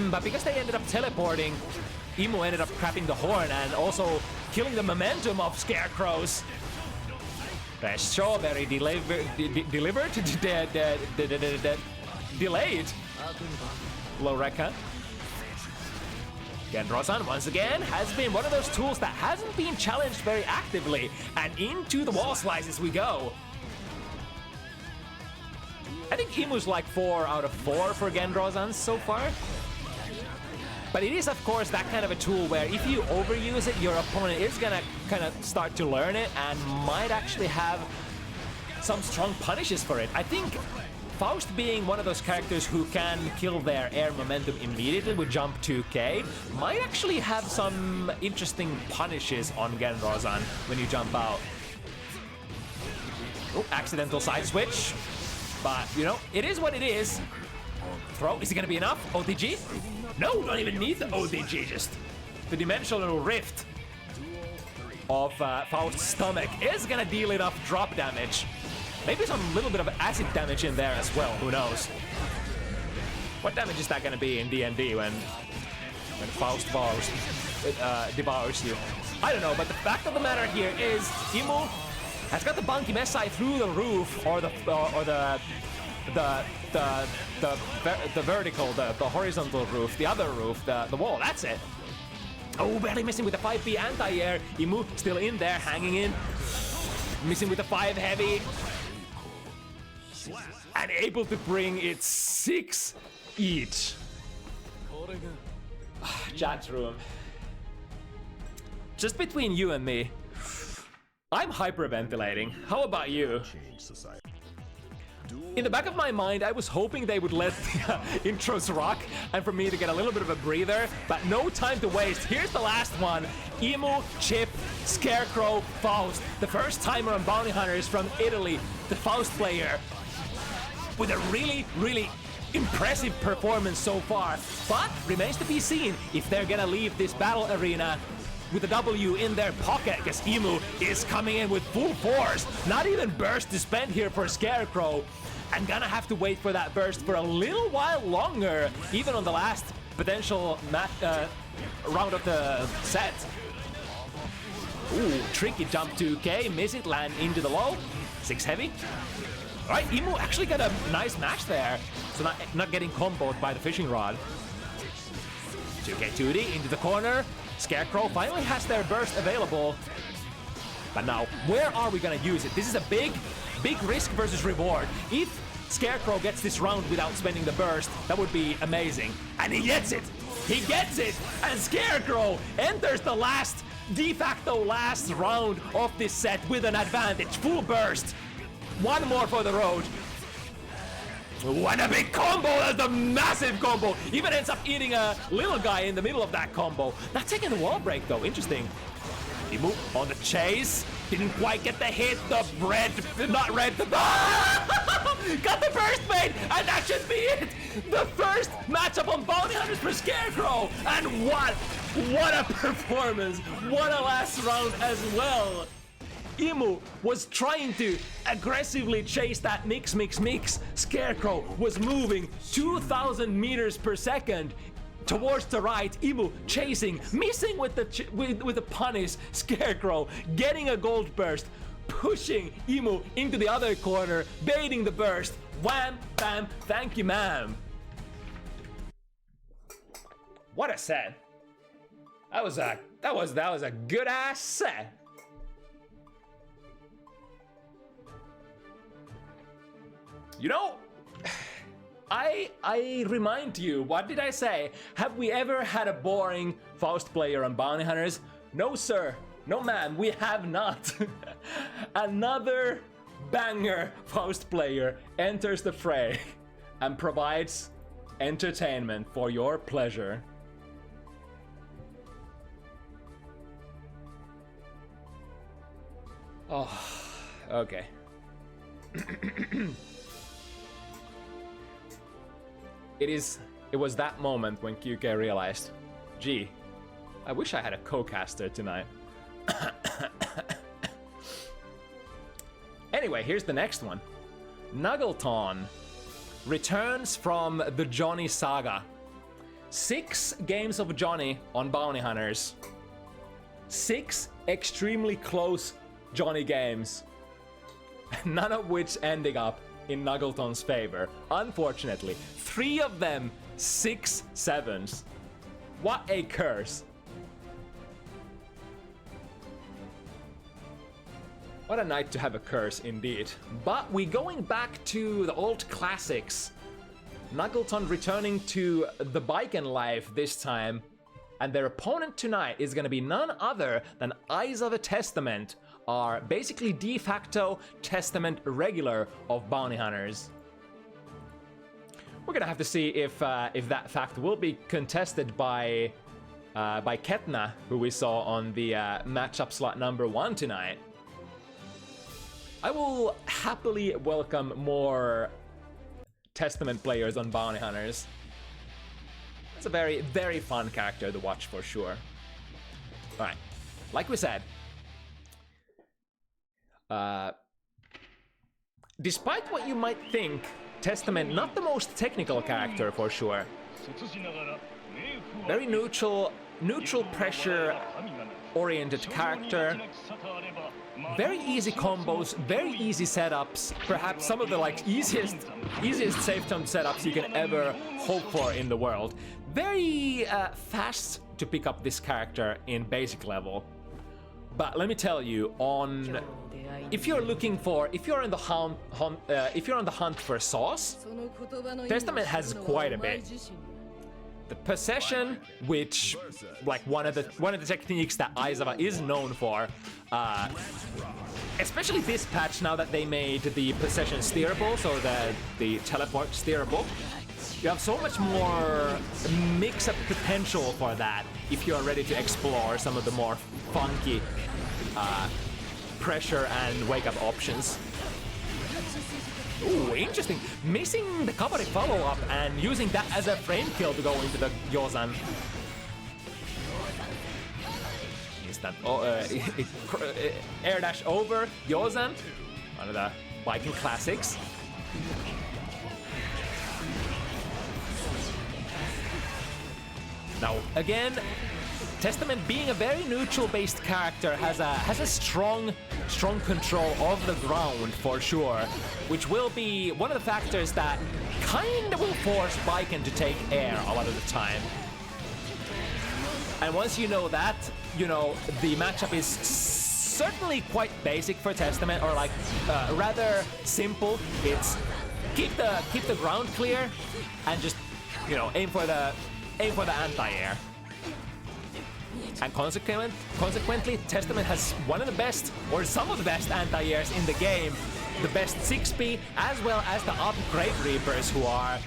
But because they ended up teleporting, Ehmu ended up crapping the horn and also killing the momentum of Scarecrows. Fresh strawberry delivered. Delayed. Low recon. Gendrozan, once again, has been one of those tools that hasn't been challenged very actively. And into the wall slices we go. I think Ehmu's like 4 out of 4 for Gendrozan so far. But it is, of course, that kind of a tool where if you overuse it, your opponent is gonna kind of start to learn it and might actually have some strong punishes for it. I think Faust being one of those characters who can kill their air momentum immediately with jump 2k might actually have some interesting punishes on Gendrozan when you jump out. Oh, accidental side switch. But, you know, it is what it is. Throw, is it gonna be enough? OTG? No, don't even need the OTG, just the dimensional rift of Faust's stomach is gonna deal enough drop damage. Maybe some little bit of acid damage in there as well, who knows? What damage is that gonna be in D&D when Faust devours you? I don't know, but the fact of the matter here is Ehmu has got the Bunky Messai through the roof, or the vertical, the horizontal roof, the other roof, the wall. That's it. Oh, barely missing with the 5B anti-air. Ehmu still in there, hanging in. Missing with the 5 heavy. And able to bring it 6 each. Chat room. Just between you and me, I'm hyperventilating. How about you? In the back of my mind, I was hoping they would let the intros rock and for me to get a little bit of a breather, but no time to waste. Here's the last one. Ehmu, Chip, Scarecrow, Faust. The first timer on Bounty Hunters from Italy, the Faust player. With a really, really impressive performance so far. But remains to be seen if they're gonna leave this battle arena with a W in their pocket, because Ehmu is coming in with full force. Not even burst to spend here for Scarecrow. And gonna have to wait for that burst for a little while longer, even on the last potential round of the set. Ooh, tricky jump 2k, miss it, land into the low. 6 heavy. All right, Ehmu actually got a nice match there. So not getting comboed by the fishing rod. 2k 2D into the corner. Scarecrow finally has their burst available. But now, where are we gonna use it? This is a big risk versus reward. If Scarecrow gets this round without spending the burst, that would be amazing. And he gets it! He gets it! And Scarecrow enters the de facto last round of this set with an advantage. Full burst. One more for the road. What a big combo! That's a massive combo! Even ends up eating a little guy in the middle of that combo. Not taking the wall break though, interesting. Ehmu on the chase. Didn't quite get the hit. The red, not red, the got the burst made, and that should be it. The first matchup on Bounty Hunters for Scarecrow, and what a performance! What a last round as well. Ehmu was trying to aggressively chase that mix. Scarecrow was moving 2,000 meters per second. Towards the right, Ehmu chasing, missing with the punish. Scarecrow getting a gold burst, pushing Ehmu into the other corner, baiting the burst. Wham, bam, thank you, ma'am. What a set! That was a good ass set. You know, I remind you, what did I say? Have we ever had a boring Faust player on Bounty Hunters? No, sir. No, ma'am, we have not. Another banger Faust player enters the fray and provides entertainment for your pleasure. Oh, okay. It was that moment when QK realized, gee, I wish I had a co-caster tonight. Anyway, here's the next one. McNuggleton returns from the Johnny saga. 6 games of Johnny on Bounty Hunters. 6 extremely close Johnny games. None of which ending up in McNuggleton's favor. Unfortunately, 3 of them 6-7s. What a curse. What a night to have a curse indeed. But we're going back to the old classics. McNuggleton returning to the bike and life this time. And their opponent tonight is going to be none other than Aizawa Testament, our basically de facto Testament regular of Bounty Hunters. We're gonna have to see if that fact will be contested by Ketna, who we saw on the matchup slot number 1 tonight. I will happily welcome more Testament players on Bounty Hunters. It's a very, very fun character to watch for sure. Alright, like we said, despite what you might think, Testament not the most technical character for sure. Very neutral pressure oriented character. Very easy combos, very easy setups. Perhaps some of the easiest safe jump setups you can ever hope for in the world. Very fast to pick up this character in basic level. But let me tell you, if you're on the hunt for sauce, Testament has quite a bit. The possession, which one of the techniques that Aizawa is known for, especially this patch now that they made the possession steerable, so the teleport steerable. You have so much more mix-up potential for that if you're ready to explore some of the more funky pressure and wake-up options. Ooh, interesting. Missing the Kabari follow-up and using that as a frame kill to go into the Yozan. Instant air dash over Yozan. One of the Viking classics. Now, again, Testament being a very neutral-based character has a strong control of the ground for sure, which will be one of the factors that kind of will force Viking to take air a lot of the time. And once you know that, you know, the matchup is certainly quite basic for Testament, or like rather simple. It's keep the ground clear and just, you know, aim for the anti-air. And consequently, Testament has one of the best, or some of the best anti-airs in the game. The best 6P, as well as the upgrade Reapers, who are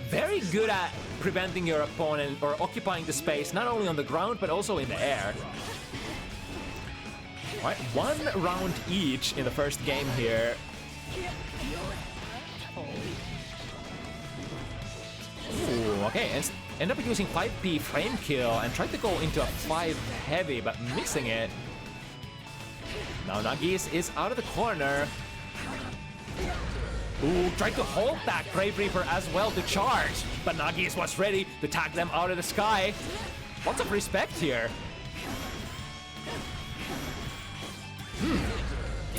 very good at preventing your opponent or occupying the space, not only on the ground, but also in the air. All right, 1 round each in the first game here. Ooh, okay, and end up using 5P frame kill and tried to go into a 5 heavy, but missing it. Now Nuggies is out of the corner. Ooh, tried to hold that Grave Reaper as well to charge, but Nuggies was ready to tag them out of the sky. Lots of respect here.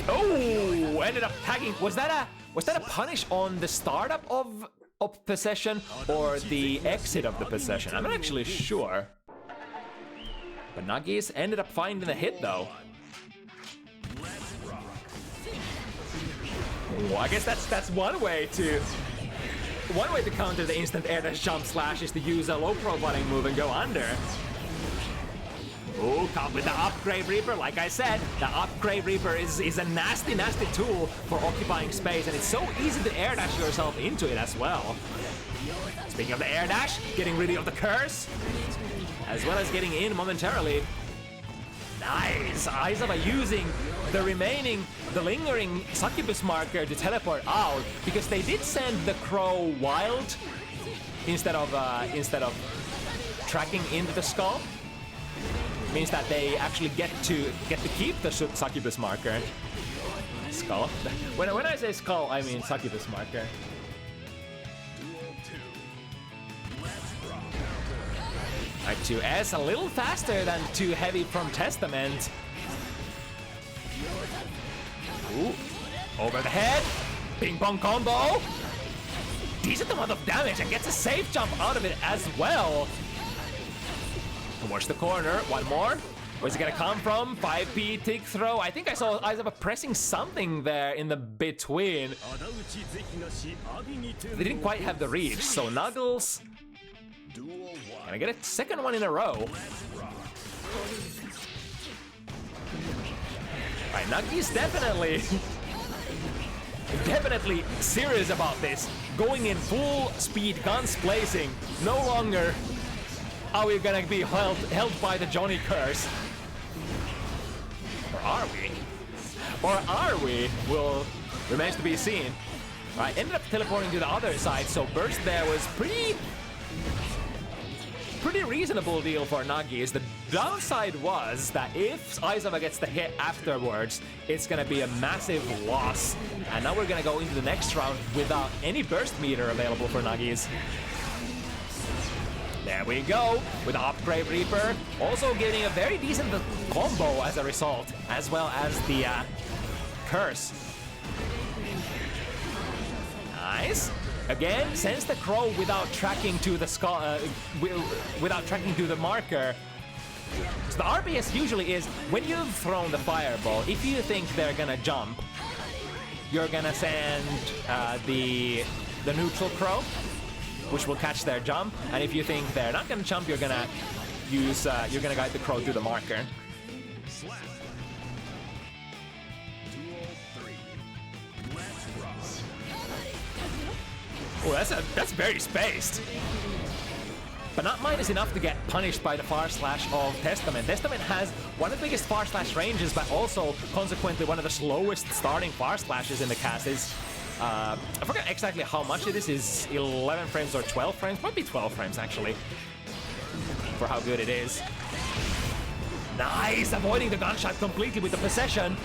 Oh, ended up tagging. Was that a punish on the startup of possession or the exit of the possession? I'm not actually sure. But Nuggies ended up finding the hit though. Oh, I guess that's one way to counter the instant air dash jump slash is to use a low profiling move and go under. Oh, caught with the upgrade Reaper. Like I said, the upgrade Reaper is a nasty tool for occupying space, and it's so easy to air dash yourself into it as well. Speaking of the air dash, getting rid of the curse, as well as getting in momentarily. Nice! Aizawa using the lingering succubus marker to teleport out, because they did send the crow wild instead of tracking into the skull. Means that they actually get to keep the succubus marker. Skull. When I say skull, I mean succubus marker. Alright, 2S a little faster than 2 heavy from Testament. Ooh, over the head. Ping pong combo. Decent amount of damage and gets a safe jump out of it as well. Towards the corner, one more. Where's it gonna come from? 5P tick throw. I think I saw Aizawa pressing something there in the between. They didn't quite have the reach, so Nuggles gonna get a second one in a row. Alright, Nuggies definitely serious about this. Going in full speed, guns blazing. No longer are we gonna be held by the Johnny curse. Or are we? Or are we? Well, remains to be seen. Right, ended up teleporting to the other side, so burst there was pretty reasonable deal for Nuggies. The downside was that if Aizawa gets the hit afterwards, it's gonna be a massive loss. And now we're gonna go into the next round without any burst meter available for Nuggies. There we go, with the upgrade Reaper, also getting a very decent combo as a result, as well as the curse. Nice. Again, sends the crow without tracking to the skull, without tracking to the marker. So the RBS usually is, when you've thrown the fireball, if you think they're gonna jump, you're gonna send the neutral crow, which will catch their jump, and if you think they're not gonna jump, you're gonna guide the crow to the marker. Oh, that's very spaced. But not minus enough to get punished by the far slash of Testament. Testament has one of the biggest far slash ranges, but also consequently one of the slowest starting far slashes in the cast. I forget exactly how much it is 11 frames or 12 frames? Might be 12 frames actually, for how good it is. Nice, avoiding the gunshot completely with the possession.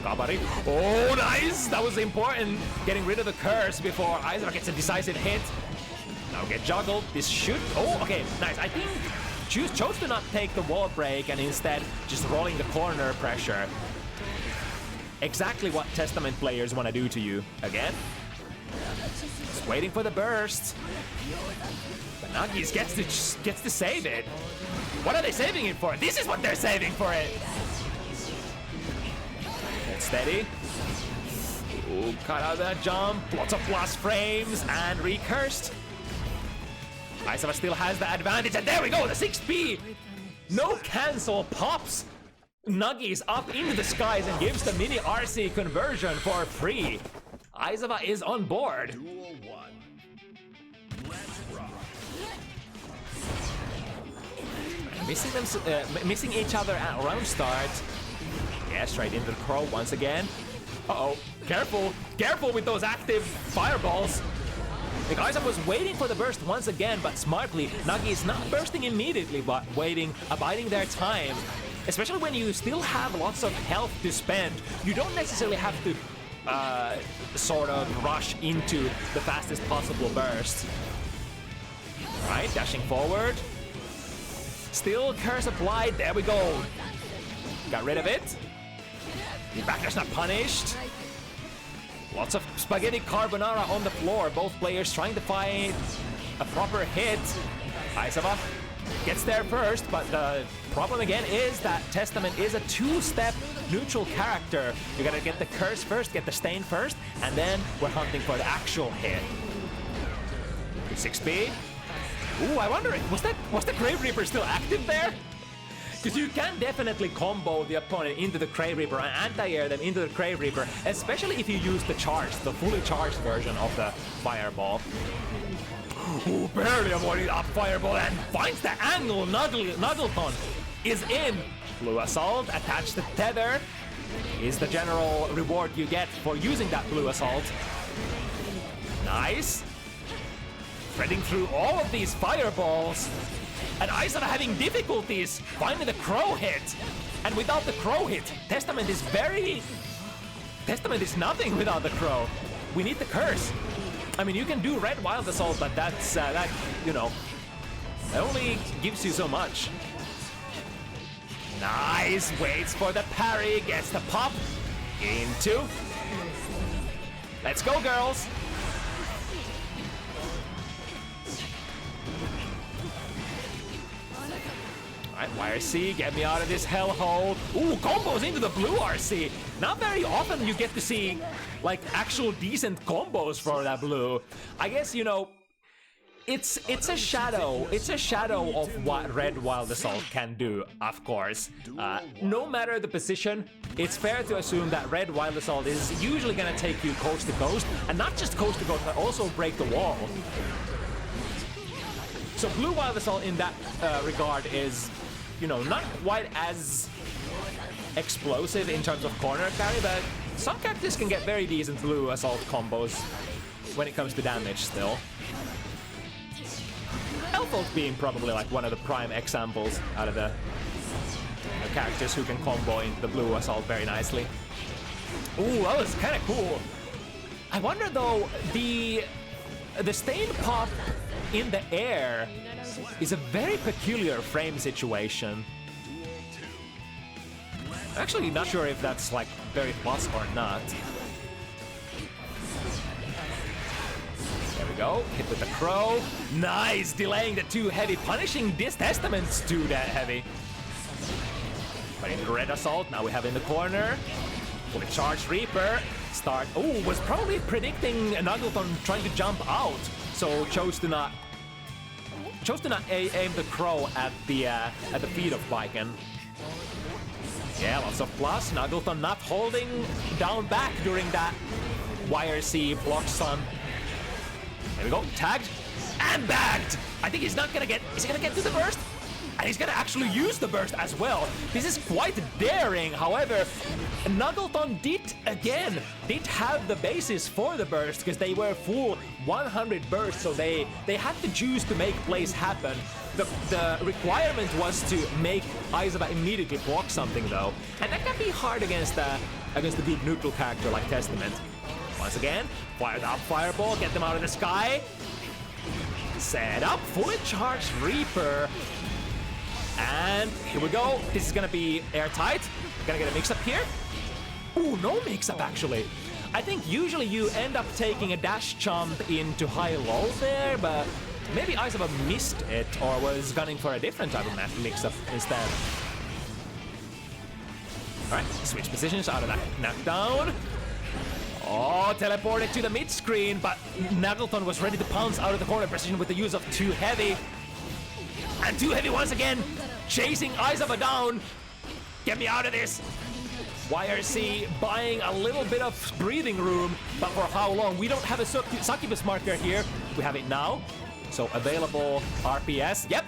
Oh, nice! That was important. Getting rid of the curse before Aizawa gets a decisive hit. Now get juggled. This should... Oh, okay, nice. I think chose to not take the wall break and instead just rolling the corner pressure. Exactly what Testament players want to do to you. Again. Just waiting for the burst. But Nuggies gets to save it. What are they saving it for? This is what they're saving for it. Hold steady. Ooh, cut out that jump. Lots of plus frames and recursed. Aizawa still has the advantage, and there we go, the 6P! No cancel pops Nuggies up into the skies and gives the mini RC conversion for free. Aizawa is on board. Duel 1. Let's rock. Missing each other at round start. Yeah, straight into the crow once again. Uh-oh, careful with those active fireballs. The Aizawa was waiting for the burst once again, but smartly, Nuggie is not bursting immediately, but waiting, abiding their time. Especially when you still have lots of health to spend, you don't necessarily have to sort of rush into the fastest possible burst. Right, dashing forward. Still curse applied, there we go. Got rid of it. The backer's not punished. Lots of spaghetti carbonara on the floor. Both players trying to find a proper hit. Aizawa gets there first, but the problem again is that Testament is a two-step neutral character. You gotta get the curse first, get the stain first, and then we're hunting for the actual hit. 6B. Ooh, I wonder, was the Grave Reaper still active there? Because you can definitely combo the opponent into the Grave Reaper and anti-air them into the Grave Reaper, especially if you use the charge, the fully charged version of the Fireball. Ooh, barely avoiding up Fireball and finds the angle. McNuggleton is in. Blue Assault, attached to Tether, is the general reward you get for using that Blue Assault. Nice. Threading through all of these Fireballs. And Aizawa having difficulties finding the crow hit. And without the crow hit, Testament is nothing without the crow. We need the curse. I mean, you can do Red Wild Assault, but that's, that only gives you so much. Nice, waits for the parry, gets the pop. Into. Let's go, girls. Alright, YRC, get me out of this hellhole. Ooh, combos into the blue RC. Not very often you get to see, like, actual decent combos for that blue. I guess, you know, it's a shadow. It's a shadow of what Red Wild Assault can do, of course. No matter the position, it's fair to assume that Red Wild Assault is usually gonna take you coast to coast, and not just coast to coast, but also break the wall. So Blue Wild Assault in that regard is, you know, not quite as explosive in terms of corner carry, but some characters can get very decent Blue Assault combos when it comes to damage still. Elfold being probably like one of the prime examples out of the characters who can combo in the Blue Assault very nicely. Ooh, that was kind of cool. I wonder though, the Stain Pop in the air is a very peculiar frame situation. I'm actually not sure if that's like very plus or not. There we go, hit with the crow. Nice, delaying the too heavy, punishing this Testament's too that heavy. But in the Red Assault, now we have in the corner. Fully charged Reaper. Start, oh, was probably predicting McNuggleton trying to jump out. So chose to not aim the crow at the feet of Viken. Yeah, lots of plus. McNuggleton not holding down back during that YRC block stun. There we go, tagged and bagged. I think he's not gonna get. Is he gonna get to the burst? And he's gonna actually use the burst as well. This is quite daring. However, McNuggleton did have the basis for the burst because they were full 100 bursts, so they had to choose to make plays happen. The requirement was to make Aizawa immediately block something though, and that can be hard against a good neutral character like Testament. Once again, fired up Fireball, get them out of the sky. Set up, fully charged Reaper. And here we go. This is gonna be airtight. Gonna get a mix-up here. Ooh, no mix-up actually. I think usually you end up taking a dash jump into high-low there, but maybe Aizawa missed it or was gunning for a different type of mix-up instead. Alright, switch positions out of that knockdown. Oh, teleported to the mid-screen, but McNuggleton was ready to pounce out of the corner position with the use of Too Heavy. And Too Heavy once again, chasing Aizawa down. Get me out of this. YRC buying a little bit of breathing room, but for how long? We don't have a succubus marker here. We have it now. So available RPS. Yep.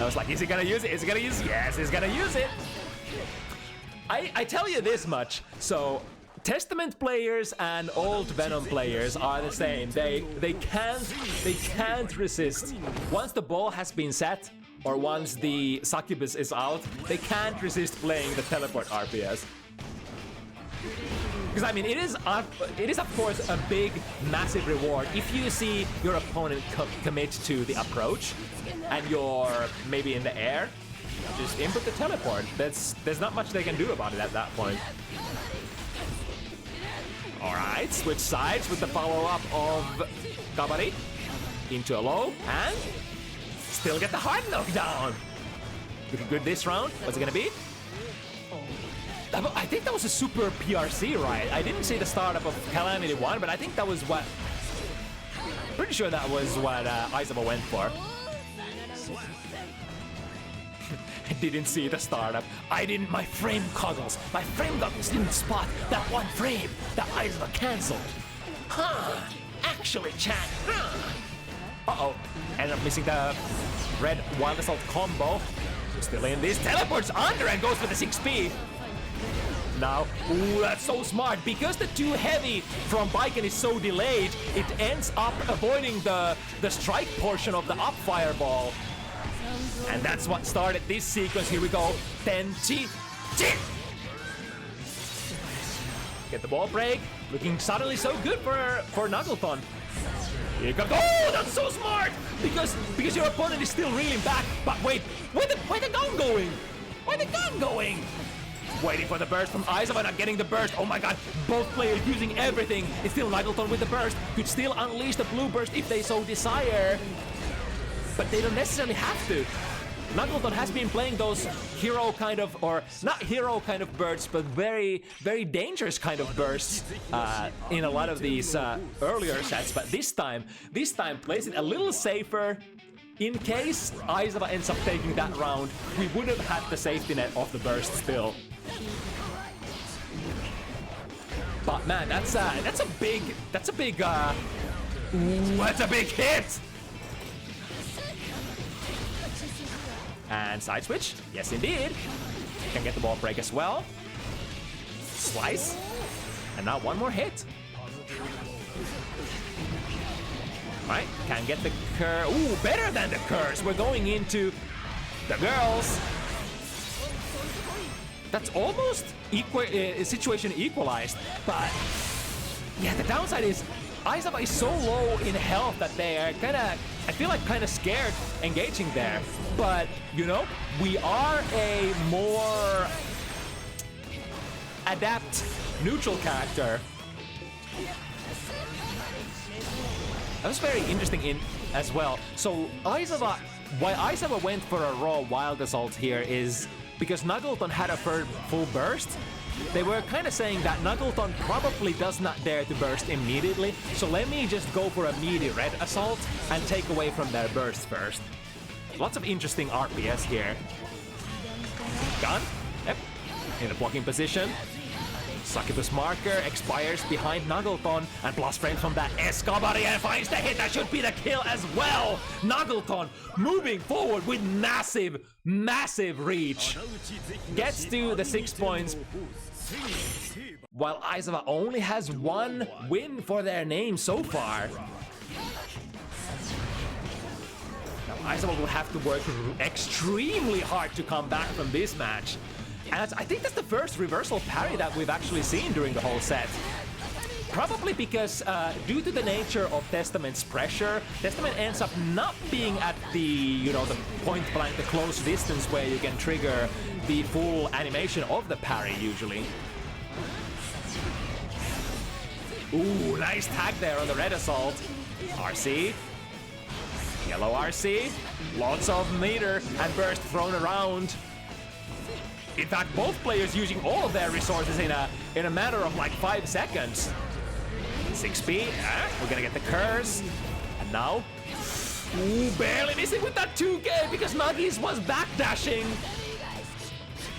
I was like, is he gonna use it? Is he gonna use it? Yes, he's gonna use it. I tell you this much. So Testament players and old Venom players are the same. They can't resist. Once the ball has been set, or once the succubus is out, they can't resist playing the teleport RPS. Because I mean, it is of course a big, massive reward if you see your opponent commit to the approach, and you're maybe in the air. Just input the teleport. There's not much they can do about it at that point. All right, switch sides with the follow-up of Kabari into a low and. Still get the hard knockdown. Looking good this round. What's it gonna be? I think that was a super PRC, right? I didn't see the startup of Calamity 1, but I think that was what... Pretty sure that was what Aizawa went for. I didn't see the startup. I didn't... My frame goggles didn't spot that one frame that Aizawa cancelled. Huh. Actually, chat. Uh-oh. Ended up missing the red Wild Assault combo. Still in this. Teleports under and goes for the 6P. Now, ooh, that's so smart. Because the Too Heavy from Baiken is so delayed, it ends up avoiding the strike portion of the up fireball. And that's what started this sequence. Here we go. Tenchi. Get the ball break. Looking suddenly so good for McNuggleton. Here comes. Oh, that's so smart! Because your opponent is still reeling back. But wait, where the gun going? Where the gun going? Waiting for the burst from Aizawa, not getting the burst. Oh my god, both players using everything. It's still McNuggleton with the burst. Could still unleash the blue burst if they so desire. But they don't necessarily have to. McNuggleton has been playing those hero kind of, or not hero kind of bursts, but very, very dangerous kind of bursts in a lot of these earlier sets. But this time plays it a little safer. In case Aizawa ends up taking that round, we would have had the safety net of the burst still. But man, that's a big hit. And side switch, yes indeed. Can get the ball break as well. Slice. And now one more hit. Right, can get the curse. Ooh, better than the curse. We're going into the girls. That's almost situation equalized. But yeah, the downside is Aizawa is so low in health that they are I feel like kind of scared engaging there. But, you know, we are a more adept neutral character. That was very interesting as well. So Aizawa, why Aizawa went for a raw Wild Assault here is because McNuggleton had a full burst. They were kind of saying that McNuggleton probably does not dare to burst immediately, so let me just go for a meaty red assault and take away from their burst first. Lots of interesting RPS here. Gun. Yep. In a blocking position. Succubus marker expires behind McNuggleton, and plus frames from that Escabari and finds the hit. That should be the kill as well. McNuggleton moving forward with massive reach. Gets to the 6 points, while Aizawa only has one win for their name so far. Now Aizawa will have to work extremely hard to come back from this match. And I think that's the first reversal parry that we've actually seen during the whole set. Probably because due to the nature of Testament's pressure, Testament ends up not being at the point blank, the close distance where you can trigger the full animation of the parry usually. Ooh, nice tag there on the red assault. RC. Yellow RC. Lots of meter and burst thrown around. In fact, both players using all of their resources in a matter of like 5 seconds. 6B, we're gonna get the curse. And now, ooh, barely missing with that 2K because Nuggies was backdashing.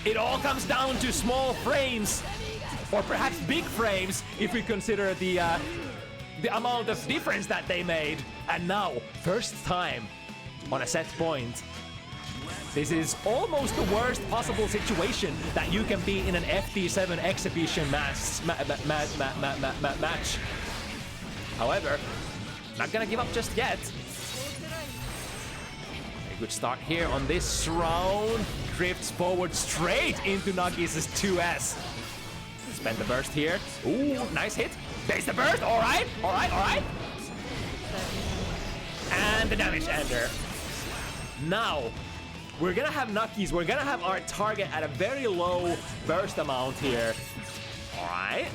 It all comes down to small frames, or perhaps big frames if we consider the amount of difference that they made. And now, first time on a set point. This is almost the worst possible situation that you can be in an FT7 exhibition match. However, not gonna give up just yet. A good start here on this round. Drifts forward straight into Nuggies' 2S. Spend the burst here. Ooh, nice hit. There's the burst. All right, all right, all right. And the damage ender. Now, we're gonna have Nuggies. We're gonna have our target at a very low burst amount here. All right.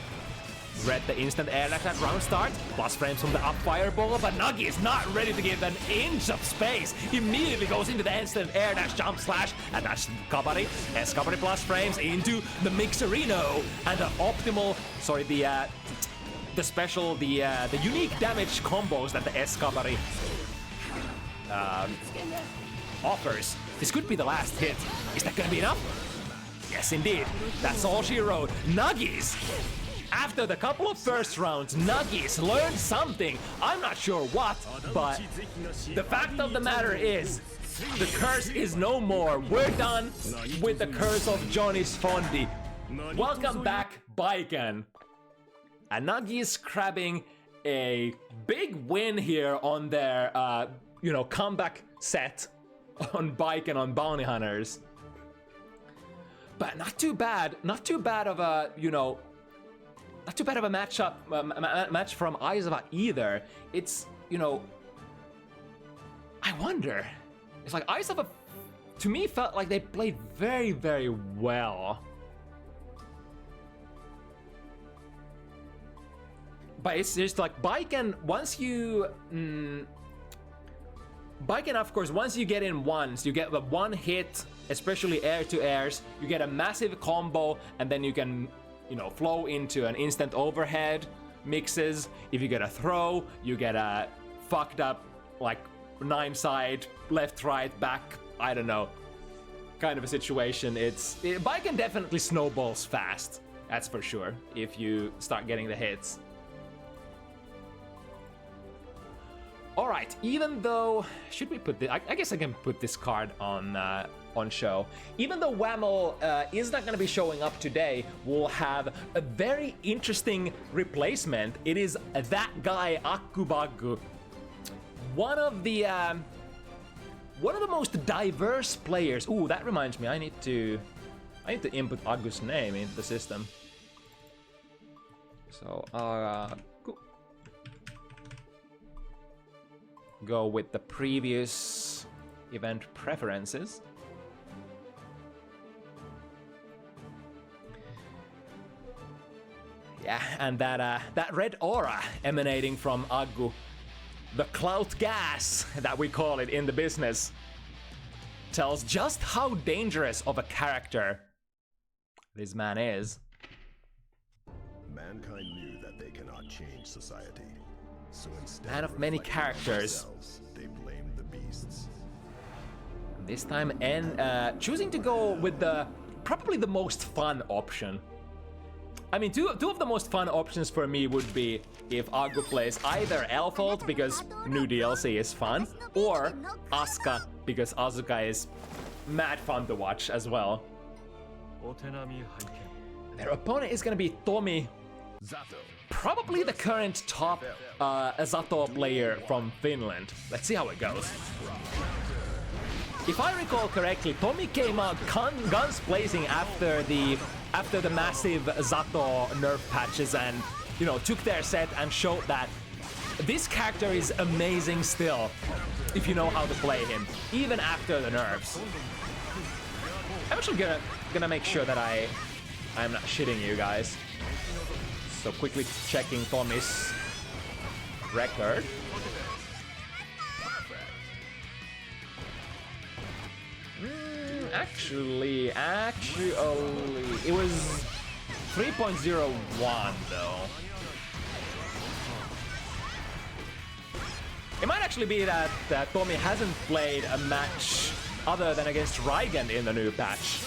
Read the instant air dash at round start. Plus frames from the up fireball, but Nuggie is not ready to give an inch of space. Immediately goes into the instant air dash jump slash, and that's Kabari. S-Kabari plus frames into the Mixerino. And the optimal, sorry, the special, the unique damage combos that the S-Kabari offers. This could be the last hit. Is that gonna be enough? Yes, indeed. That's all she wrote. Nuggies. After the couple of first rounds, Nuggies learned something. I'm not sure what, but the fact of the matter is, the curse is no more. We're done with the curse of Johnny's Fondi. Welcome back, Baiken. And Nuggies grabbing a big win here on their, comeback set on Baiken on Bounty Hunters. But not too bad of a, not too bad of a matchup, match from Aizawa either. It's, I wonder. It's like Aizawa, to me, felt like they played very, very well. But it's just like Baiken, Baiken, of course, once you get in once, you get the one hit, especially air to airs, you get a massive combo, and then you can flow into an instant overhead mixes. If you get a throw, you get a fucked up, like 9-side, left, right, back, I don't know, kind of a situation. Baiken definitely snowballs fast, that's for sure, if you start getting the hits. All right, even though, should we put this, I guess I can put this card on show. Even though Whamel is not going to be showing up today, we'll have a very interesting replacement. It is that guy, AgguBaggu. One of the most diverse players. Ooh, that reminds me, I need to input Aggu's name into the system. So, go with the previous event preferences. Yeah, and that red aura emanating from Aggu, the clout gas that we call it in the business, tells just how dangerous of a character this man is. Mankind knew that they cannot change society. So instead Man of many characters. They blamed the beasts. This time, choosing to go with probably the most fun option. I mean, two of the most fun options for me would be if Aggu plays either Elfold because new DLC is fun, or Asuka because Asuka is mad fun to watch as well. Their opponent is gonna be Tomi, probably the current top Zato player from Finland. Let's see how it goes. If I recall correctly, Tomi came out guns blazing after the massive Zato nerf patches and, took their set and showed that this character is amazing still, if you know how to play him, even after the nerfs. I'm actually gonna make sure that I'm not shitting you guys. So quickly checking Tomi's record. Actually, it was 3.01 though. It might actually be that Tomi hasn't played a match other than against Raigen in the new patch,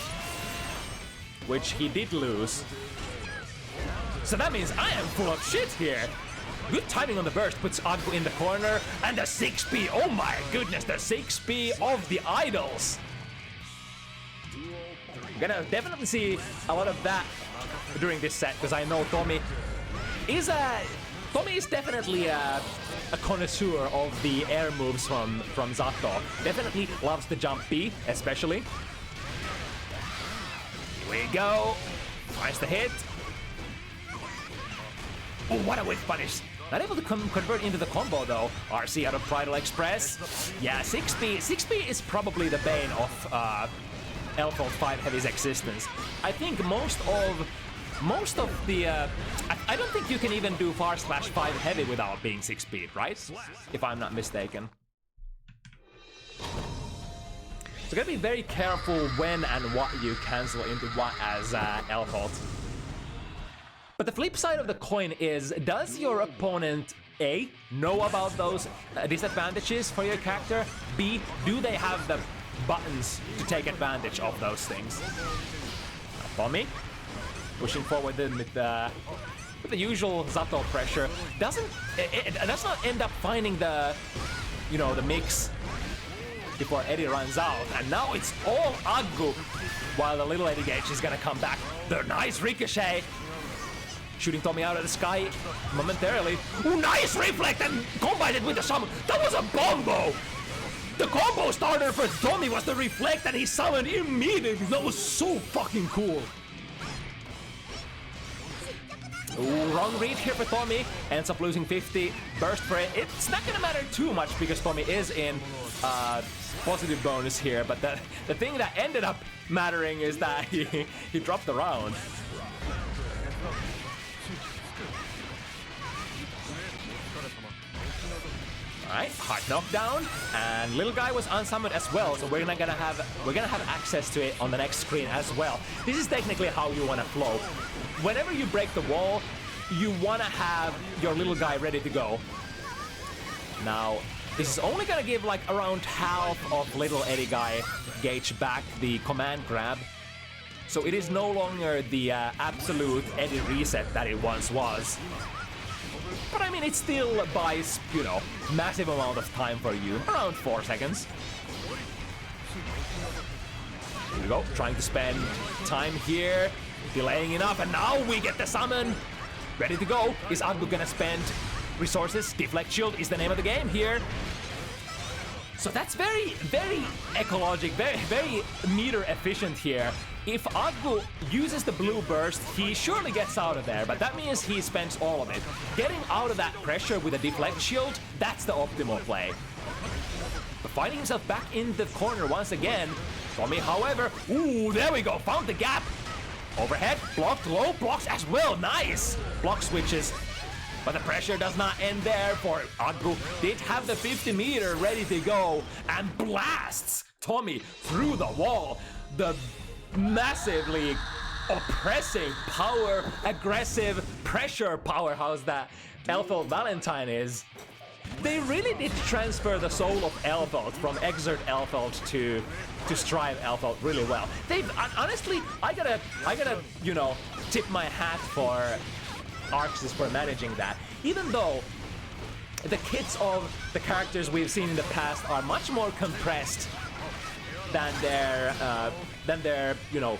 which he did lose. So that means I am full of shit here. Good timing on the burst puts Aggu in the corner, and the 6P, oh my goodness, the 6P of the idols. Gonna definitely see a lot of that during this set, because I know Tomi is definitely a connoisseur of the air moves from Zato. Definitely loves the jump B, especially. Here we go. Finds the hit. Oh, what a whiff punish. Not able to convert into the combo though. RC out of Bridal Express. Yeah, 6P is probably the bane of Elfold 5 Heavy's existence. I think most of the I don't think you can even do /5 Heavy without being 6-speed, right? If I'm not mistaken. So gotta be very careful when and what you cancel into what as Elfold. But the flip side of the coin is, does your opponent A, know about those disadvantages for your character? B, do they have the buttons to take advantage of those things? Tomi pushing forward with the usual Zato pressure does not end up finding the the mix before Eddie runs out, and now it's all Aggu while the little Eddie Gage is gonna come back. The nice ricochet shooting Tomi out of the sky momentarily. Ooh, nice reflect and combined it with the summon. That was a combo! The combo starter for Tomi was the reflect that he summoned immediately. That was so fucking cool. Ooh, wrong read here for Tomi. Ends up losing 50. Burst for it. It's not gonna matter too much because Tomi is in positive bonus here. But the thing that ended up mattering is that he dropped the round. Alright, hard knockdown, and little guy was unsummoned as well, so we're gonna have access to it on the next screen as well. This is technically how you wanna flow. Whenever you break the wall, you wanna have your little guy ready to go. Now, this is only gonna give like around half of little Eddie guy Gage back the command grab. So it is no longer the absolute Eddie reset that it once was. But I mean, it still buys, massive amount of time for you. Around 4 seconds. Here we go, trying to spend time here. Delaying enough, and now we get the summon. Ready to go. Is Aggu gonna spend resources? Deflect Shield is the name of the game here. So that's very, very ecologic, very, very meter efficient here. If Aggu uses the blue burst, he surely gets out of there, but that means he spends all of it. Getting out of that pressure with a deflect shield, that's the optimal play. But finding himself back in the corner once again. Tomi, however, ooh, there we go, found the gap. Overhead, blocked, low, blocks as well, nice. Block switches. But the pressure does not end there, for Aggu did have the 50 meter ready to go and blasts Tomi through the wall. The massively oppressing, power, aggressive pressure powerhouse that Elfold Valentine is. They really did transfer the soul of Elfold from Exert Elfold to Strive Elfold really well. They've honestly, I gotta tip my hat for Arxis for managing that. Even though the kits of the characters we've seen in the past are much more compressed than their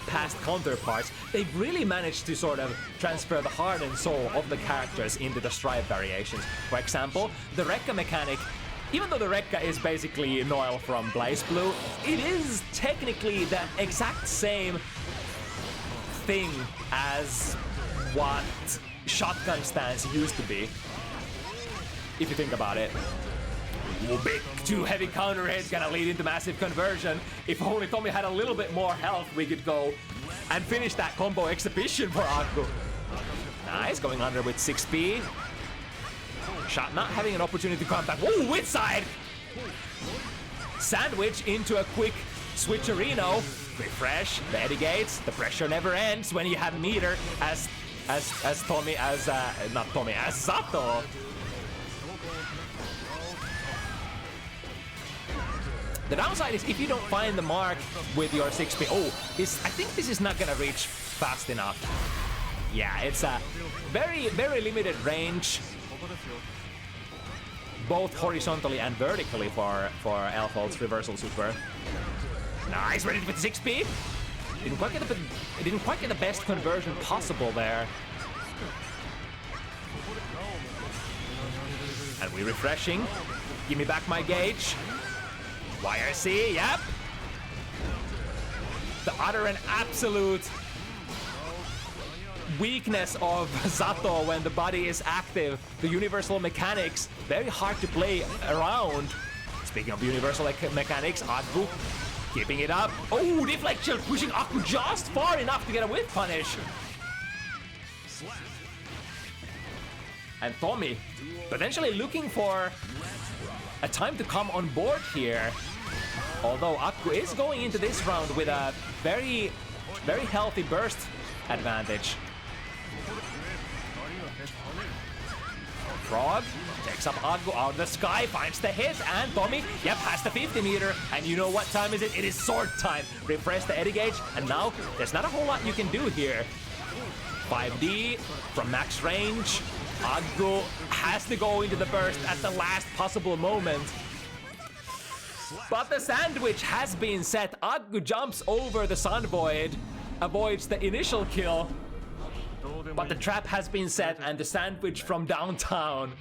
past counterparts, they've really managed to sort of transfer the heart and soul of the characters into the Strive variations. For example, the Rekka mechanic, even though the Rekka is basically Noel from Blaze Blue, it is technically the exact same thing as what shotgun stance used to be, if you think about it. Ooh, big, too heavy counter hit, gonna lead into massive conversion. If only Tomi had a little bit more health, we could go and finish that combo exhibition for Aggu. Nice, going under with 6B. Shot not having an opportunity to come back. Ooh, wit side! Sandwich into a quick switcherino. Refresh, the Eddie Gates. The pressure never ends when you have meter as Zato. The downside is if you don't find the mark with your 6P. Oh, I think this is not gonna reach fast enough. Yeah, it's a very, very limited range, both horizontally and vertically for Elfald's reversal super. Nice, ready with 6P. Didn't quite get the best conversion possible there. And we're refreshing. Give me back my gauge. YRC, yep. The utter and absolute weakness of Zato when the body is active. The universal mechanics, very hard to play around. Speaking of universal mechanics, Aggu keeping it up. Oh, deflection, pushing Aggu just far enough to get a whiff punish. And Tomi potentially looking for a time to come on board here. Although Aggu is going into this round with a very, very healthy burst advantage. Frog takes up Aggu out of the sky, finds the hit, and Tomi, yep, has the 50 meter. And you know what time is it? It is sword time. Refresh the Eddie Gauge, and now there's not a whole lot you can do here. 5D from max range. Aggu has to go into the burst at the last possible moment. But the sandwich has been set. Aggu jumps over the Sun Void, avoids the initial kill. But the trap has been set, and the sandwich from downtown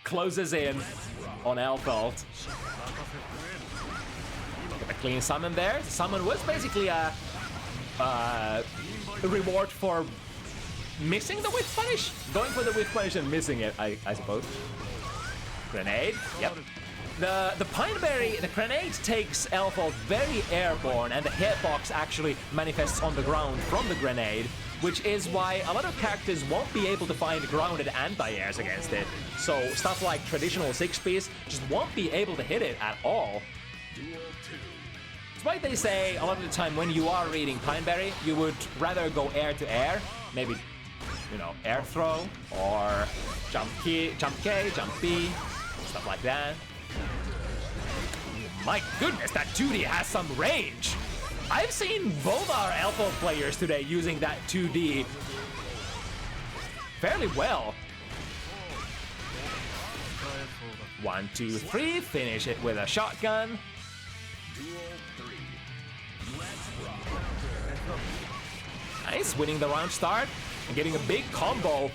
closes in on Elfald. A clean summon there. The summon was basically a reward for missing the whiff punish. Going for the whiff punish and missing it, I suppose. Grenade, yep. The Pineberry, the grenade takes Elfald very airborne, and the hitbox actually manifests on the ground from the grenade, which is why a lot of characters won't be able to find grounded anti-airs against it. So stuff like traditional 6Ps just won't be able to hit it at all. It's why they say a lot of the time when you are reading Pineberry, you would rather go air to air, maybe, you know, air throw, or jump K, jump B, stuff like that. My goodness, that 2D has some range. I've seen both our Elfald players today using that 2D fairly well. 1, 2, 3, finish it with a shotgun. Nice, winning the round start and getting a big combo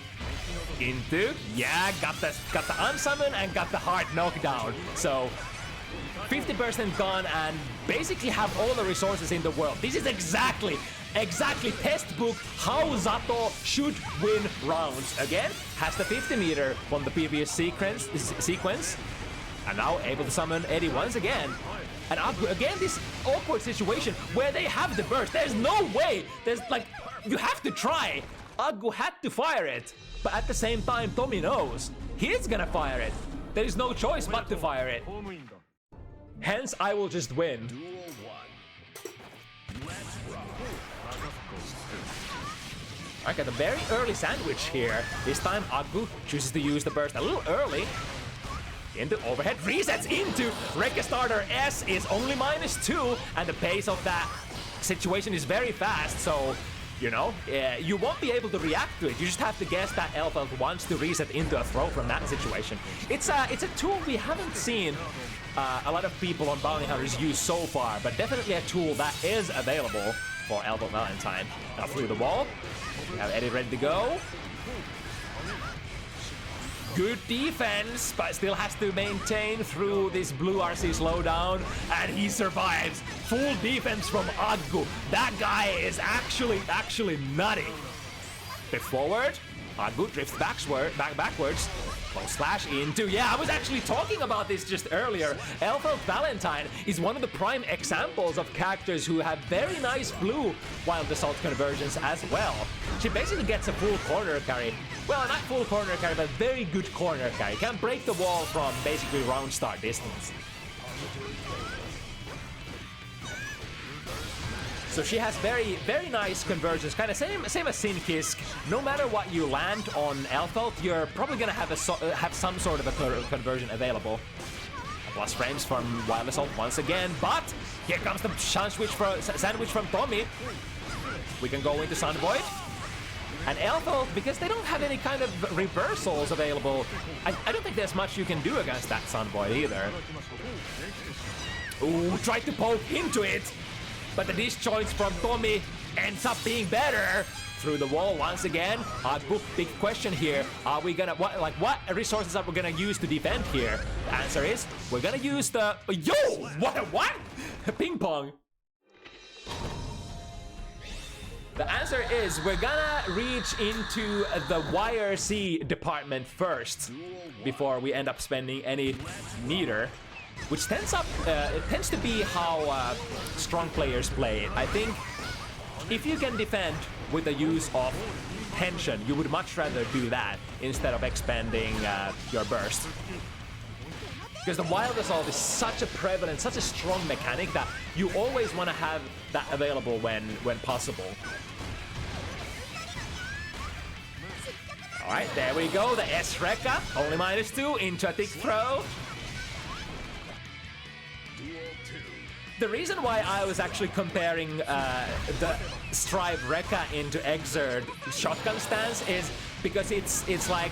into, yeah, got the unsummon and got the hard knockdown. So 50% gone and basically have all the resources in the world. This is exactly textbook how Zato should win rounds. Again, has the 50 meter from the previous sequence, and now able to summon Eddie once again. And again, this awkward situation where they have the burst. There's no way. There's like, you have to try. Aggu had to fire it, but at the same time, Tomi knows he's gonna fire it. There is no choice but to fire it. Hence, I will just win. Alright, got a very early sandwich here. This time, Aggu chooses to use the burst a little early. Into overhead, resets into Rekka Starter S is only -2, and the pace of that situation is very fast, so you know, you won't be able to react to it. You just have to guess that Elfald wants to reset into a throw from that situation. It's a tool we haven't seen a lot of people on Bounty Hunters use so far, but definitely a tool that is available for Elfald Valentine. Now through the wall, we have Eddie ready to go. Good defense, but still has to maintain through this blue RC slowdown, and he survives. Full defense from Aggu. That guy is actually nutty. Bit forward, Aggu drifts backwards. Close slash into... Yeah, I was actually talking about this just earlier. Elfeld Valentine is one of the prime examples of characters who have very nice blue Wild Assault conversions as well. She basically gets a full corner carry. Well, not full corner carry, but very good corner carry. Can break the wall from basically round start distance. So she has very, very nice conversions, kind of same as Sinkisk. No matter what you land on Elfeld, you're probably gonna have some sort of a conversion available. Plus frames from Wild Assault once again, but here comes the sandwich from Tomi. We can go into Sun Void. And Elfeld, because they don't have any kind of reversals available, I don't think there's much you can do against that Sun Void either. Ooh, tried to poke into it. But the disjoints from Tomi ends up being better through the wall once again. Aggu, big question here. Are we gonna what resources are we gonna use to defend here? The answer is we're gonna use the what? Ping pong. The answer is we're gonna reach into the YRC department first before we end up spending any meter. Which tends to be how strong players play it. I think if you can defend with the use of tension, you would much rather do that instead of expanding your burst. Because the Wild Assault is such a prevalent, such a strong mechanic that you always want to have that available when possible. All right, there we go. The S-Rekka, only -2 into a thick throw. The reason why I was actually comparing the Strive Rekka into Exert shotgun stance is because it's like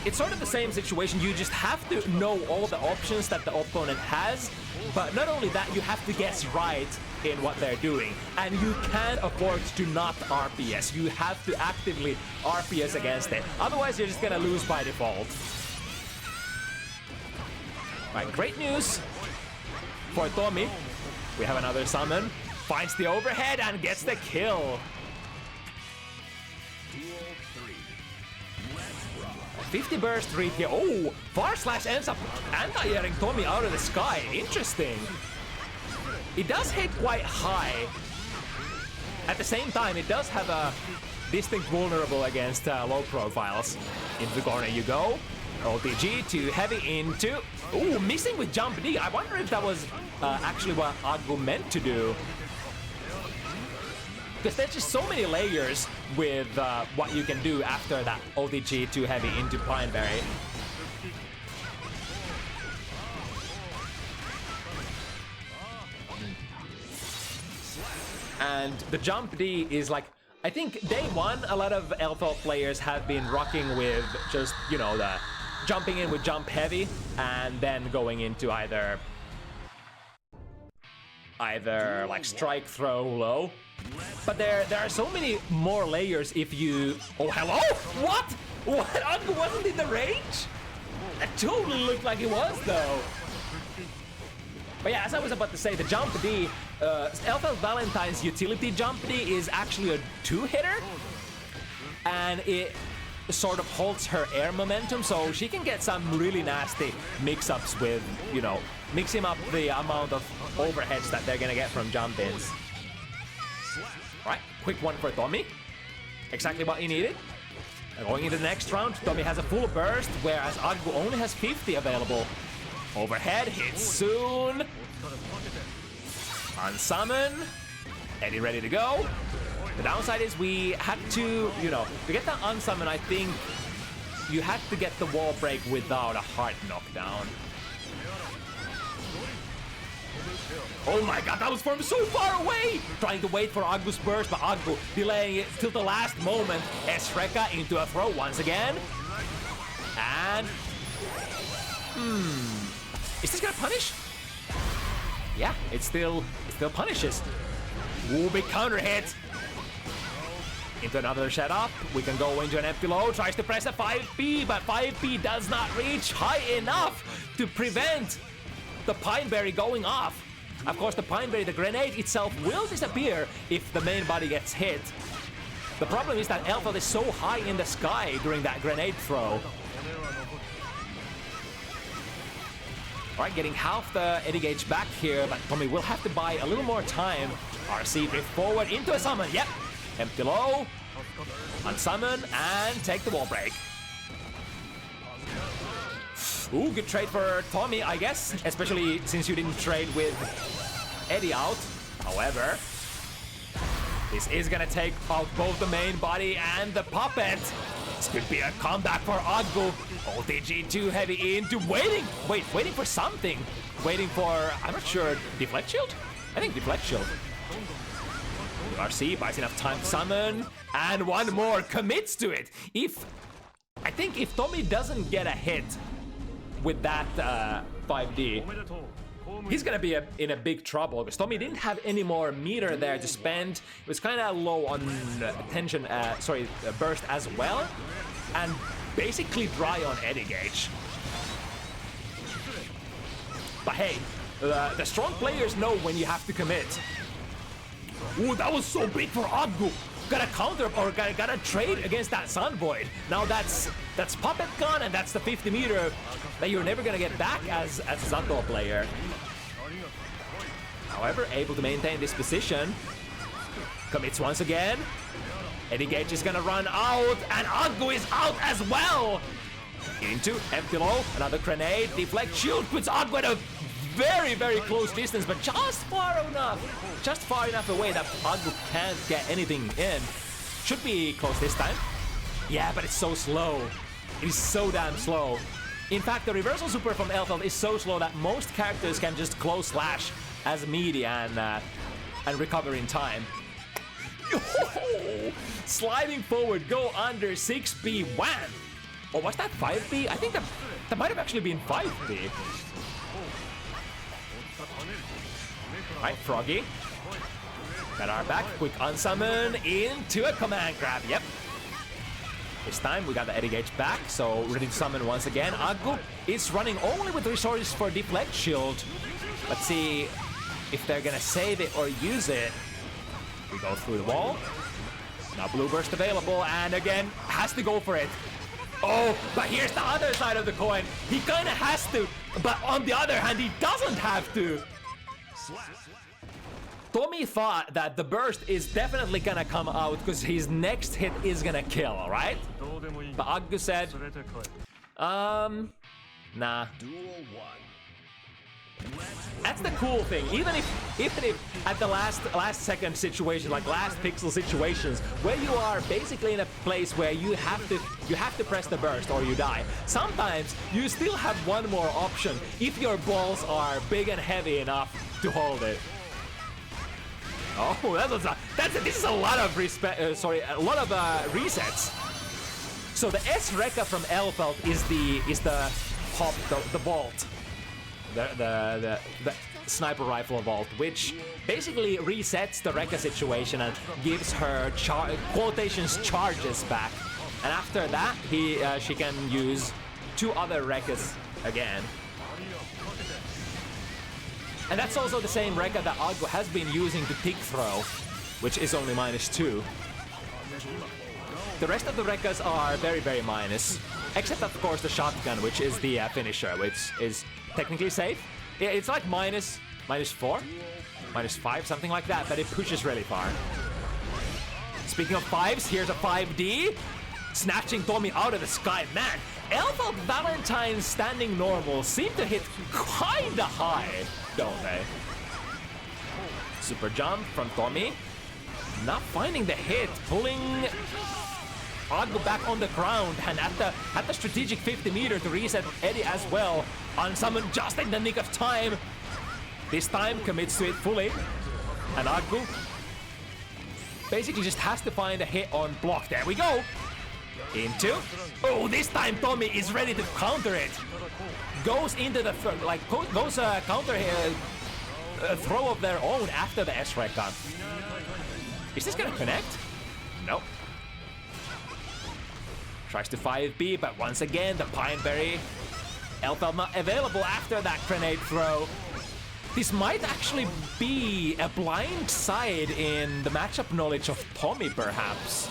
it's sort of the same situation. You just have to know all the options that the opponent has, but not only that, you have to guess right in what they're doing, and you can't afford to not RPS. You have to actively RPS against it, otherwise you're just gonna lose by default. Right, great news for Tomi. We have another summon, finds the overhead and gets the kill. 50 burst Ritielko. Oh, far slash ends up anti-airing Tomi out of the sky. Interesting. It does hit quite high. At the same time, it does have a distinct vulnerable against low profiles. Into the corner you go. OTG too heavy into. Ooh, missing with jump D. I wonder if that was actually what Aggu meant to do. Because there's just so many layers with what you can do after that OTG too heavy into Pineberry. And the jump D is like, I think day one, a lot of Elfeld players have been rocking with just, you know, the jumping in with jump heavy and then going into either like strike throw low. But there are so many more layers if you... Oh, hello? What? What? Aggu wasn't in the range? That totally looked like it was, though. But yeah, as I was about to say, the jump D, Elfeld Valentine's utility jump D is actually a two-hitter. And it sort of holds her air momentum, so she can get some really nasty mix-ups with, you know, mixing up the amount of overheads that they're gonna get from jump-ins. Right, quick one for Tomi. Exactly what he needed. Going into the next round, Tomi has a full burst, whereas Aggu only has 50 available. Overhead, hits soon. Unsummon. Eddie ready to go. The downside is we had to, you know, to get that unsummon, I think you had to get the wall break without a heart knockdown. Oh my god, that was from so far away! Trying to wait for Aggu's burst, but Aggu delaying it till the last moment. S-Rekka into a throw once again. And... is this gonna punish? Yeah, it still punishes. Ooh, big counter hit. Into another setup. We can go into an empty low. Tries to press a 5P, but 5P does not reach high enough to prevent the Pineberry going off. Of course, the Pineberry, the grenade itself will disappear if the main body gets hit. The problem is that Elfeld is so high in the sky during that grenade throw. Alright, getting half the Eddie Gauge back here, but Tomi will have to buy a little more time. RC drift forward into a summon, yep. Empty low, unsummon, and take the wall break. Ooh, good trade for Tomi, I guess, especially since you didn't trade with Eddie out. However, this is gonna take out both the main body and the puppet. This could be a comeback for Aggu. OTG too heavy into waiting for something. Waiting for, I'm not sure, Deflect Shield? I think Deflect Shield. RC buys enough time to summon, and one more commits to it. I think if Tomi doesn't get a hit with that 5D, he's gonna be in a big trouble because Tomi didn't have any more meter there to spend. It was kind of low on tension, burst as well, and basically dry on Eddie Gauge. But hey, the strong players know when you have to commit. Ooh, that was so big for Aggu. Gotta counter or gotta trade against that Sun Void. Now that's Puppet gone, and that's the 50 meter that you're never gonna get back as a Zato player. However, able to maintain this position. Commits once again. Eddie Gauge is gonna run out, and Aggu is out as well. Into empty low, another grenade. Deflect shield puts Aggu at a very, very close distance, but just far enough away that Aggu can't get anything in. Should be close this time. Yeah, but it's so slow. It is so damn slow. In fact, the reversal super from Elfeld is so slow that most characters can just close slash as media and recover in time. Sliding forward, go under 6B wham! Or was that 5B? I think that might have actually been 5B. Alright, Froggy. Got our back, quick unsummon into a command grab, yep. This time we got the Eddie Gauge back, so ready to summon once again. Aggu is running only with resources for Deflect Shield. Let's see if they're gonna save it or use it. We go through the wall. Now Blue Burst available, and again, has to go for it. Oh, but here's the other side of the coin. He kinda has to, but on the other hand, he doesn't have to. Tomi thought that the burst is definitely gonna come out because his next hit is gonna kill, alright? But Aggu said, nah. That's the cool thing. Even if at the last second situation, like last pixel situations, where you are basically in a place where you have to press the burst or you die. Sometimes you still have one more option if your balls are big and heavy enough to hold it. Oh, this is a lot of a lot of resets. So the S Rekka from Elfeld is the pop, the vault. The sniper rifle vault, which basically resets the Rekka situation and gives her quotations charges back. And after that, she can use 2 other Rekkas again. And that's also the same Rekka that Aggu has been using to pick throw, which is only -2. The rest of the Rekkas are very, very minus, except of course the shotgun, which is the finisher, which is technically safe. It's like -4, -5, something like that, but it pushes really far. Speaking of 5s, here's a 5D, snatching Tomi out of the sky. Man, Elfeld Valentine's standing normal seem to hit kinda high, don't they? Super jump from Tomi, not finding the hit, pulling Aggu back on the ground, and at the strategic 50 meter to reset Eddie as well. Unsummon just in the nick of time. This time commits to it fully, and Aggu basically just has to find a hit on block. There we go. Into. Oh, this time Tomi is ready to counter it. Goes into the counter throw of their own after the S Rekka. Is this gonna connect? Nope. Tries to 5B, but once again, the Pineberry. Elfeld not available after that grenade throw. This might actually be a blind side in the matchup knowledge of Tomi, perhaps.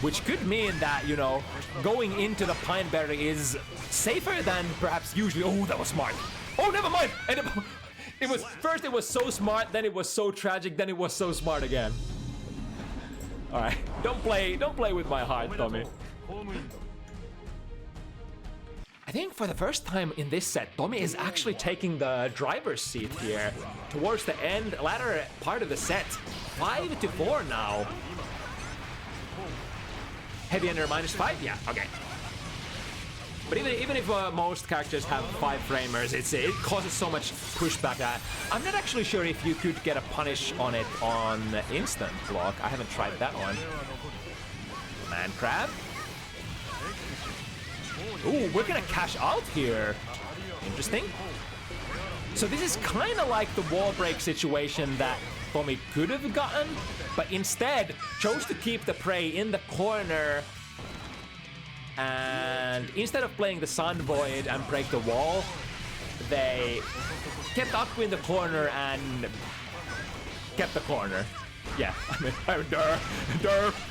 Which could mean that, you know, going into the Pineberry is safer than perhaps usually. Oh, that was smart. Oh, never mind. And it was first it was so smart, then it was so tragic, then it was so smart again. All right, don't play with my heart, Tomi. I think for the first time in this set, Tomi is actually taking the driver's seat here towards the end, latter part of the set. 5-4 now. Heavy under -5? Yeah, okay. But even if most characters have 5 framers, it causes so much pushback that I'm not actually sure if you could get a punish on it on instant block. I haven't tried that one. Man crab. Ooh, we're gonna cash out here. Interesting. So this is kind of like the wall break situation that Tomi could have gotten, but instead chose to keep the prey in the corner. And instead of playing the Sun Void and break the wall, they kept Aggu in the corner and kept the corner. Yeah, I mean,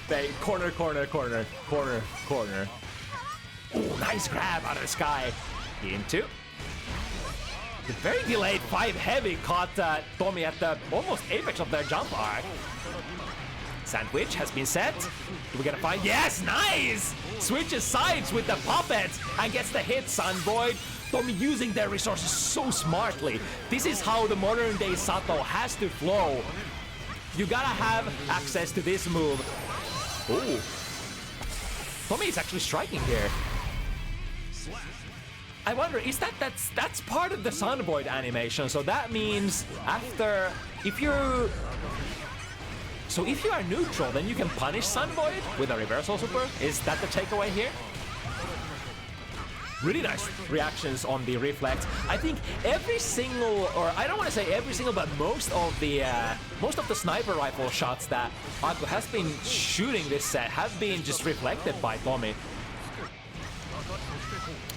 they corner. Ooh, nice grab out of the sky. Into. The very delayed 5 heavy caught Tomi at the almost apex of their jump arc. Sandwich has been set. Do we get a fight? Yes, nice! Switches sides with the puppet and gets the hit, Sun Void. Tomi using their resources so smartly. This is how the modern day Sato has to flow. You gotta have access to this move. Ooh. Tomi is actually striking here. I wonder, is that's part of the Sun Void animation? So that means after, if you are neutral, then you can punish Sun Void with a reversal super. Is that the takeaway here? Really nice reactions on the reflex. I think every single, or I don't want to say every single, but most of the sniper rifle shots that Aggu has been shooting this set have been just reflected by Tomi.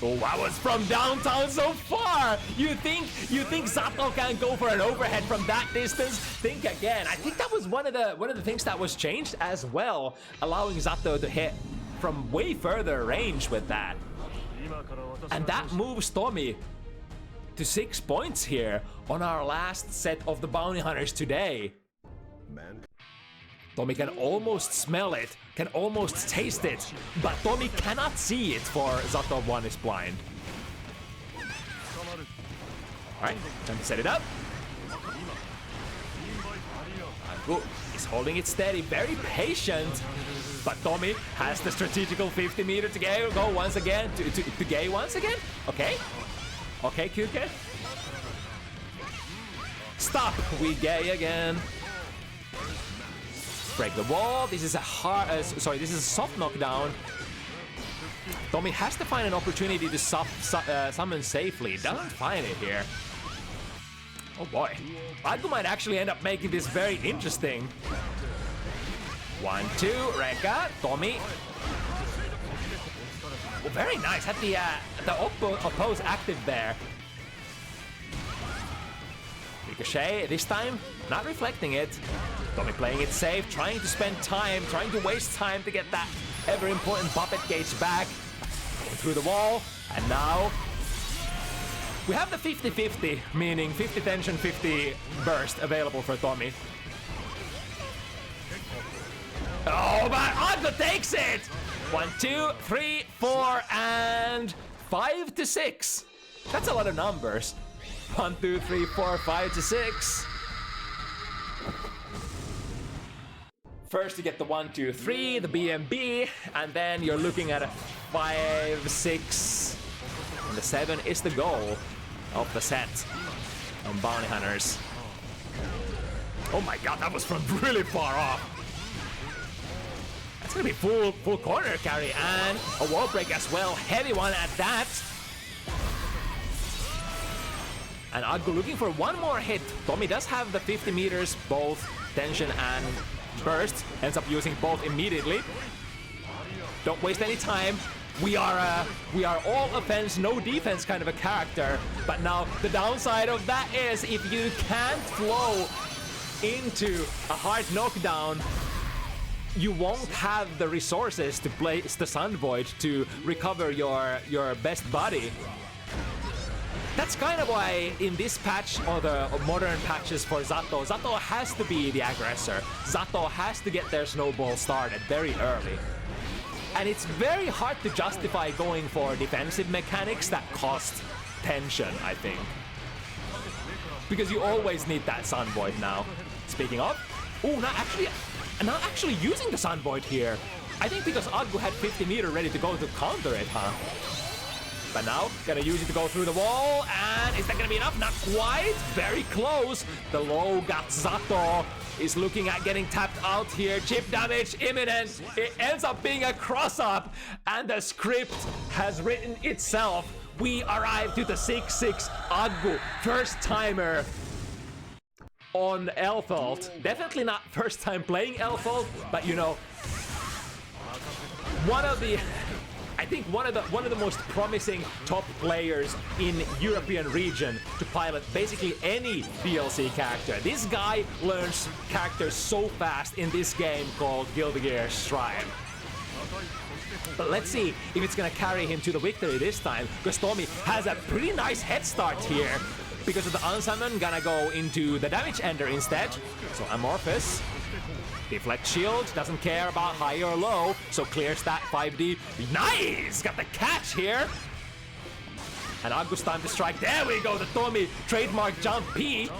Oh, that was from downtown so far! You think Sato can go for an overhead from that distance? Think again. I think that was one of the things that was changed as well, allowing Sato to hit from way further range with that. And that moves Tomi to 6 points here on our last set of the bounty hunters today. Tomi can almost smell it, can almost taste it, but Tomi cannot see it for Sato 1 is blind. Alright, time to set it up. Aggu is holding it steady, very patient, but Tomi has the strategical 50 meter to go once again, to gay once again? Okay. Okay, QK. Stop, we gay again. Break the wall. This is a this is a soft knockdown. Tomi has to find an opportunity to summon safely. Doesn't find it here. Oh boy. Aggu might actually end up making this very interesting. 1, 2, Reka, Tomi. Oh, very nice. Had the oppose active there. Ricochet this time, not reflecting it. Tomi playing it safe, trying to spend time, trying to waste time to get that ever important puppet gauge back. Going through the wall, and now we have the 50-50, meaning 50 tension, 50 burst available for Tomi. Oh, but Aggu takes it! 1, 2, 3, 4, and 5 to 6. That's a lot of numbers. 1, 2, 3, 4, 5 to 6. First you get the 1, 2, 3, the BMB, and then you're looking at a 5, 6, and the 7 is the goal of the set on Bounty Hunters. Oh my god, that was from really far off. That's gonna be full corner carry and a wall break as well. Heavy one at that. And Aggu looking for one more hit. Tomi does have the 50 meters, both tension and burst. Ends up using both immediately. Don't waste any time. we are all offense, no defense kind of a character. But now the downside of that is if you can't flow into a hard knockdown, you won't have the resources to place the Sun Void to recover your best body. That's kind of why in this patch or the modern patches for Zato has to be the aggressor. Zato has to get their snowball started very early. And it's very hard to justify going for defensive mechanics that cost tension, I think. Because you always need that Sun Void now. Speaking of, not actually using the Sun Void here. I think because Aggu had 50 meter ready to go to counter it, huh? But now, gonna use it to go through the wall, and is that gonna be enough? Not quite, very close. The low got Zato is looking at getting tapped out here. Chip damage imminent. It ends up being a cross-up, and the script has written itself. We arrive to the 6-6 Aggu, first timer on Elfalt. Definitely not first time playing Elfalt, but you know, I think one of the most promising top players in European region to pilot basically any DLC character. This guy learns characters so fast in this game called Guilty Gear Strive. But let's see if it's gonna carry him to the victory this time, because Tomi has a pretty nice head start here. Because of the unsummon, gonna go into the damage ender instead. So Amorphous. Deflect shield, doesn't care about high or low, so clears that 5D. Nice! Got the catch here. And Aggu's time to strike. There we go, the Tomi trademark jump P.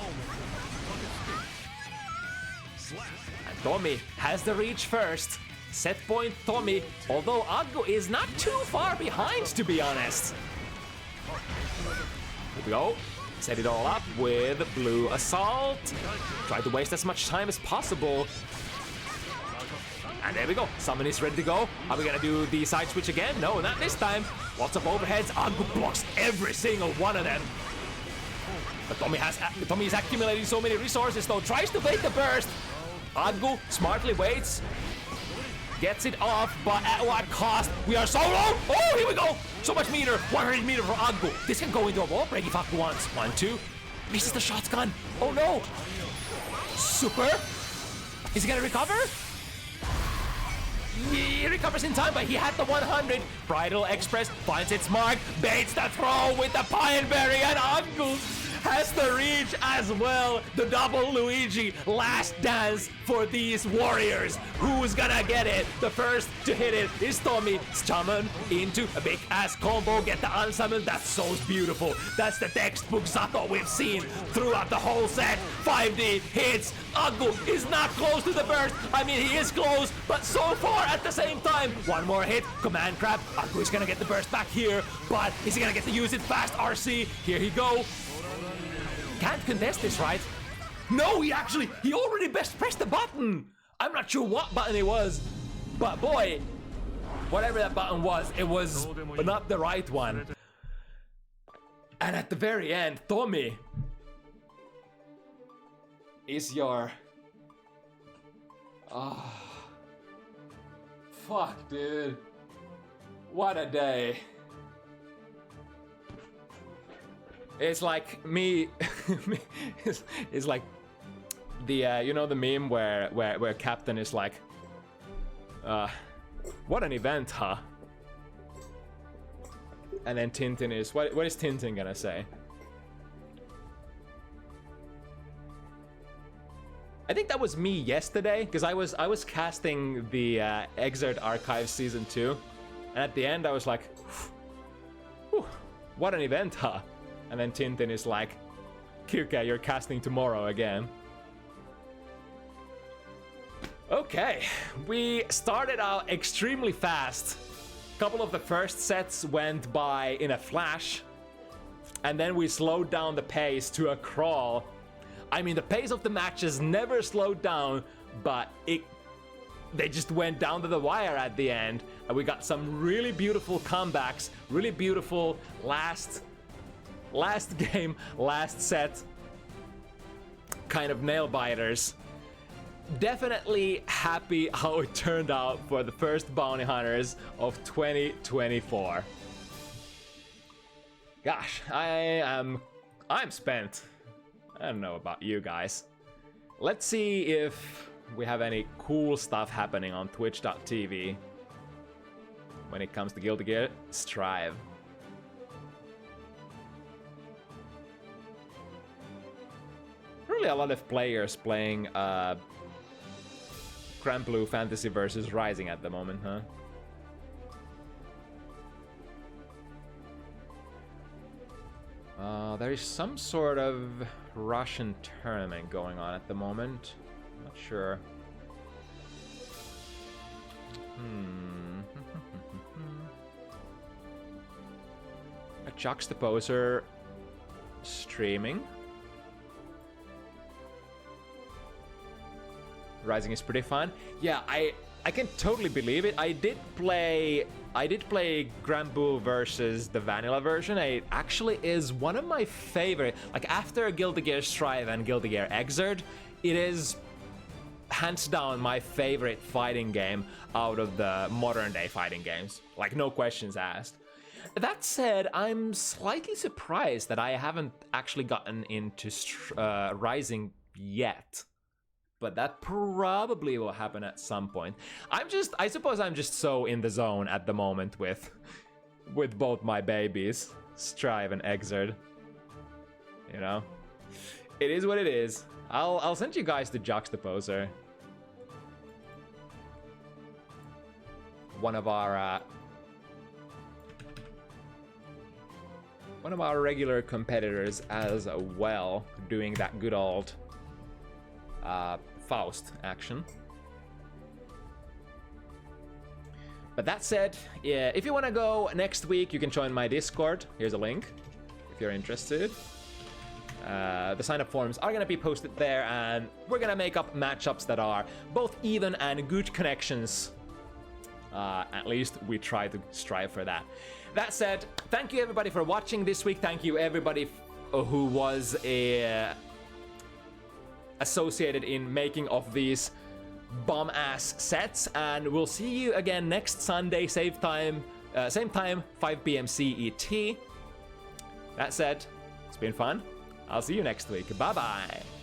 And Tomi has the reach first. Set point Tomi, although Aggu is not too far behind, to be honest. Here we go. Set it all up with Blue Assault. Try to waste as much time as possible. And there we go. Summon is ready to go. Are we gonna do the side switch again? No, not this time. Lots of overheads. Aggu blocks every single one of them. But Tomi is accumulating so many resources though. Tries to bait the burst. Aggu smartly waits. Gets it off, but at what cost? We are so low! Oh, here we go! So much meter, 100 meter for Aggu. This can go into a wall break if Aggu wants. 1, 2. Misses the shotgun. Oh no! Super! Is he gonna recover? He recovers in time, but he had the 100. Bridal Express finds its mark, baits the throw with the Pine Berry, and Aggu has the reach as well. The double Luigi last dance for these warriors. Who's gonna get it? The first to hit it is Tomi. Summon into a big ass combo. Get the unsummon. That's so beautiful. That's the textbook Zato we've seen throughout the whole set. 5D hits. Aggu is not close to the burst. I mean, he is close, but so far at the same time. One more hit. Command grab. Aggu is gonna get the burst back here, but is he gonna get to use it fast? RC. Here he go. Can't contest this, right? No, he already pressed the button. I'm not sure what button it was, but boy, whatever that button was, it was not the right one. And at the very end, Tomi is your... fuck, dude. What a day. It's like me. It's like the you know the meme where Captain is like, what an event, huh? And then Tintin is what is Tintin gonna say? I think that was me yesterday, because I was casting the Exert Archives Season 2, and at the end I was like, whew, what an event, huh? And then Tintin is like, Kirka, you're casting tomorrow again. Okay, we started out extremely fast. A couple of the first sets went by in a flash, and then we slowed down the pace to a crawl. I mean, the pace of the matches never slowed down, but they just went down to the wire at the end, and we got some really beautiful comebacks, really beautiful last game, last set kind of nail biters. definitely happy how it turned out for the first bounty hunters of 2024. Gosh, I'm spent. I don't know about you guys. Let's see if we have any cool stuff happening on twitch.tv when it comes to Guilty Gear Strive. Really a lot of players playing Grand Blue Fantasy versus Rising at the moment, huh? There is some sort of Russian tournament going on at the moment. Not sure. A Juxtaposer streaming. Rising is pretty fun. Yeah, I can totally believe it. I did play Granblue versus the vanilla version. It actually is one of my favorite. Like after Guilty Gear Strive and Guilty Gear Xrd, it is hands down my favorite fighting game out of the modern day fighting games. Like no questions asked. That said, I'm slightly surprised that I haven't actually gotten into Rising yet. But that probably will happen at some point. I suppose I'm just so in the zone at the moment with both my babies, Strive and Xrd. You know? It is what it is. I'll send you guys the Juxtaposer. One of our regular competitors as well, doing that good old Faust action. But that said, yeah, if you want to go next week, you can join my Discord. Here's a link if you're interested. The sign-up forms are going to be posted there, and we're going to make up matchups that are both even and good connections. At least we try to strive for that. That said, thank you everybody for watching this week. Thank you everybody who was associated in making of these bomb-ass sets, and we'll see you again next Sunday, same time, 5 p.m. CET. That said, it's been fun. I'll see you next week. Bye-bye.